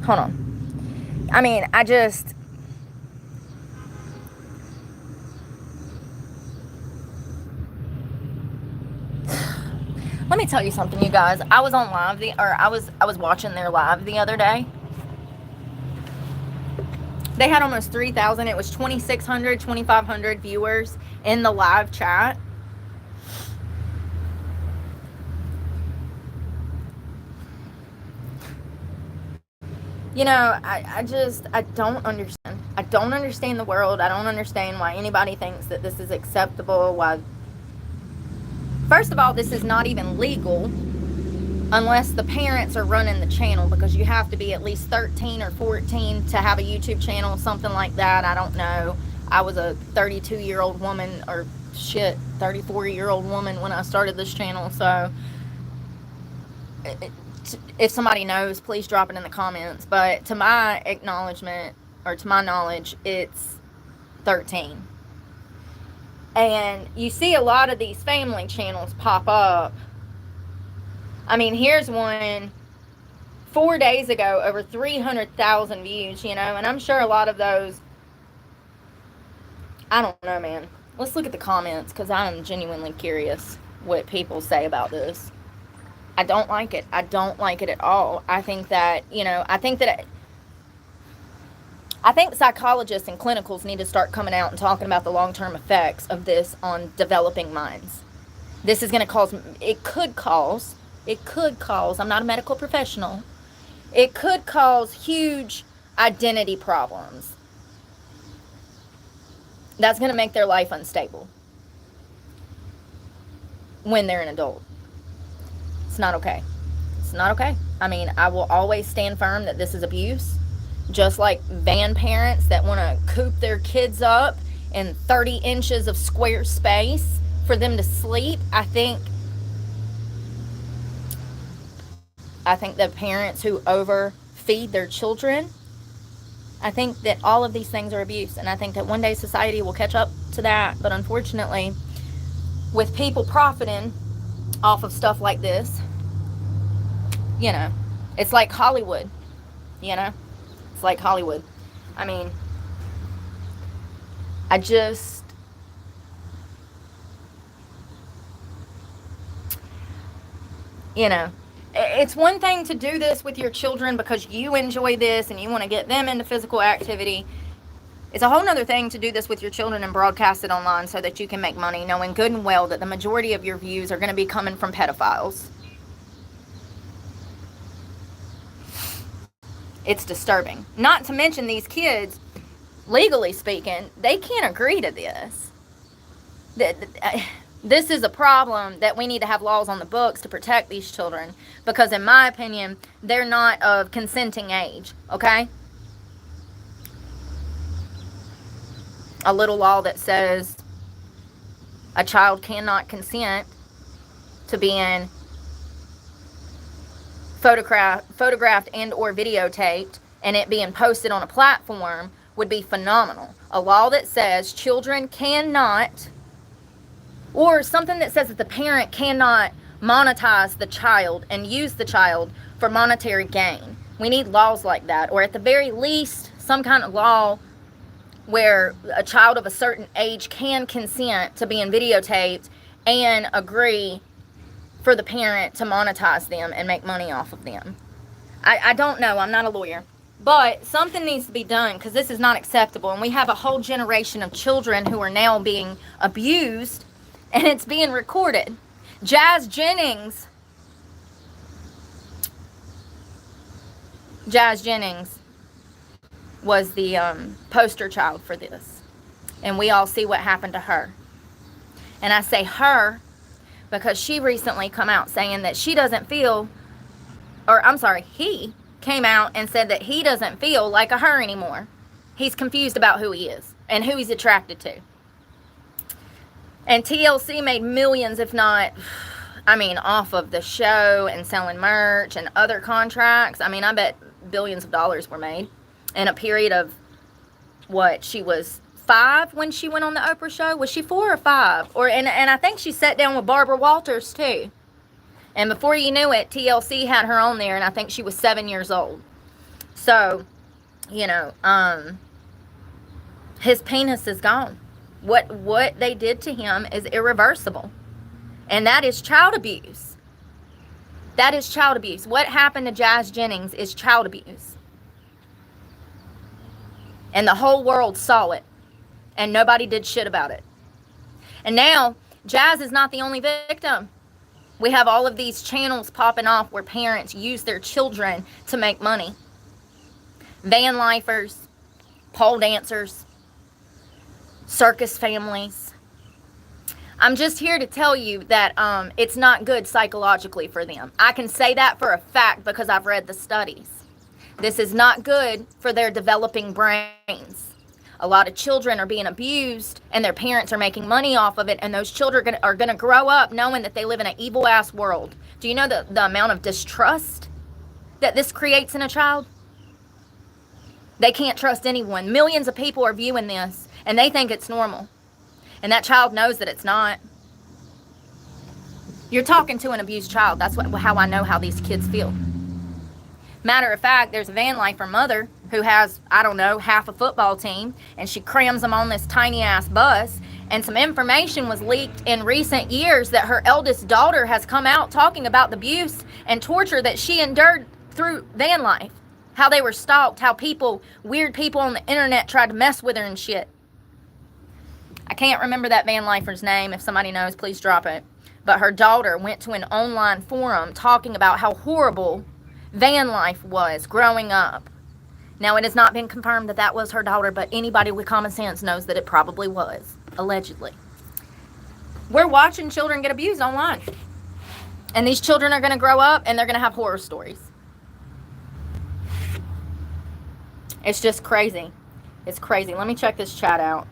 Hold on. I mean, let me tell you something, you guys. I was on live I was watching their live the other day. They had almost 3,000. It was 2,600, 2,500 viewers in the live chat. You know, I don't understand. I don't understand the world. I don't understand why anybody thinks that this is acceptable. Why? First of all, this is not even legal unless the parents are running the channel, because you have to be at least 13 or 14 to have a YouTube channel, something like that. I don't know. I was a 32-year-old woman, or 34-year-old woman when I started this channel, so if somebody knows, please drop it in the comments. But to my acknowledgement, or to my knowledge, it's 13. And you see a lot of these family channels pop up. I mean, here's one 4 days ago, over 300,000 views, you know, and I'm sure a lot of those, I don't know, man. Let's look at the comments, because I'm genuinely curious what people say about this. I don't like it. I don't like it at all. I think that, you know, I think psychologists and clinicals need to start coming out and talking about the long-term effects of this on developing minds. This is going to cause, I'm not a medical professional, it could cause huge identity problems. That's going to make their life unstable when they're an adult. It's not okay. It's not okay. I mean, I will always stand firm that this is abuse. Just like van parents that want to coop their kids up in 30 inches of square space for them to sleep. I think the parents who feed their children. I think that all of these things are abuse, and I think that one day society will catch up to that. But unfortunately, with people profiting off of stuff like this, you know, it's like Hollywood, you know? It's like Hollywood. I mean, I just, you know, it's one thing to do this with your children because you enjoy this and you want to get them into physical activity. It's a whole nother thing to do this with your children and broadcast it online so that you can make money, knowing good and well that the majority of your views are going to be coming from pedophiles. It's disturbing. Not to mention these kids, legally speaking, they can't agree to this. This is a problem that we need to have laws on the books to protect these children because, in my opinion, they're not of consenting age, okay? A little law that says a child cannot consent to being photographed and or videotaped and it being posted on a platform would be phenomenal. A law that says children cannot, or something that says that the parent cannot monetize the child and use the child for monetary gain. We need laws like that, or at the very least, some kind of law where a child of a certain age can consent to being videotaped and agree for the parent to monetize them and make money off of them. I don't know. I'm not a lawyer. But something needs to be done because this is not acceptable. And we have a whole generation of children who are now being abused, and it's being recorded. Jazz Jennings was the poster child for this. And we all see what happened to her. And I say her because she recently come out saying that she doesn't feel, or I'm sorry, he came out and said that he doesn't feel like a her anymore. He's confused about who he is and who he's attracted to. And TLC made millions, if not, off of the show and selling merch and other contracts. I bet billions of dollars were made in a period of, she was 5 when she went on the Oprah show? Was she 4 or 5? And I think she sat down with Barbara Walters too. And before you knew it, TLC had her on there, and I think she was 7 years old. So, his penis is gone. What they did to him is irreversible. And that is child abuse. That is child abuse. What happened to Jazz Jennings is child abuse. And the whole world saw it. And nobody did shit about it. And now, Jazz is not the only victim. We have all of these channels popping off where parents use their children to make money. Van lifers, pole dancers, circus families. I'm just here to tell you that it's not good psychologically for them. I can say that for a fact because I've read the studies. This is not good for their developing brains. A lot of children are being abused and their parents are making money off of it, and those children are going to grow up knowing that they live in an evil-ass world. Do you know the amount of distrust that this creates in a child? They can't trust anyone. Millions of people are viewing this, and they think it's normal. And that child knows that it's not. You're talking to an abused child. That's how I know how these kids feel. Matter of fact, there's a van lifer mother who has, half a football team, and she crams them on this tiny ass bus, and some information was leaked in recent years that her eldest daughter has come out talking about the abuse and torture that she endured through van life. How they were stalked, how weird people on the internet tried to mess with her and shit. I can't remember that van lifer's name. If somebody knows, please drop it. But her daughter went to an online forum talking about how horrible van life was growing up. Now, it has not been confirmed that was her daughter, but anybody with common sense knows that it probably was, allegedly. We're watching children get abused online. And these children are going to grow up and they're going to have horror stories. It's just crazy. It's crazy. Let me check this chat out.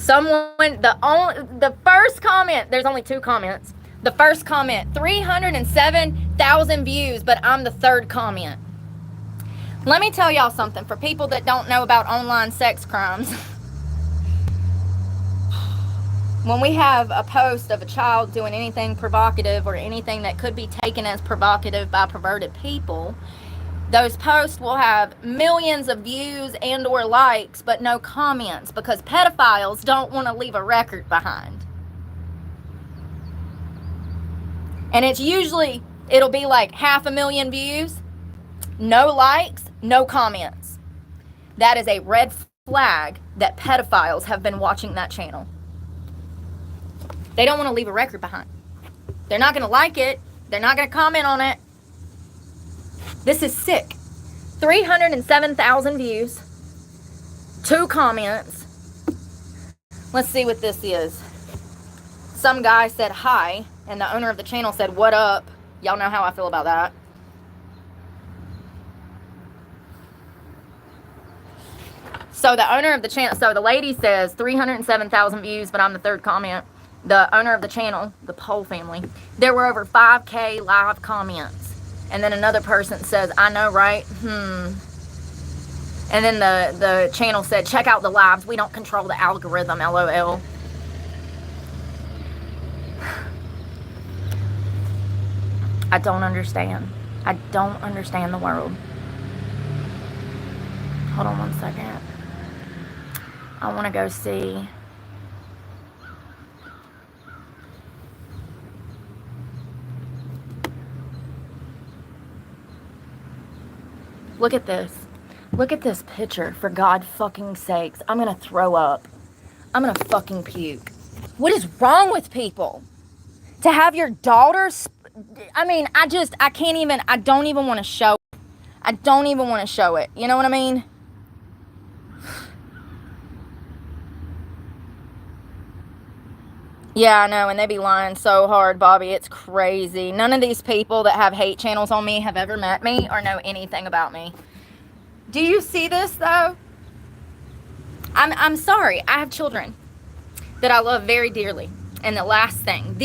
The first comment, there's only 2 comments. The first comment, 307,000 views, but I'm the third comment. Let me tell y'all something for people that don't know about online sex crimes. When we have a post of a child doing anything provocative or anything that could be taken as provocative by perverted people, those posts will have millions of views and or likes, but no comments, because pedophiles don't want to leave a record behind. And it's usually, it'll be like 500,000 views, no likes, no comments. That is a red flag that pedophiles have been watching that channel. They don't want to leave a record behind. They're not going to like it. They're not going to comment on it. This is sick. 307,000 views, 2 comments. Let's see what this is. Some guy said hi, and the owner of the channel said, "What up?" Y'all know how I feel about that. So the owner of the channel, so the lady says 307,000 views, but I'm the third comment. The owner of the channel, the Poll family, there were over 5K live comments. And then another person says, "I know, right? And then the channel said, "Check out the lives. We don't control the algorithm, LOL." I don't understand. I don't understand the world. Hold on one second. I want to go see. Look at this. Look at this picture, for God fucking sakes. I'm going to throw up. I'm going to fucking puke. What is wrong with people? To have your daughters, I mean, I can't even, I don't even want to show it. I don't even want to show it. You know what I mean? Yeah, I know, and they be lying so hard, Bobby. It's crazy. None of these people that have hate channels on me have ever met me or know anything about me. Do you see this, though? I'm sorry. I have children that I love very dearly. And the last thing,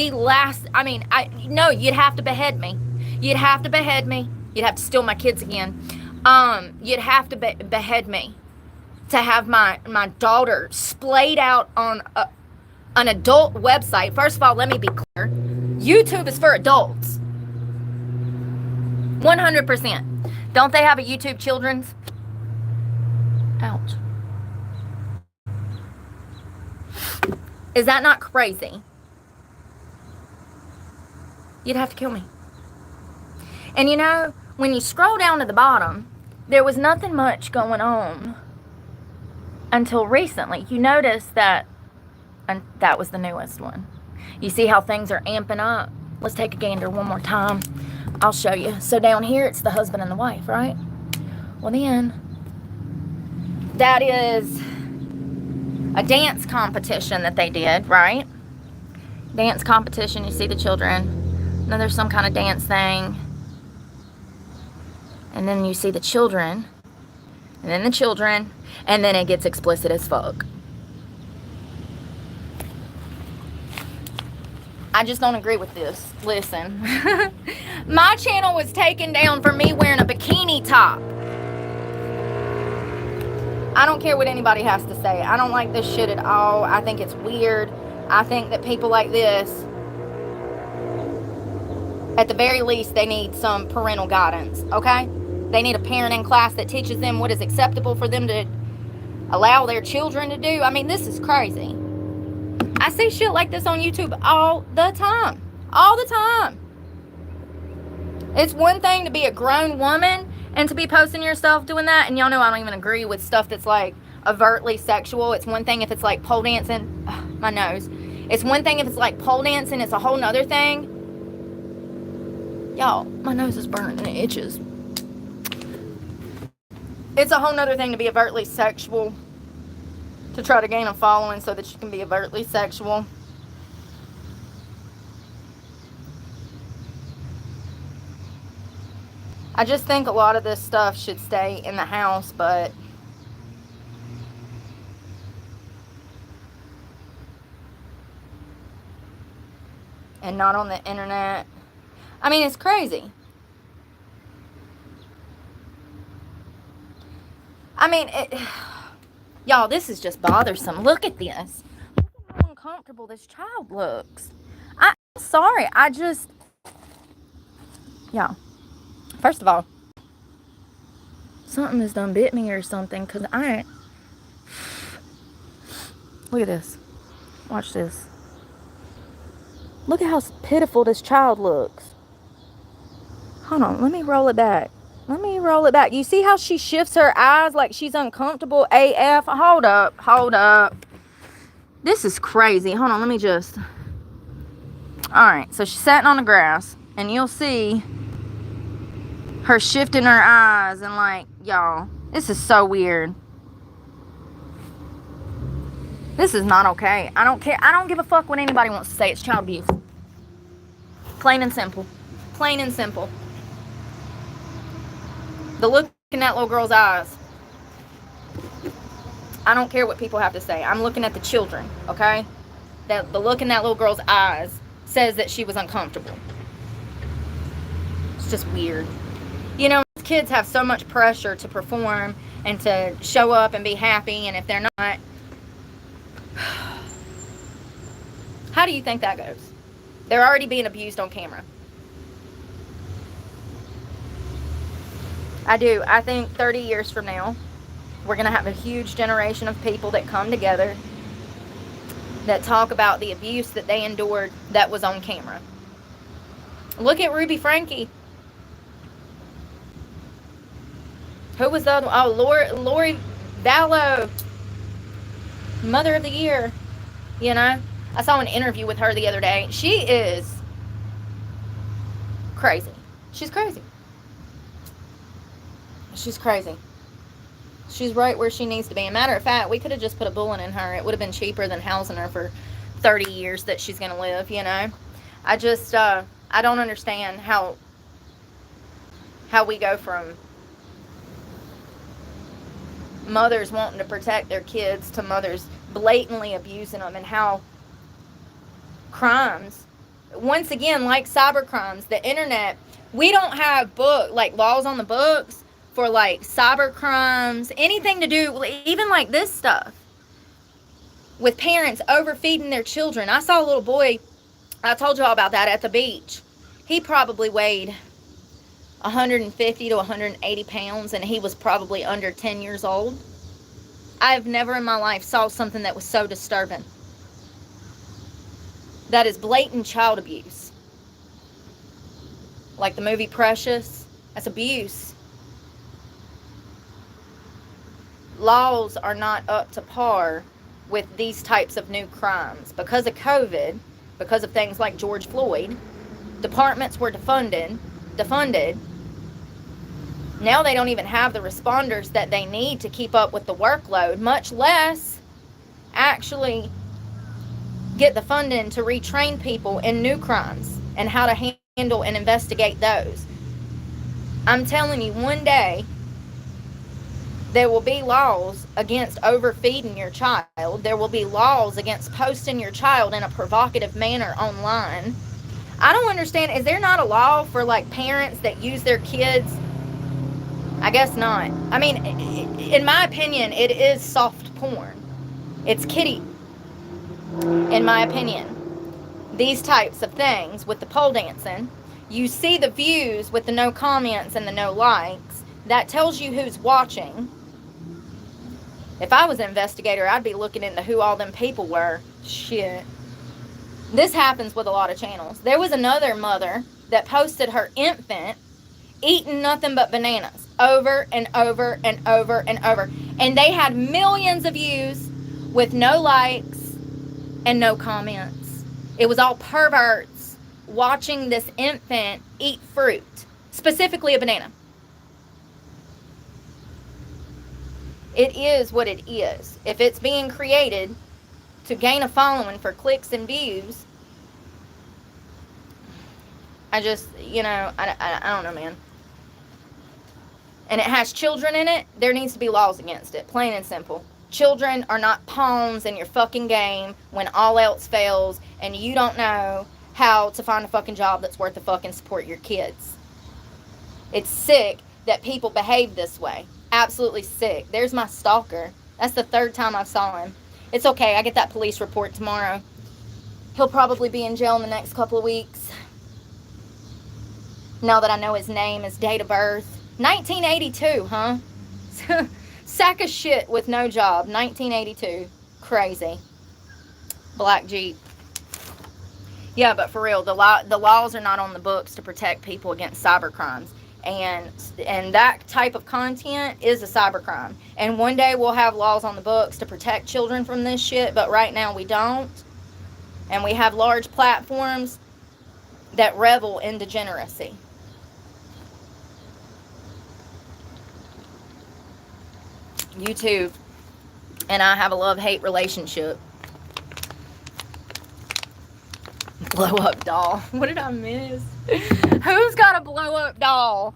no, you'd have to behead me. You'd have to behead me. You'd have to steal my kids again. You'd have to behead me to have my daughter splayed out on an adult website. First of all, let me be clear. YouTube is for adults. 100%. Don't they have a YouTube Children's? Ouch. Is that not crazy? You'd have to kill me. And you know, when you scroll down to the bottom, there was nothing much going on until recently. You notice that, and that was the newest one. You see how things are amping up? Let's take a gander one more time. I'll show you. So down here, it's the husband and the wife, right? Well then, that is a dance competition that they did, right? Dance competition, you see the children. Then there's some kind of dance thing. And then you see the children. And then the children. And then it gets explicit as fuck. I just don't agree with this. Listen. My channel was taken down for me wearing a bikini top. I don't care what anybody has to say. I don't like this shit at all. I think it's weird. I think that people like this, at the very least, they need some parental guidance, okay? They need a parenting class that teaches them what is acceptable for them to allow their children to do. I mean, this is crazy. I see shit like this on YouTube all the time. All the time. It's one thing to be a grown woman and to be posting yourself doing that. And y'all know I don't even agree with stuff that's like overtly sexual. It's one thing if it's like pole dancing. Ugh, my nose. It's one thing if it's like pole dancing. It's a whole nother thing. Y'all, my nose is burning and it itches. It's a whole nother thing to be overtly sexual. To try to gain a following so that you can be overtly sexual. I just think a lot of this stuff should stay in the house, but and not on the internet. I mean, it's crazy. I mean, y'all, this is just bothersome. Look at this. Look at how uncomfortable this child looks. I'm sorry. Y'all, first of all, something has done bit me or something, because I ain't. Look at this. Watch this. Look at how pitiful this child looks. Hold on, let me roll it back. Let me roll it back. You see how she shifts her eyes like she's uncomfortable AF? Hold up. This is crazy. Hold on, let me just... Alright, so she's sitting on the grass, and you'll see her shifting her eyes, and like, y'all, this is so weird. This is not okay. I don't care. I don't give a fuck what anybody wants to say. It's child abuse. Plain and simple. Plain and simple. The look in that little girl's eyes. I don't care what people have to say. I'm looking at the children, okay? The look in that little girl's eyes says that she was uncomfortable. It's just weird. You know, kids have so much pressure to perform and to show up and be happy, and if they're not... How do you think that goes? They're already being abused on camera. I do. I think 30 years from now, we're going to have a huge generation of people that come together that talk about the abuse that they endured that was on camera. Look at Ruby Frankie. Who was the other one? Oh, Lori Vallow. Mother of the Year. You know? I saw an interview with her the other day. She is crazy. She's crazy. She's crazy. She's right where she needs to be. As a matter of fact, we could have just put a bullet in her. It would have been cheaper than housing her for 30 years that she's going to live, you know. I just, I don't understand how we go from mothers wanting to protect their kids to mothers blatantly abusing them, and how crimes, once again, like cyber crimes, the internet, we don't have laws on the books for like cyber crimes, anything to do, even like this stuff with parents overfeeding their children. I saw a little boy, I told y'all about that, at the beach. He probably weighed 150 to 180 pounds, and he was probably under 10 years old. I've never in my life saw something that was so disturbing. That is blatant child abuse. Like the movie Precious, that's abuse. Laws are not up to par with these types of new crimes. Because of COVID, because of things like George Floyd, departments were defunded. Now they don't even have the responders that they need to keep up with the workload, much less actually get the funding to retrain people in new crimes and how to handle and investigate those. I'm telling you, one day there will be laws against overfeeding your child. There will be laws against posting your child in a provocative manner online. I don't understand. Is there not a law for like parents that use their kids? I guess not. I mean, in my opinion, it is soft porn. It's kiddie. In my opinion. These types of things with the pole dancing, you see the views with the no comments and the no likes. That tells you who's watching. If I was an investigator, I'd be looking into who all them people were. Shit. This happens with a lot of channels. There was another mother that posted her infant eating nothing but bananas over and over and over and over. And they had millions of views with no likes and no comments. It was all perverts watching this infant eat fruit, specifically a banana. It is what it is. If it's being created to gain a following for clicks and views, I just, I don't know, man. And it has children in it, there needs to be laws against it, plain and simple. Children are not pawns in your fucking game when all else fails and you don't know how to find a fucking job that's worth the fucking support your kids. It's sick that people behave this way. Absolutely sick. There's my stalker. That's the third time I saw him. It's okay. I get that police report tomorrow. He'll probably be in jail in the next couple of weeks. Now that I know his name, his date of birth. 1982, huh? Sack of shit with no job. 1982. Crazy. Black Jeep. Yeah, but for real, the laws are not on the books to protect people against cyber crimes. And that type of content is a cybercrime. And one day we'll have laws on the books to protect children from this shit, but right now we don't. And we have large platforms that revel in degeneracy. YouTube and I have a love-hate relationship. Blow up doll. What did I miss? Who's got a blow up doll?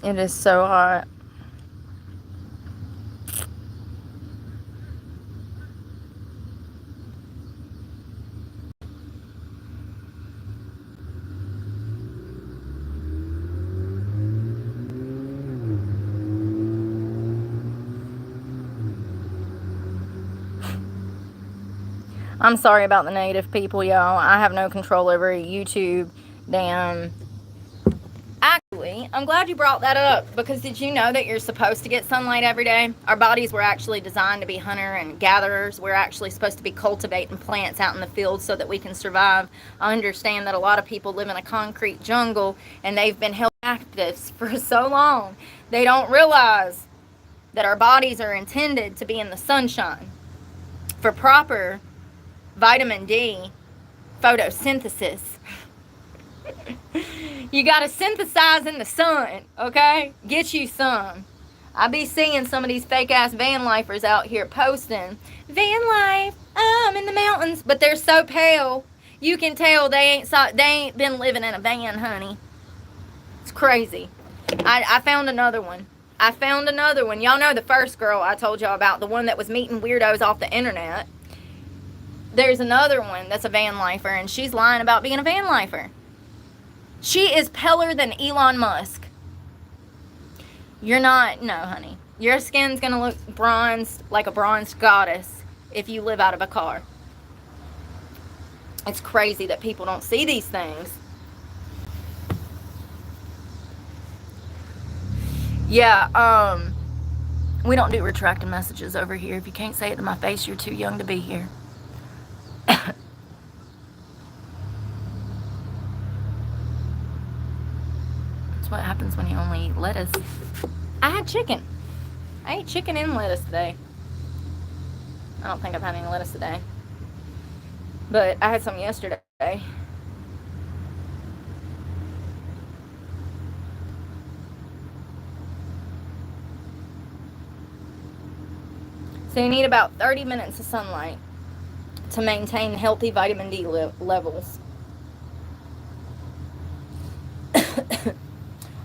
It is so hot. I'm sorry about the native people, y'all. I have no control over YouTube. Damn. Actually, I'm glad you brought that up, because did you know that you're supposed to get sunlight every day? Our bodies were actually designed to be hunter and gatherers. We're actually supposed to be cultivating plants out in the field so that we can survive. I understand that a lot of people live in a concrete jungle and they've been held captive for so long. They don't realize that our bodies are intended to be in the sunshine for proper vitamin D photosynthesis. You gotta synthesize in the sun, okay? Get you some. I be seeing some of these fake ass van lifers out here posting, van life, I'm in the mountains, but they're so pale. You can tell they ain't been living in a van, honey. It's crazy. I found another one. Y'all know the first girl I told y'all about, the one that was meeting weirdos off the internet. There's another one that's a van lifer, and she's lying about being a van lifer. She is paler than Elon Musk. You're not, no, honey. Your skin's gonna look bronzed, like a bronzed goddess, if you live out of a car. It's crazy that people don't see these things. Yeah, we don't do retracted messages over here. If you can't say it to my face, you're too young to be here. What happens when you only eat lettuce. I had chicken. I ate chicken and lettuce today. I don't think I've had any lettuce today, but I had some yesterday. So you need about 30 minutes of sunlight to maintain healthy vitamin D levels.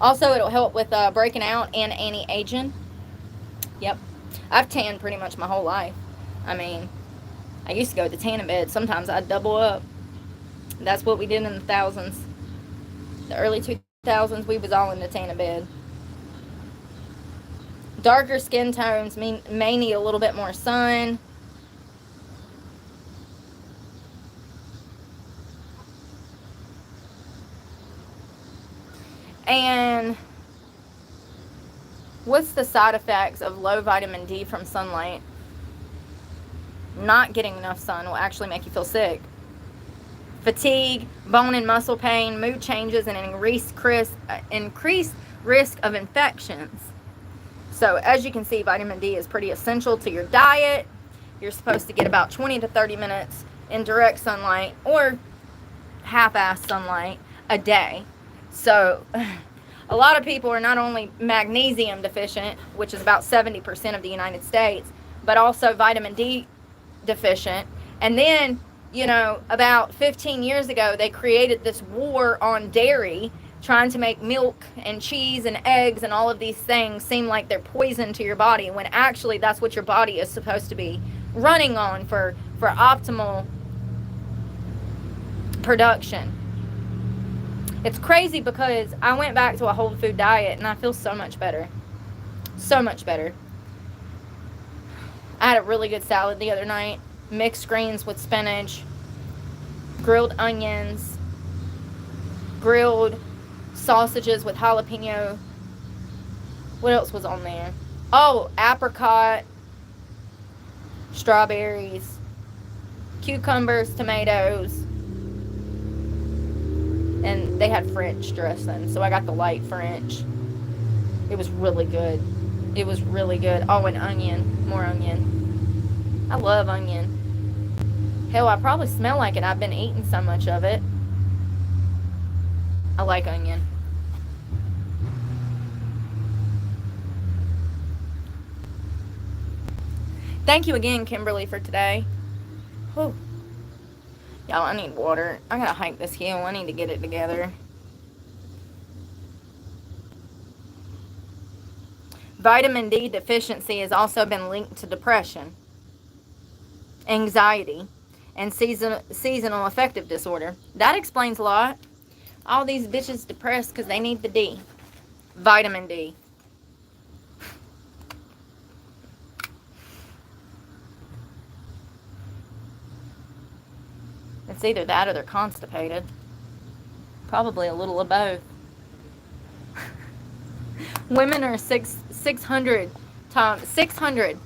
Also, it'll help with breaking out and anti-aging. Yep. I've tanned pretty much my whole life. I mean, I used to go to the tanning bed. Sometimes I'd double up. That's what we did in the thousands. The early 2000s, we was all in the tanning bed. Darker skin tones may need a little bit more sun. And what's the side effects of low vitamin D from sunlight? Not getting enough sun will actually make you feel sick. Fatigue, bone and muscle pain, mood changes, and increased risk of infections. So as you can see, vitamin D is pretty essential to your diet. You're supposed to get about 20 to 30 minutes in direct sunlight or half-ass sunlight a day. So A lot of people are not only magnesium deficient, which is about 70% of the United States, but also vitamin D deficient. And then, you know, about 15 years ago, they created this war on dairy, trying to make milk and cheese and eggs and all of these things seem like they're poison to your body, when actually that's what your body is supposed to be running on for optimal production. It's crazy because I went back to a whole food diet and I feel so much better. So much better. I had a really good salad the other night. Mixed greens with spinach, grilled onions, grilled sausages with jalapeno. What else was on there? Oh, apricot, strawberries, cucumbers, tomatoes, and they had French dressing, so I got the light French. It was really good. It was really good. Oh, and onion. More onion. I love onion. Hell, I probably smell like it. I've been eating so much of it. I like onion. Thank you again, Kimberly, for today. Whew. Y'all, I need water. I gotta hike this hill. I need to get it together. Vitamin D deficiency has also been linked to depression, anxiety, and seasonal affective disorder. That explains a lot. All these bitches depressed because they need the D. Vitamin D. It's either that or they're constipated. Probably a little of both. Women are 600 times 600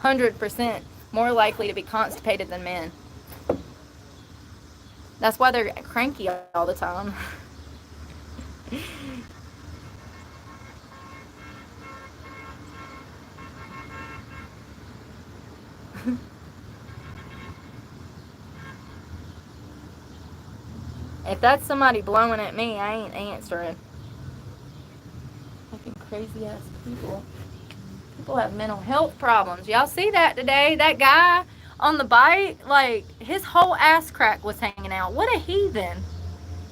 100% more likely to be constipated than men. That's why they're cranky all the time. If that's somebody blowing at me, I ain't answering. Fucking crazy ass people. People have mental health problems. Y'all see that today? That guy on the bike, like, his whole ass crack was hanging out. What a heathen.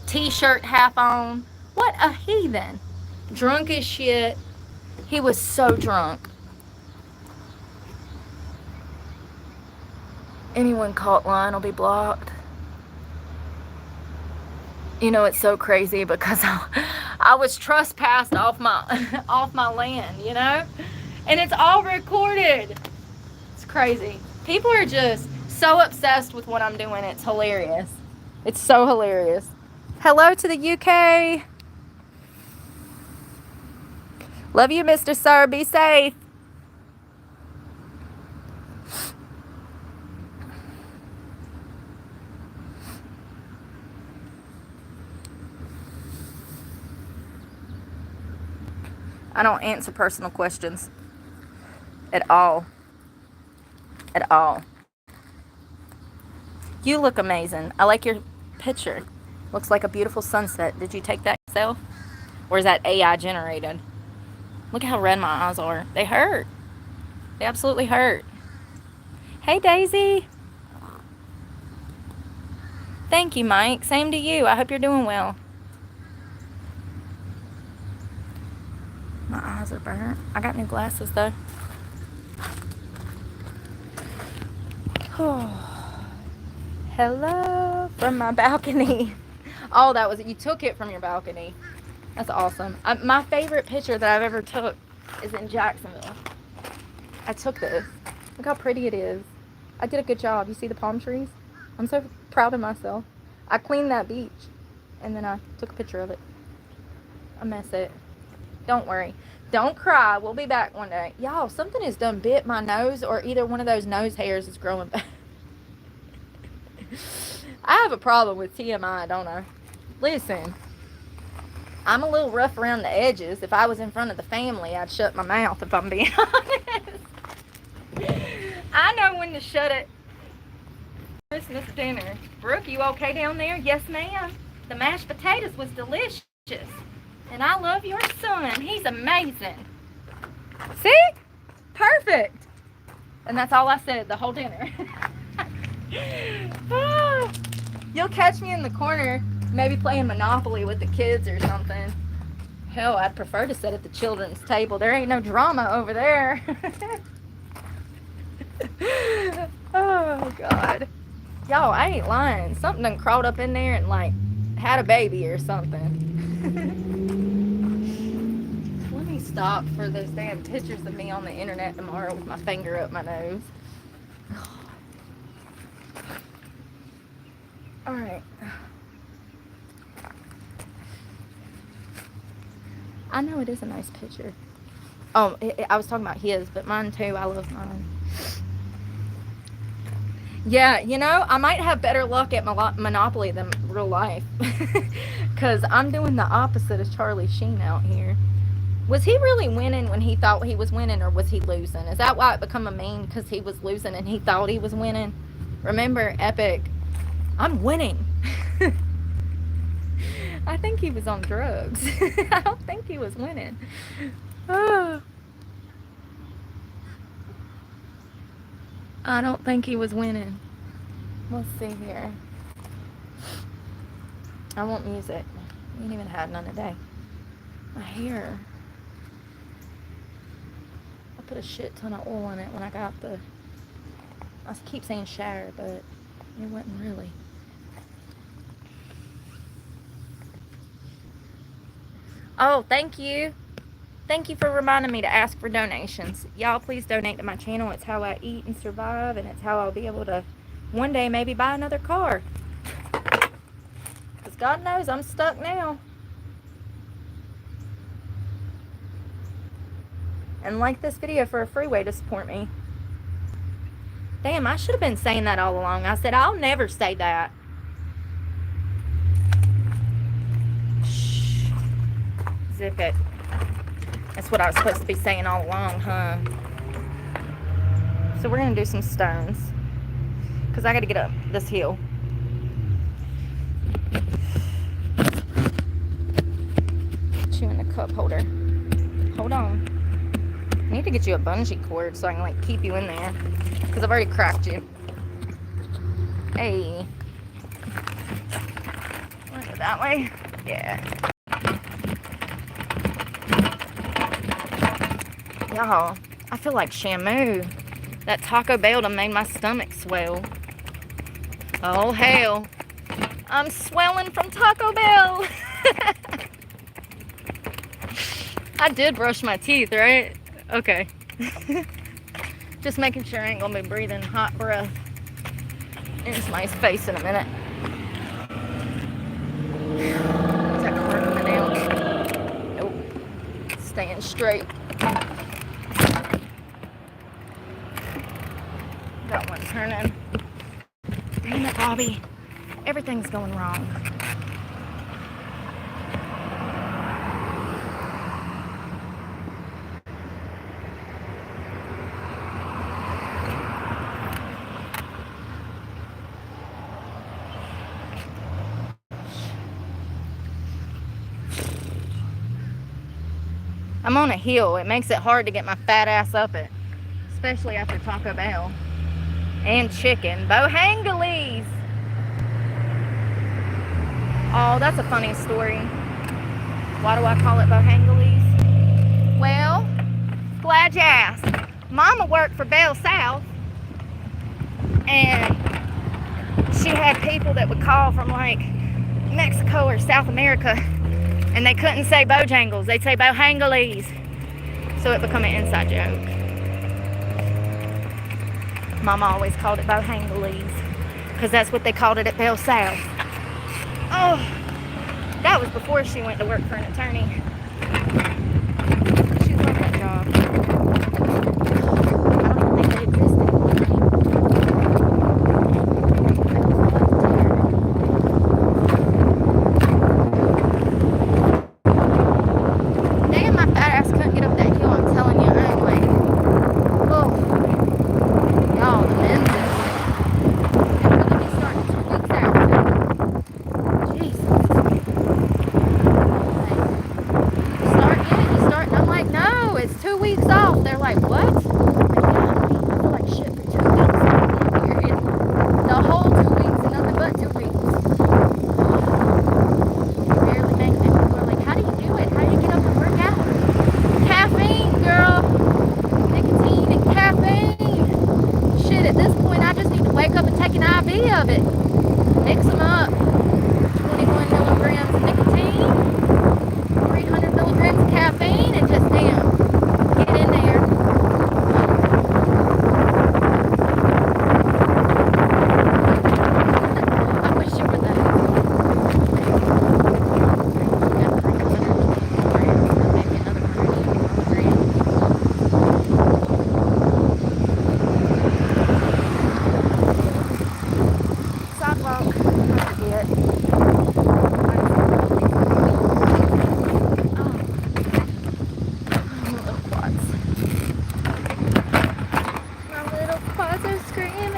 T-shirt half on. What a heathen. Drunk as shit. He was so drunk. Anyone caught line will be blocked. You know, it's so crazy because I was trespassed off my land, you know? And it's all recorded. It's crazy. People are just so obsessed with what I'm doing. It's hilarious. It's so hilarious. Hello to the UK. Love you, Mr. Sir. Be safe. I don't answer personal questions at all. At all. You look amazing. I like your picture. Looks like a beautiful sunset. Did you take that yourself? Or is that AI generated? Look how red my eyes are. They hurt. They absolutely hurt. Hey, Daisy. Thank you, Mike. Same to you. I hope you're doing well. My eyes are burnt. I got new glasses, though. Hello from my balcony. Oh, that was it. You took it from your balcony. That's awesome. My favorite picture that I've ever took is in Jacksonville. I took this. Look how pretty it is. I did a good job. You see the palm trees? I'm so proud of myself. I cleaned that beach, and then I took a picture of it. I miss it. Don't worry. Don't cry. We'll be back one day. Y'all, something has done bit my nose, or either one of those nose hairs is growing back. I have a problem with TMI, don't I? Listen, I'm a little rough around the edges. If I was in front of the family, I'd shut my mouth, if I'm being honest. I know when to shut it. Christmas dinner. Brooke, you okay down there? Yes, ma'am. The mashed potatoes was delicious. And I love your son. He's amazing. See? Perfect. And that's all I said the whole dinner. Oh, you'll catch me in the corner, maybe playing Monopoly with the kids or something. Hell, I'd prefer to sit at the children's table. There ain't no drama over there. Oh, God. Y'all, I ain't lying. Something done crawled up in there and, like, had a baby or something. Let me stop for those damn pictures of me on the internet tomorrow with my finger up my nose. Alright. I know it is a nice picture. Oh, I was talking about his, but mine too. I love mine. Yeah, you know, I might have better luck at Monopoly than real life. Because I'm doing the opposite of Charlie Sheen out here. Was he really winning when he thought he was winning, or was he losing? Is that why it become a meme? Because he was losing and he thought he was winning? Remember, Epic, I'm winning. I think he was on drugs. I don't think he was winning. Oh. I don't think he was winning. Let's see here. I want music. We ain't even had none today. My hair. I put a shit ton of oil in it when I got the... I keep saying shower, but it wasn't really. Oh, thank you. Thank you for reminding me to ask for donations. Y'all, please donate to my channel. It's how I eat and survive, and it's how I'll be able to one day maybe buy another car. Because God knows I'm stuck now. And like this video for a free way to support me. Damn, I should have been saying that all along. I said, I'll never say that. Shh. Zip it. That's what I was supposed to be saying all along, huh? So we're going to do some stones. Because I got to get up this hill. Put you in the cup holder. Hold on. I need to get you a bungee cord so I can, like, keep you in there. Because I've already cracked you. Hey. Want to go that way? Yeah. Y'all, I feel like Shamu. That Taco Bell done made my stomach swell. Oh, hell. I'm swelling from Taco Bell. I did brush my teeth, right? Okay. Just making sure I ain't gonna be breathing hot breath into my face in a minute. Is that car coming down? Nope. Staying straight. That one's turning. Damn it, Bobby. Everything's going wrong. I'm on a hill. It makes it hard to get my fat ass up it. Especially after Taco Bell. And chicken. Bohangalis! Oh, that's a funny story. Why do I call it Bohangalis? Well, glad you asked. Mama worked for Bell South. And she had people that would call from like Mexico or South America. And they couldn't say Bojangles. They'd say Bohangalis. So it became an inside joke. Mama always called it Bohangalis. Because that's what they called it at Bell South. Oh, that was before she went to work for an attorney. She loved that job. I don't even think they existed. Damn, my fat ass couldn't get up that hill. I'm telling you, I'm like, oh, y'all, the men's it really be starting 2 weeks out. Jesus. wake up and take an IV of it. Mix them up. 21 milligrams of nicotine, 300 milligrams of caffeine, and just damn, get in there. I wish you were there. Yeah, 300 milligrams, and maybe another 100 milligrams. Sidewalk, I forget. My little quads are screaming.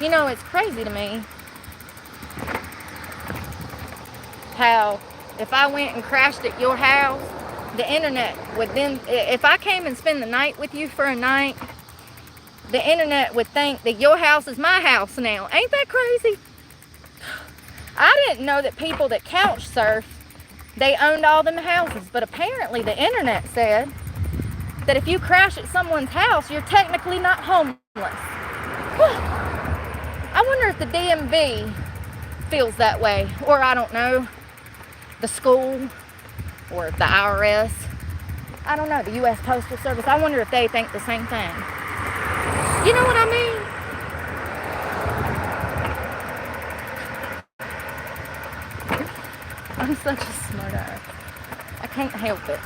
You know, it's crazy to me how if I went and crashed at your house, the internet would then, if I came and spend the night with you for a night, the internet would think that your house is my house now. Ain't that crazy? I didn't know that people that couch surf, they owned all them houses, but apparently the internet said that if you crash at someone's house, you're technically not homeless. I wonder if the DMV feels that way, or I don't know, the school, or the IRS. I don't know, the U.S. Postal Service. I wonder if they think the same thing. You know what I mean? I'm such a smart ass. I can't help it.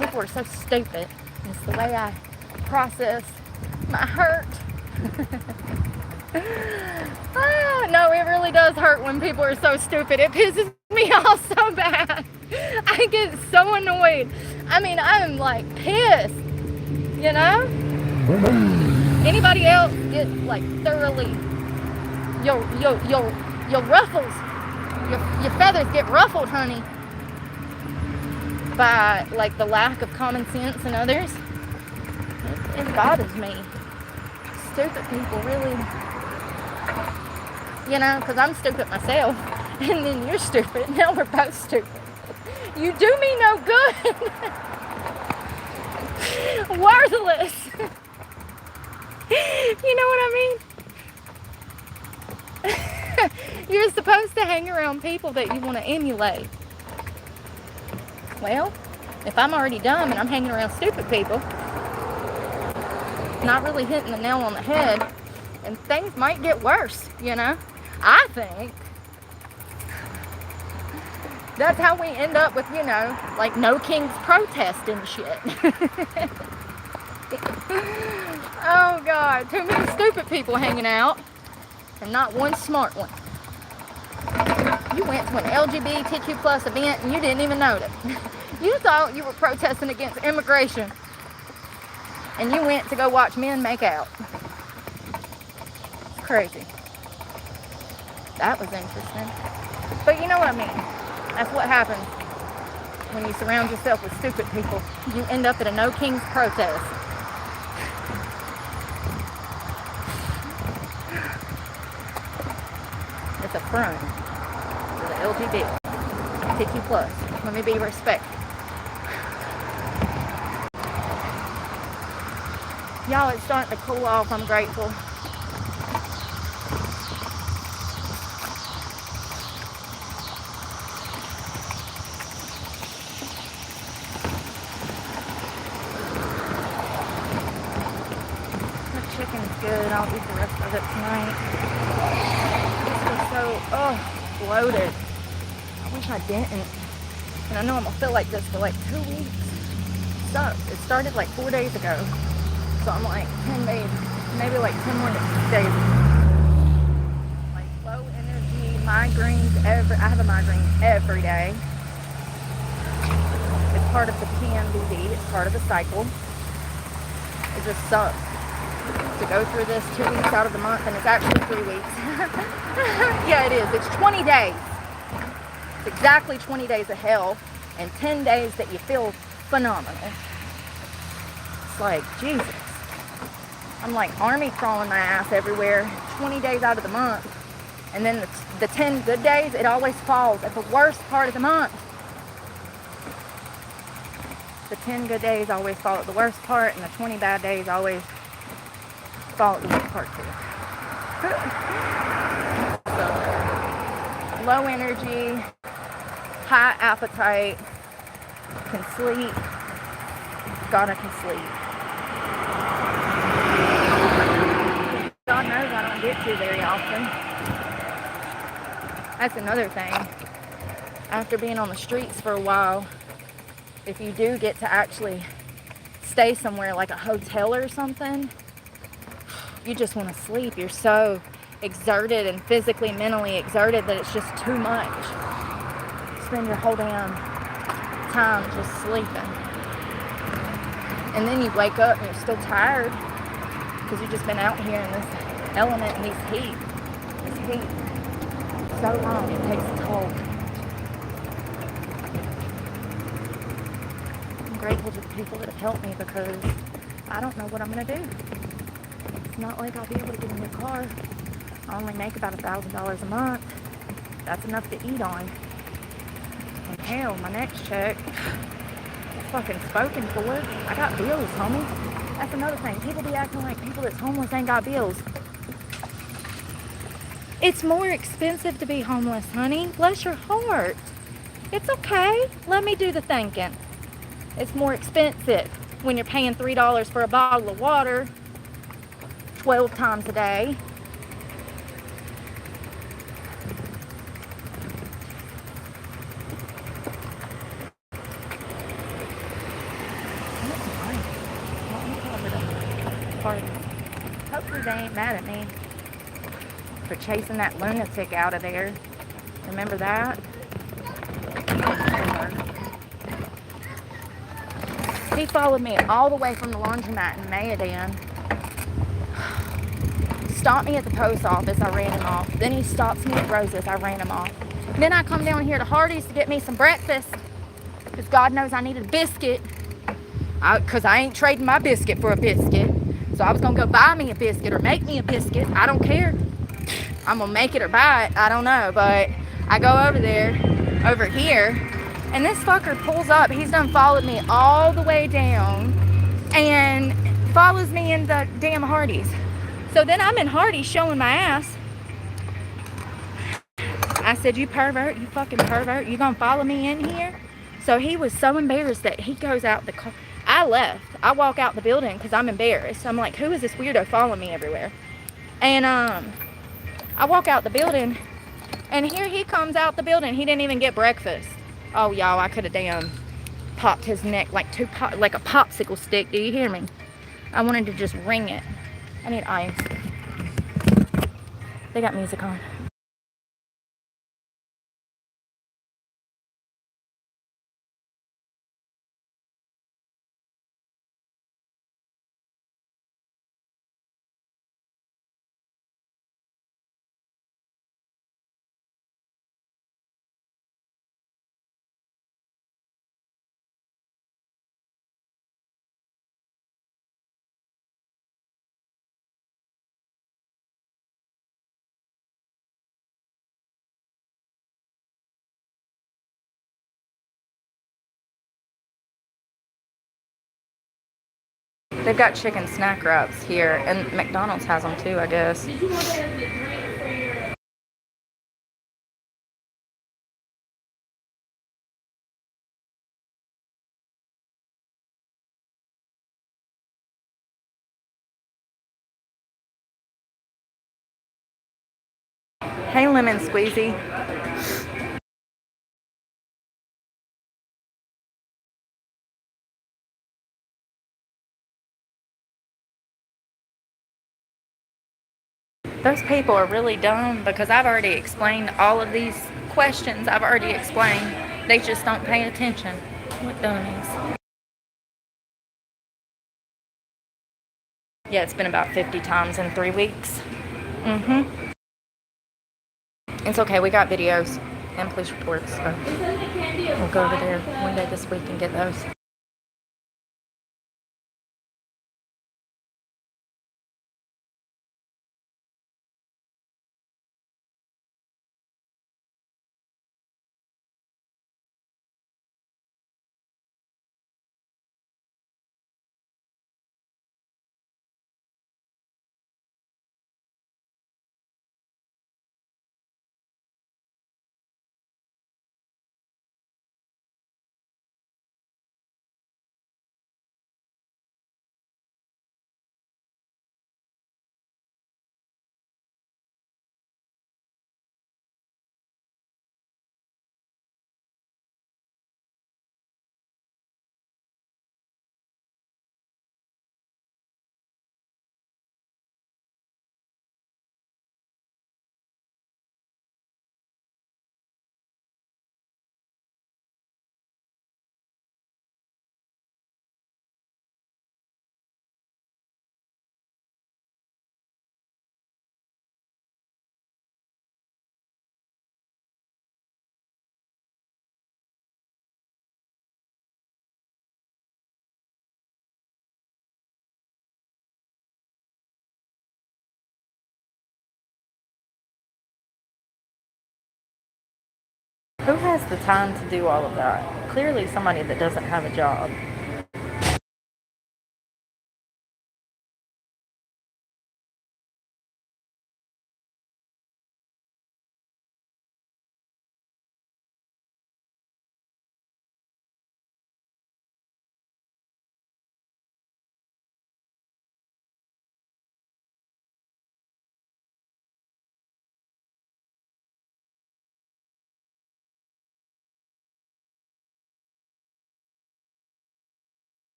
People are so stupid. It's the way I process my hurt. No, it really does hurt when people are so stupid. It pisses me off so bad. I get so annoyed. I mean, I'm like pissed, you know? Anybody else get like thoroughly, your ruffles, your feathers get ruffled, honey, by like the lack of common sense in others. It bothers me. Stupid people really, you know, because I'm stupid myself, and then you're stupid. Now we're both stupid. You do me no good. Worthless. You know what I mean? You're supposed to hang around people that you want to emulate. Well, if I'm already dumb and I'm hanging around stupid people, not really hitting the nail on the head, and things might get worse, you know? I think that's how we end up with, you know, like no king's protest and shit. Oh God, too many stupid people hanging out and not one smart one. You went to an LGBTQ plus event and you didn't even know it. You thought you were protesting against immigration, and you went to go watch men make out. It's crazy. That was interesting. But you know what I mean. That's what happens when you surround yourself with stupid people. You end up at a no king's protest. It's a front for the LGBTQ plus. Let me be respectful. Y'all, it's starting to cool off. I'm grateful. The chicken's good. I'll eat the rest of it tonight. This is so, bloated. I wish I didn't. And I know I'm going to feel like this for like 2 weeks. Sucks. It started like 4 days ago. So I'm like 10 days, maybe like 10 more days. Like low energy, migraines, I have a migraine every day. It's part of the PMDD, it's part of the cycle. It just sucks to go through this 2 weeks out of the month, and it's actually 3 weeks. Yeah, it is. It's 20 days. It's exactly 20 days of hell and 10 days that you feel phenomenal. It's like, Jesus. I'm like army crawling my ass everywhere 20 days out of the month. And then the 10 good days, it always falls at the worst part of the month. The 10 good days always fall at the worst part, and the 20 bad days always fall at the worst part too. So, low energy, high appetite, can sleep. God, I can sleep. God knows I don't get to very often. That's another thing. After being on the streets for a while, if you do get to actually stay somewhere like a hotel or something, you just want to sleep. You're so exerted and physically, mentally exerted that it's just too much. Spend your whole damn time just sleeping. And then you wake up and you're still tired because you've just been out here in this element and this heat so long. It takes a toll. I'm grateful to the people that have helped me because I don't know what I'm going to do. It's not like I'll be able to get a new car. I only make about $1,000 a month. That's enough to eat on. And hell, my next check, it's fucking spoken for. I got bills, homie. That's another thing. People be acting like people that's homeless ain't got bills. It's more expensive to be homeless, honey. Bless your heart. It's okay. Let me do the thinking. It's more expensive when you're paying $3 for a bottle of water 12 times a day. Hopefully they ain't mad at me for chasing that lunatic out of there. Remember that? He followed me all the way from the laundromat in Mayadan. Stopped me at the post office, I ran him off. Then he stops me at Rose's, I ran him off. Then I come down here to Hardee's to get me some breakfast because God knows I needed a biscuit. Because I ain't trading my biscuit for a biscuit. So I was going to go buy me a biscuit or make me a biscuit. I don't care. I'm going to make it or buy it. I don't know. But I go over here, and this fucker pulls up. He's done followed me all the way down and follows me in the damn Hardee's. So then I'm in Hardee's showing my ass. I said, you pervert, you fucking pervert. You going to follow me in here? So he was so embarrassed that he goes out the car. I left. I walk out the building because I'm embarrassed. I'm like, who is this weirdo following me everywhere? And I walk out the building, and here he comes out the building. He didn't even get breakfast. Oh, y'all, I could have damn popped his neck like like a popsicle stick. Do you hear me? I wanted to just wring it. I need ice. They got music on. They've got chicken snack wraps here, and McDonald's has them too, I guess. Hey, lemon squeezy. Those people are really dumb because I've already explained all of these questions. I've already explained. They just don't pay attention. What dummies. Yeah, it's been about 50 times in 3 weeks. It's okay. We got videos and police reports. So we'll go over there one day this week and get those. Who has the time to do all of that? Clearly somebody that doesn't have a job.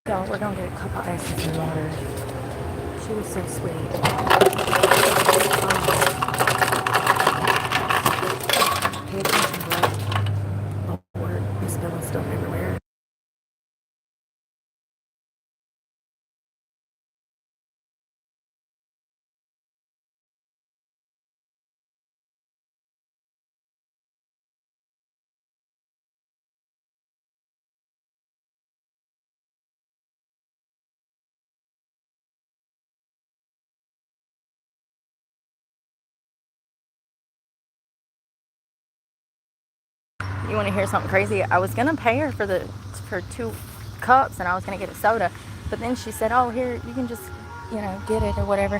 Y'all, we're gonna get a couple ices and water. She was so sweet. Pay attention, bro. Lord, you're spilling stuff everywhere. You want to hear something crazy? I was gonna pay her for 2 cups, and I was gonna get a soda, but then she said, "Oh, here, you can just, get it or whatever."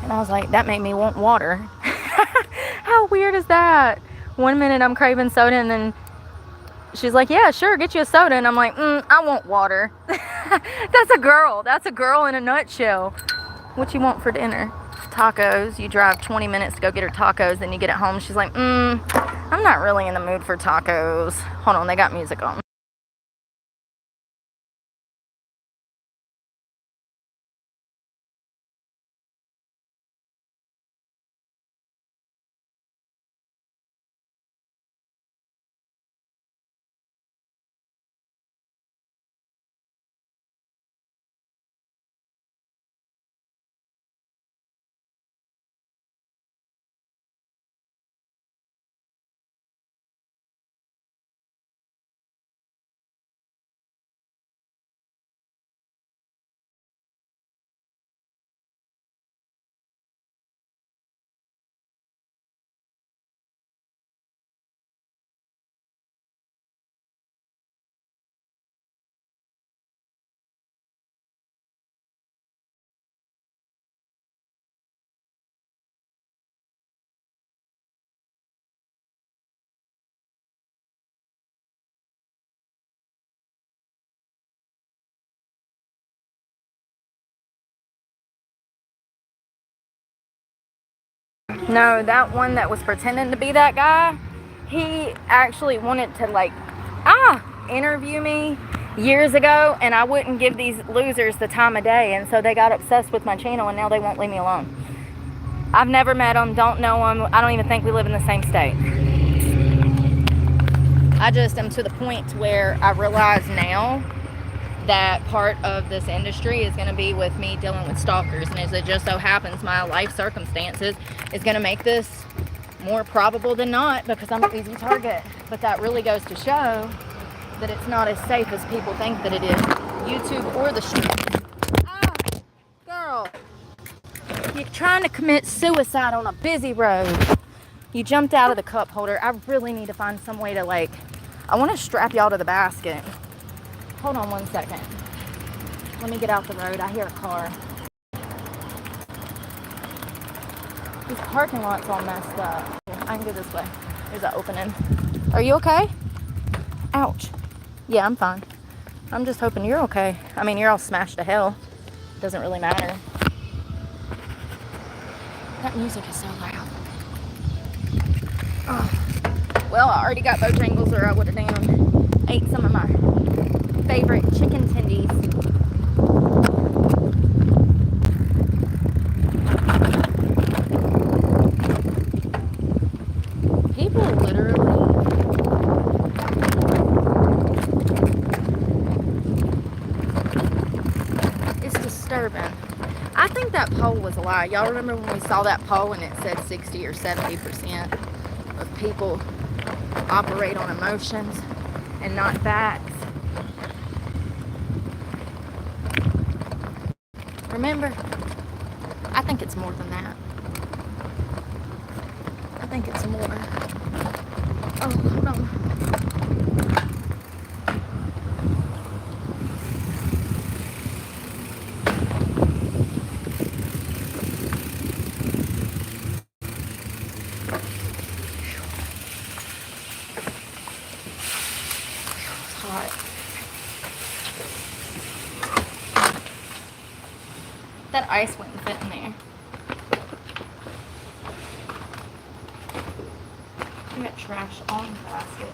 And I was like, that made me want water. How weird is that? One minute I'm craving soda, and then she's like, "Yeah, sure, get you a soda," and I'm like, "I want water." That's a girl. That's a girl in a nutshell. What you want for dinner? Tacos. You drive 20 minutes to go get her tacos, then you get it home. She's like, I'm not really in the mood for tacos. Hold on, they got music on. No, that one that was pretending to be that guy, he actually wanted to interview me years ago, and I wouldn't give these losers the time of day, and so they got obsessed with my channel, and now they won't leave me alone. I've never met them, don't know them, I don't even think we live in the same state. I just am to the point where I realize now that part of this industry is going to be with me dealing with stalkers, and as it just so happens, my life circumstances is going to make this more probable than not, because I'm an easy target. But that really goes to show that it's not as safe as people think that it is. YouTube or the street. Girl, you're trying to commit suicide on a busy road. You jumped out of the cup holder. I really need to find some way to I want to strap y'all to the basket. Hold on one second. Let me get out the road. I hear a car. These parking lots all messed up. I can go this way. There's that opening. Are you okay? Ouch. Yeah, I'm fine. I'm just hoping you're okay. I mean, you're all smashed to hell. Doesn't really matter. That music is so loud. Well, I already got Bojangles or I would have damn ate some of my favorite chicken tendies. People literally it's disturbing. I think that poll was a lie. Y'all remember when we saw that poll and it said 60 or 70% of people operate on emotions and not facts? Remember? I think it's more than that. I think it's more. Oh, hold on. It's hot. That ice wouldn't fit in there. You got trash on the basket.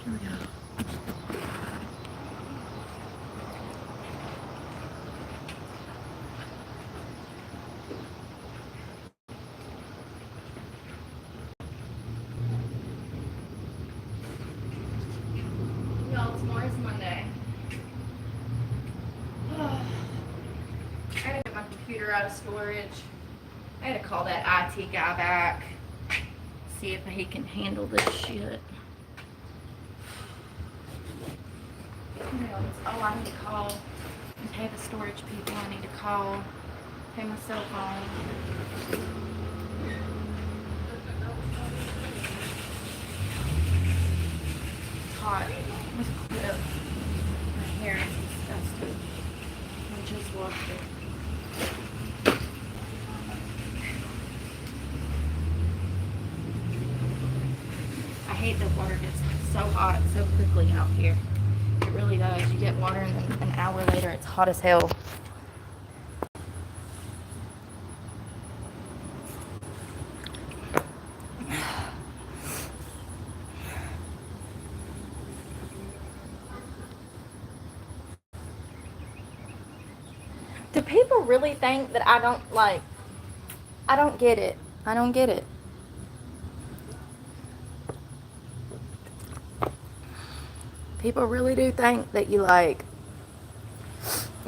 Here we go. Y'all, tomorrow's Monday. I gotta get my computer out of storage. I had to call that IT guy back. See if he can handle this shit. Oh, I need to call and pay the storage people. I need to call, pay my cell phone. Hot. Let's quit. My hair is disgusting. I just washed it. I hate that water gets so hot so quickly out here. It really does. You get water and then an hour later it's hot as hell. Do people really think that I don't get it. I don't get it. People really do think that you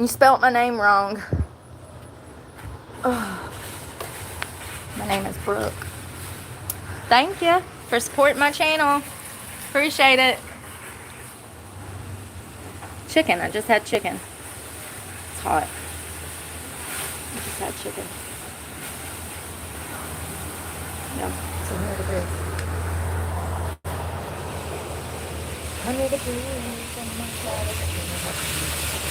spelt my name wrong. Oh, my name is Brooke. Thank you for supporting my channel. Appreciate it. Chicken. I just had chicken. It's hot. I just had chicken. Yeah, it's 100 degrees. 100 degrees.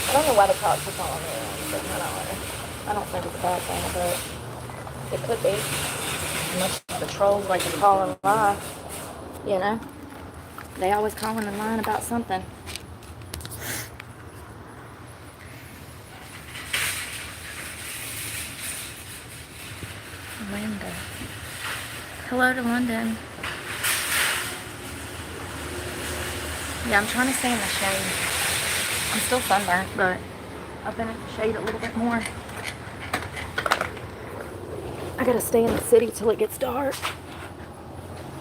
I don't know why the cops are calling me around. I don't think it's a bad thing, but it could be. Much the trolls like to call and lie. You know? They always calling and lying about something. Linda. Hello to London. Yeah, I'm trying to stay in the shade. I'm still sunburned, but I've been in the shade a little bit more. I gotta stay in the city till it gets dark.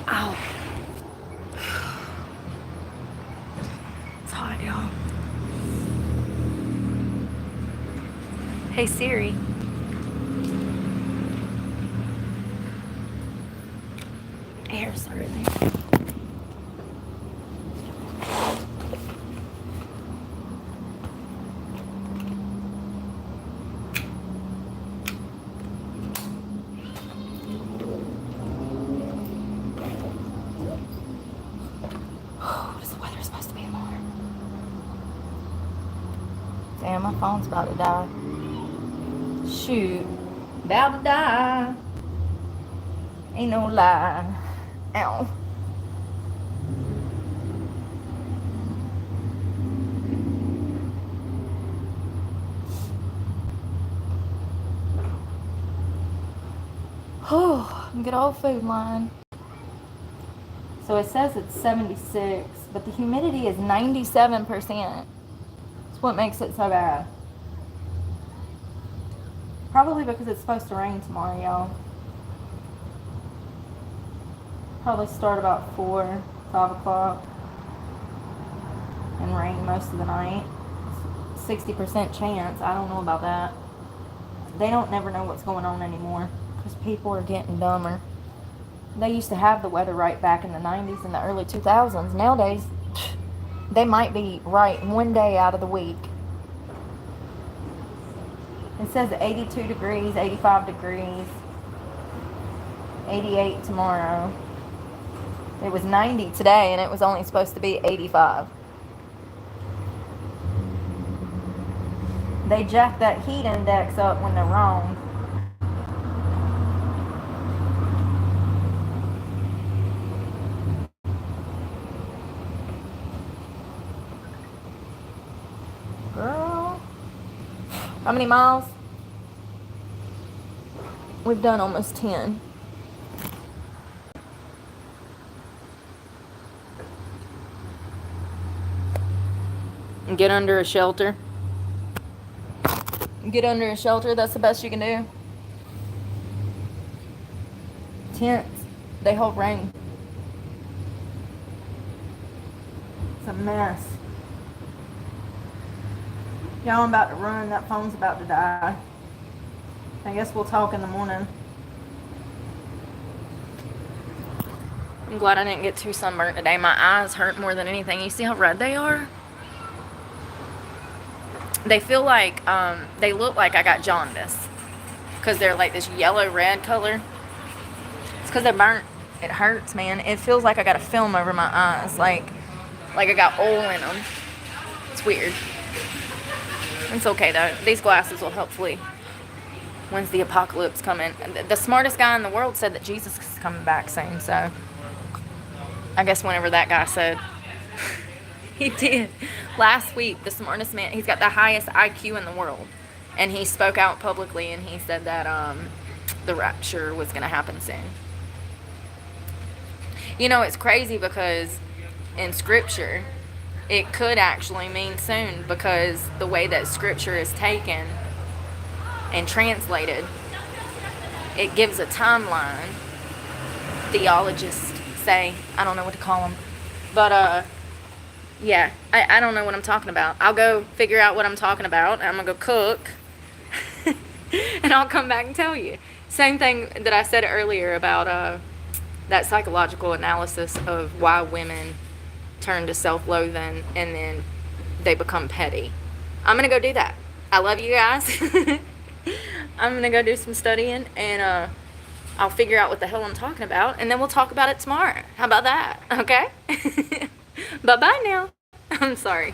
Ow. It's hot, y'all. Hey Siri. Air's through there. What is the weather supposed to be tomorrow? Damn, my phone's about to die. Shoot. About to die. Ain't no lie. Ow. Oh, good old food line. So it says it's 76, but the humidity is 97%. That's what makes it so bad. Probably because it's supposed to rain tomorrow, y'all. Probably start about 4, 5 o'clock. And rain most of the night. 60% chance. I don't know about that. They don't never know what's going on anymore. Because people are getting dumber. They used to have the weather right back in the 90s and the early 2000s. Nowadays, they might be right one day out of the week. It says 82 degrees, 85 degrees, 88 tomorrow. It was 90 today and it was only supposed to be 85. They jack that heat index up when they're wrong. Girl. How many miles? We've done almost 10. Get under a shelter. Get under a shelter. That's the best you can do. Tents. They hold rain. It's a mess. Y'all, I'm about to run. That phone's about to die. I guess we'll talk in the morning. I'm glad I didn't get too sunburnt today. My eyes hurt more than anything. You see how red they are? They feel like, they look like I got jaundice. Because they're like this yellow-red color. It's because they're burnt. It hurts, man. It feels like I got a film over my eyes. Like I got oil in them. It's weird. It's okay, though. These glasses will hopefully, when's the apocalypse coming? The smartest guy in the world said that Jesus is coming back soon, so I guess whenever that guy said. He did. Last week, the smartest man, he's got the highest IQ in the world. And he spoke out publicly and he said that the rapture was going to happen soon. You know, it's crazy because in Scripture, it could actually mean soon because the way that Scripture is taken and translated, it gives a timeline. Theologists say, I don't know what to call them, but yeah, I don't know what I'm talking about. I'll go figure out what I'm talking about. I'm going to go cook. And I'll come back and tell you. Same thing that I said earlier about that psychological analysis of why women turn to self-loathing and then they become petty. I'm going to go do that. I love you guys. I'm going to go do some studying and I'll figure out what the hell I'm talking about and then we'll talk about it tomorrow. How about that? Okay? Bye-bye now. I'm sorry.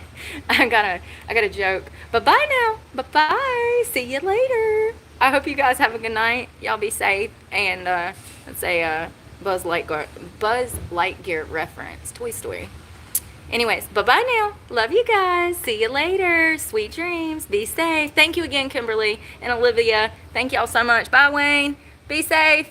I got a joke. Bye-bye now. Bye-bye. See you later. I hope you guys have a good night. Y'all be safe. And let's say Buzz Lightyear reference. Toy Story. Anyways, bye-bye now. Love you guys. See you later. Sweet dreams. Be safe. Thank you again, Kimberly and Olivia. Thank y'all so much. Bye, Wayne. Be safe.